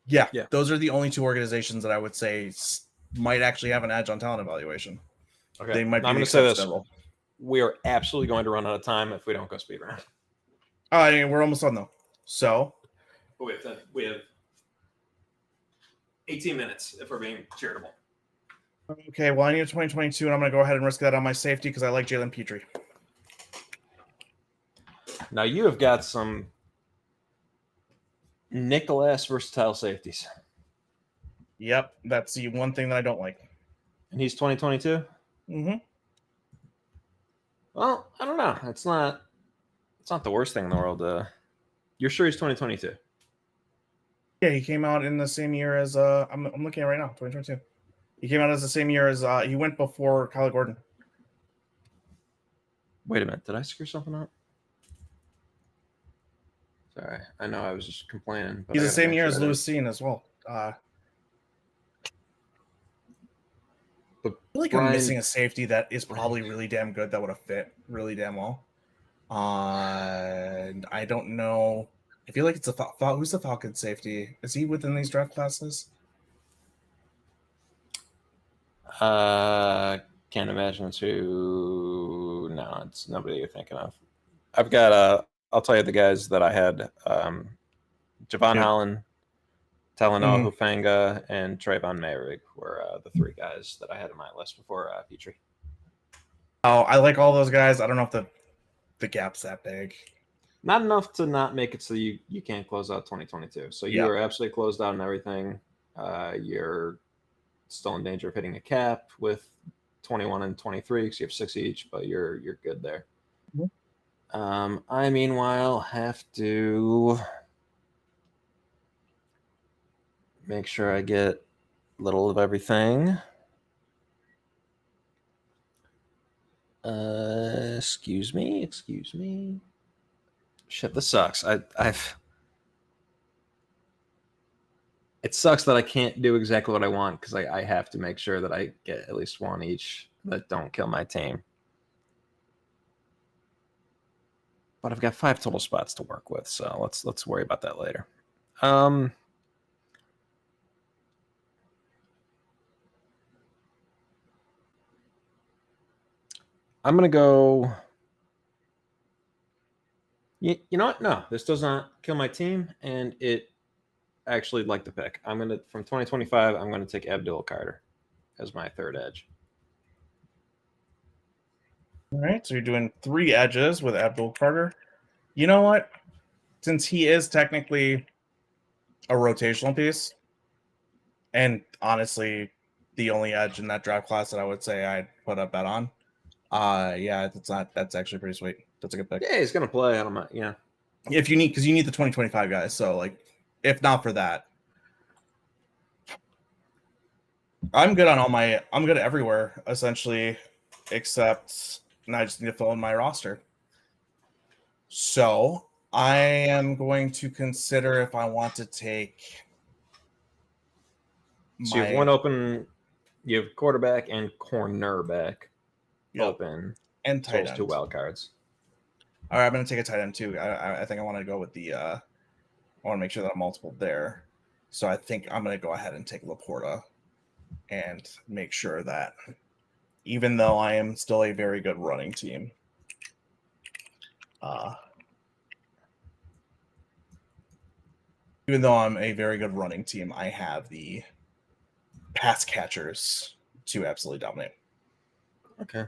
Yeah, those are the only two organizations that I would say might actually have an edge on talent evaluation. Okay. They might be. I'm going to say this. We are absolutely going to run out of time if we don't go speed round. I mean, we're almost done, though. So. We have 18 minutes if we're being charitable. Okay, well, I need a 2022, and I'm going to go ahead and risk that on my safety because I like Jalen Petrie. Now, you have got some nickel-ass versatile safeties. Yep, that's the one thing that I don't like. And he's 2022? Mm-hmm. Well, I don't know. It's not the worst thing in the world. You're sure he's 2022? Yeah, he came out in the same year as I'm looking at right now, 2022. He came out as the same year as he went before Kyle Gordon. Wait a minute, did I screw something up? Sorry, I know I was just complaining. But he's the same year as Lewis Cine as well. I feel like I'm missing a safety that is probably really damn good that would have fit really damn well. And I don't know. I feel like it's who's the Falcon safety? Is he within these draft classes? Can't imagine it's who. No, it's nobody you're thinking of. I've got I'll tell you the guys that I had. Javon Holland, Talanoa Hufanga, and Trayvon Mayrig were the three guys that I had on my list before Petrie. Oh, I like all those guys. I don't know if the gap's that big. Not enough to not make it so you can't close out 2022. So you are absolutely closed out on everything. You're still in danger of hitting a cap with 21 and 23 because you have 6 each, but you're good there. Mm-hmm. I meanwhile have to make sure I get a little of everything. Excuse me. Shit, this sucks. It sucks that I can't do exactly what I want because I have to make sure that I get at least one each that don't kill my team. But I've got 5 total spots to work with, so let's worry about that later. I'm gonna go. You know what? No, this does not kill my team, and it actually like the pick. I'm gonna from 2025. I'm gonna take Abdul Carter as my third edge. All right, so you're doing 3 edges with Abdul Carter. You know what? Since he is technically a rotational piece, and honestly, the only edge in that draft class that I would say I'd put a bet on, Yeah, that's actually pretty sweet. That's a good pick. Yeah, he's gonna play. I don't know. Yeah. If you need, because you need the 2025 guys. So like, if not for that, I'm good on I'm good everywhere essentially, except and I just need to fill in my roster. So I am going to consider if I want to take So you have one open. You have quarterback and cornerback open. and As well tight as 2 end. wild cards. All right, I'm going to take a tight end too. I think I want to go with the. I want to make sure that I'm multiple there. So I think I'm going to go ahead and take Laporta and make sure that even though I am still a very good running team, even though I'm a very good running team, I have the pass catchers to absolutely dominate. Okay.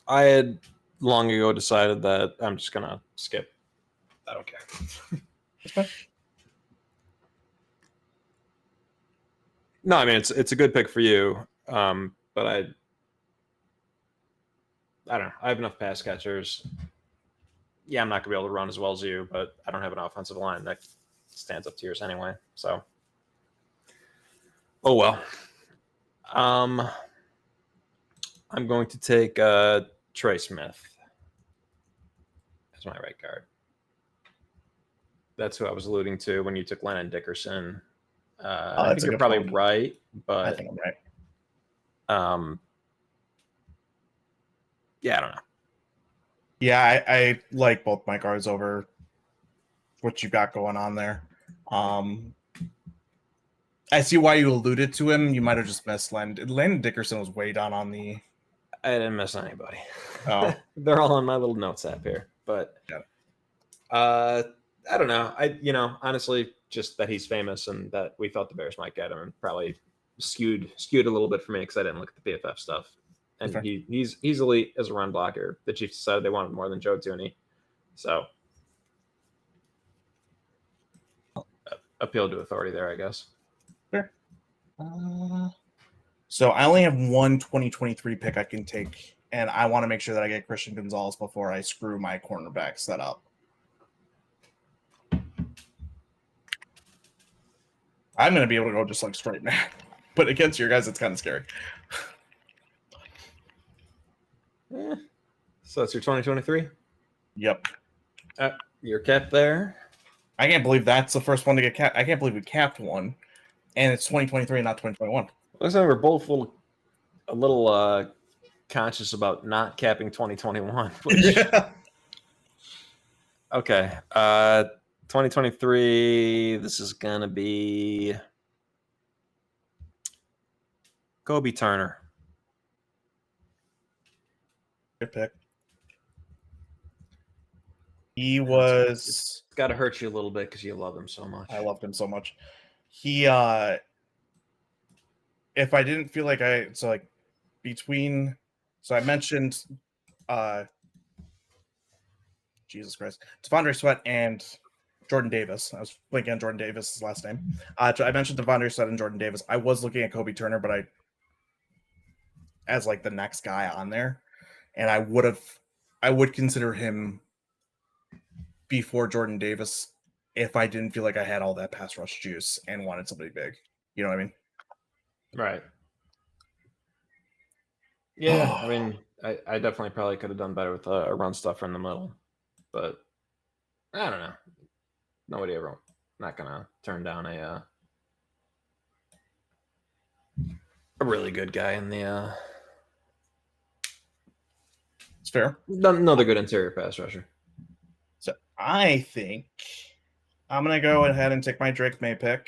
I had long ago decided that I'm just going to skip. I don't care. That's fine. No, I mean, it's a good pick for you. But I don't know. I have enough pass catchers. Yeah, I'm not going to be able to run as well as you, but I don't have an offensive line that stands up to yours anyway. So, oh well. I'm going to take Trey Smith as my right guard. That's who I was alluding to when you took Lennon Dickerson. I think you're probably right, but I think I'm right. Yeah, I don't know. Yeah, I like both my guards over what you got going on there. I see why you alluded to him. You might have just missed Landon Dickerson was way down on the. I didn't miss anybody. Oh, they're all on my little notes app here. But I don't know. Honestly, just that he's famous and that we thought the Bears might get him, and probably skewed a little bit for me because I didn't look at the PFF stuff. And he's elite as a run blocker. The Chiefs decided they wanted more than Joe Thuney, so appeal to authority there, I guess. Sure. So I only have one 2023 pick I can take, and I want to make sure that I get Christian Gonzalez before I screw my cornerback setup. I'm going to be able to go just like straight man, but against your guys, it's kind of scary. So that's your 2023? Yep. Your cap there? I can't believe that's the first one to get capped. I can't believe we capped one, and it's 2023 and not 2021. Looks like we're both a little conscious about not capping 2021. Which... Yeah. Okay. 2023, this is going to be Kobe Turner. Good pick. He was. It's got to hurt you a little bit because you love him so much. I loved him so much. He, if I didn't feel like I mentioned, Jesus Christ, Devondre Sweat and Jordan Davis. I was blinking on Jordan Davis' last name. I mentioned Devondre Sweat and Jordan Davis. I was looking at Kobe Turner, but as like the next guy on there, and I would consider him before Jordan Davis if I didn't feel like I had all that pass rush juice and wanted somebody big. You know what I mean? Right. Yeah, I mean, I definitely probably could have done better with a run stuffer in the middle, but I don't know. Nobody ever not gonna turn down a really good guy in the. It's fair. Another good interior pass rusher. So I think I'm gonna go ahead and take my Drake May pick,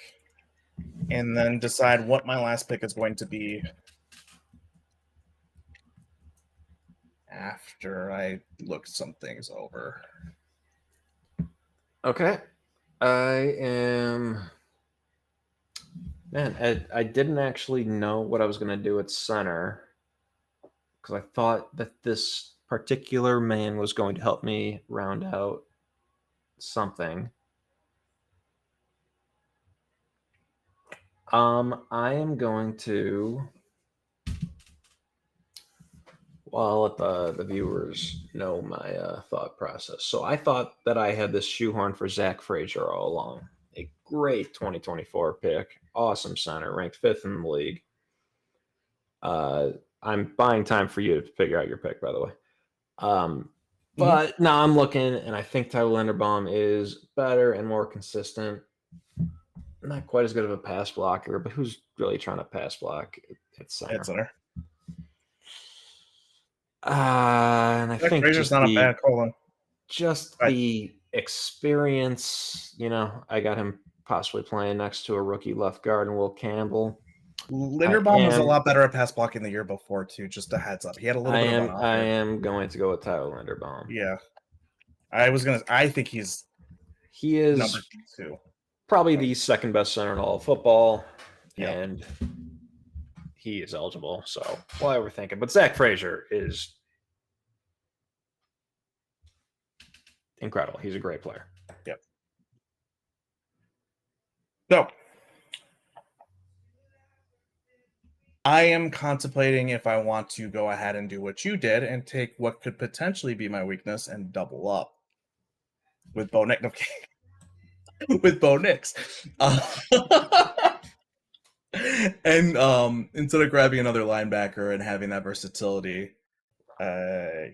and then decide what my last pick is going to be after I look some things over. Okay. I am. Man, I didn't actually know what I was going to do at center because I thought that this particular man was going to help me round out something. I am going to. Well, I'll let the viewers know my thought process. So I thought that I had this shoehorn for Zach Frazier all along. A great 2024 pick. Awesome center, ranked 5th in the league. I'm buying time for you to figure out your pick, by the way. But now I'm looking, and I think Tyler Linderbaum is better and more consistent. Not quite as good of a pass blocker, but who's really trying to pass block at center? At center. And I think Frazier's not a bad call. Just the experience, I got him possibly playing next to a rookie left guard and Will Campbell. Linderbaum was a lot better at pass blocking the year before, too. Just a heads up. He had a little bit of run. I am going to go with Tyler Linderbaum. Yeah. I think he is number 2. Probably the second best center in all of football. Yep. And he is eligible. So why overthink it? But Zach Frazier is incredible. He's a great player. Yep. So I am contemplating if I want to go ahead and do what you did and take what could potentially be my weakness and double up with Bo Nix. With Bo Nix. And instead of grabbing another linebacker and having that versatility,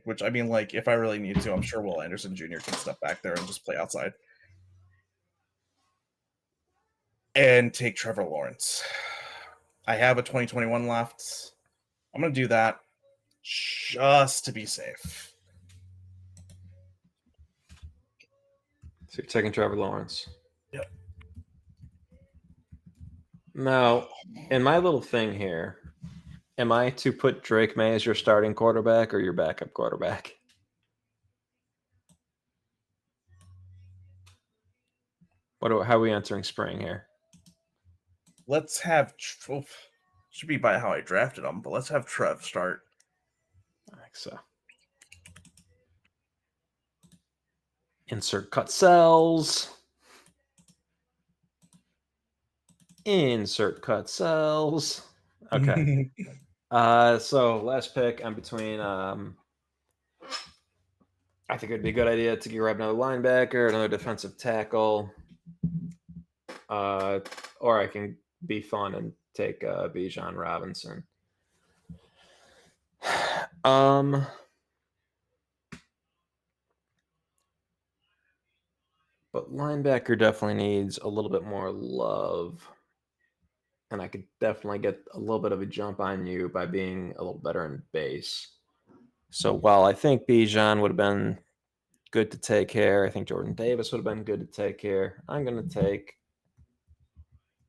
which I mean, like, if I really need to, I'm sure Will Anderson Jr. can step back there and just play outside. And take Trevor Lawrence. I have a 2021 left. I'm going to do that just to be safe. So you're taking Trevor Lawrence. Yep. Now, in my little thing here, am I to put Drake May as your starting quarterback or your backup quarterback? How are we entering spring here? Let's have should be by how I drafted him, but let's have Trev start. I think so. Insert cut cells. Insert cut cells. Okay. So last pick, I'm between. I think it'd be a good idea to grab another linebacker, another defensive tackle, or I can be fun and take Bijan Robinson. But linebacker definitely needs a little bit more love. And I could definitely get a little bit of a jump on you by being a little better in base. So while I think Bijan would have been good to take care, I think Jordan Davis would have been good to take care. I'm going to take,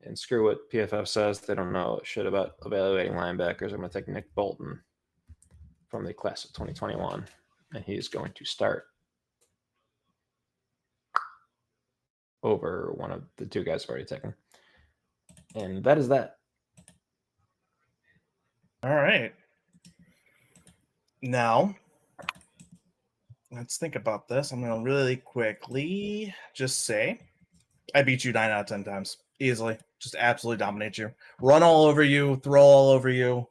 and screw what PFF says, they don't know shit about evaluating linebackers. I'm going to take Nick Bolton from the class of 2021, and he's going to start over one of the two guys I've already taken. And that is that. All right. Now, let's think about this. I'm going to really quickly just say I beat you 9 out of 10 times. Easily. Just absolutely dominate you. Run all over you. Throw all over you.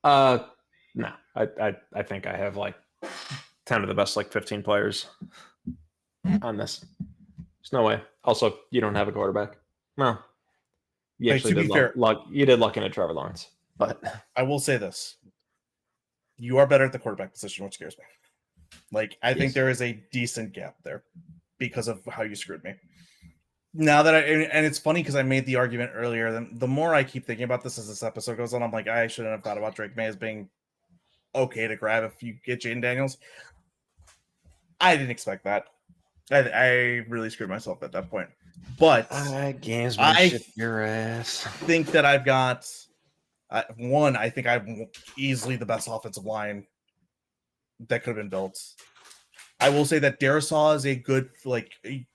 No. I think I have like 10 of the best 15 players on this. There's no way. Also, you don't have a quarterback. Well, you actually did you did luck in a Trevor Lawrence. But I will say this. You are better at the quarterback position, which scares me. I think there is a decent gap there because of how you screwed me. Now that and it's funny because I made the argument earlier, the more I keep thinking about this as this episode goes on, I'm like, I shouldn't have thought about Drake May as being okay to grab if you get Jaden Daniels. I didn't expect that. I really screwed myself at that point. But I your ass. Think that I've got one. I think I'm easily the best offensive line that could have been built. I will say that Darisaw is a good,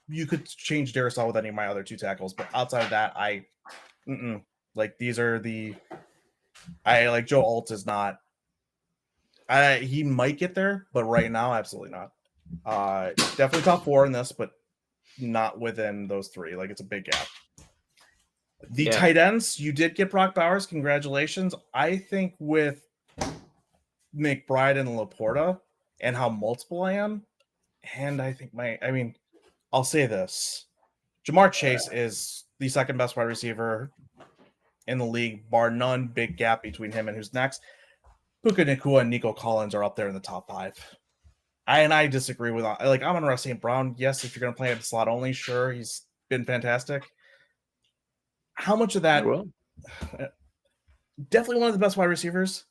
you could change Darisaw with any of my other 2 tackles, but outside of that, these are Joe Alt is not. He might get there, but right now, absolutely not. Definitely top 4 in this, but not within those 3. It's a big gap. The tight ends, you did get Brock Bowers. Congratulations. I think with McBride and Laporta and how multiple I am, and I think I'll say this. Jamar Chase is the second best wide receiver in the league, bar none. Big gap between him and who's next. Puka Nacua and Nico Collins are up there in the top 5. I disagree with Amon-Ra St. Brown. Yes, if you're going to play in slot only, sure, he's been fantastic. How much of that? Definitely one of the best wide receivers.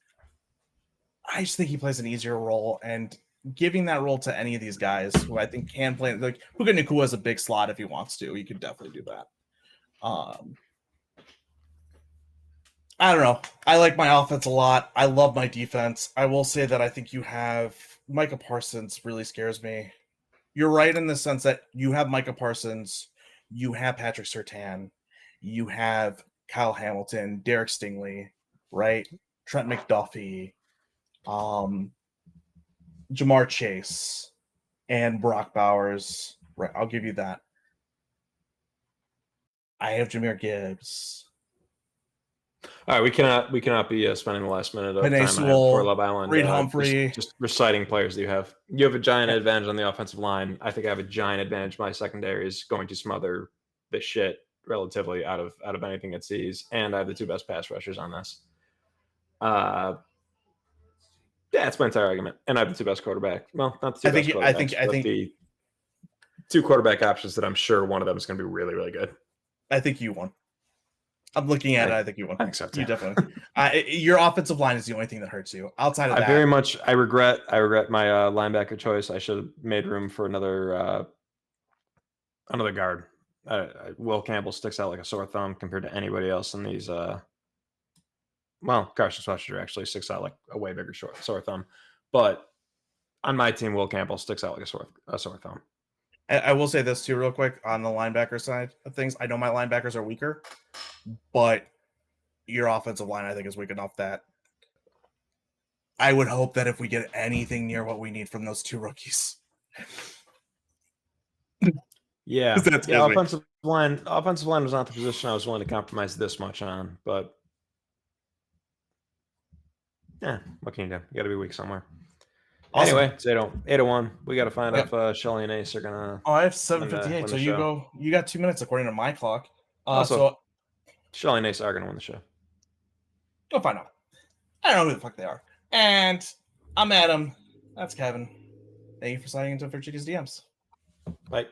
I just think he plays an easier role, and giving that role to any of these guys who I think can play, like Puka Nacua is a big slot if he wants to. He could definitely do that. I don't know. I like my offense a lot. I love my defense. I will say that I think you have Micah Parsons really scares me. You're right in the sense that you have Micah Parsons, you have Patrick Surtain, you have Kyle Hamilton, Derek Stingley, right? Trent McDuffie, Jamar Chase, and Brock Bowers. Right, I'll give you that. I have Jahmyr Gibbs. All right, we cannot be spending the last minute of Penei time for Love Island Reed Humphrey. Just reciting players that you have. You have a giant advantage on the offensive line. I think I have a giant advantage. My secondary is going to smother the shit relatively out of anything it sees, and I have the 2 best pass rushers on this. That's my entire argument, and I have the 2 best quarterback. Well, not the 2 best quarterbacks. I think the 2 quarterback options that I'm sure one of them is going to be really, really good. I think you won. I'm looking at it. I think you won. I think so too. You definitely. Your offensive line is the only thing that hurts you. Outside of that, I regret my linebacker choice. I should have made room for another guard. Will Campbell sticks out like a sore thumb compared to anybody else in these. Carson Swetcher actually sticks out like a way bigger sore thumb, but on my team, Will Campbell sticks out like a sore thumb. I will say this too, real quick, on the linebacker side of things. I know my linebackers are weaker, but your offensive line, I think, is weak enough that I would hope that if we get anything near what we need from those 2 rookies. Yeah, offensive line was not the position I was willing to compromise this much on, but yeah, what can you do? You got to be weak somewhere. Awesome. Anyway, it's 8:01. We got to find out if Shelly and Ace are gonna. Oh, I have 7:58. So you go. You got 2 minutes according to my clock. So Shelly and Ace are gonna win the show. Go find out. I don't know who the fuck they are. And I'm Adam. That's Kevin. Thank you for signing into Virginia's DMs. Bye.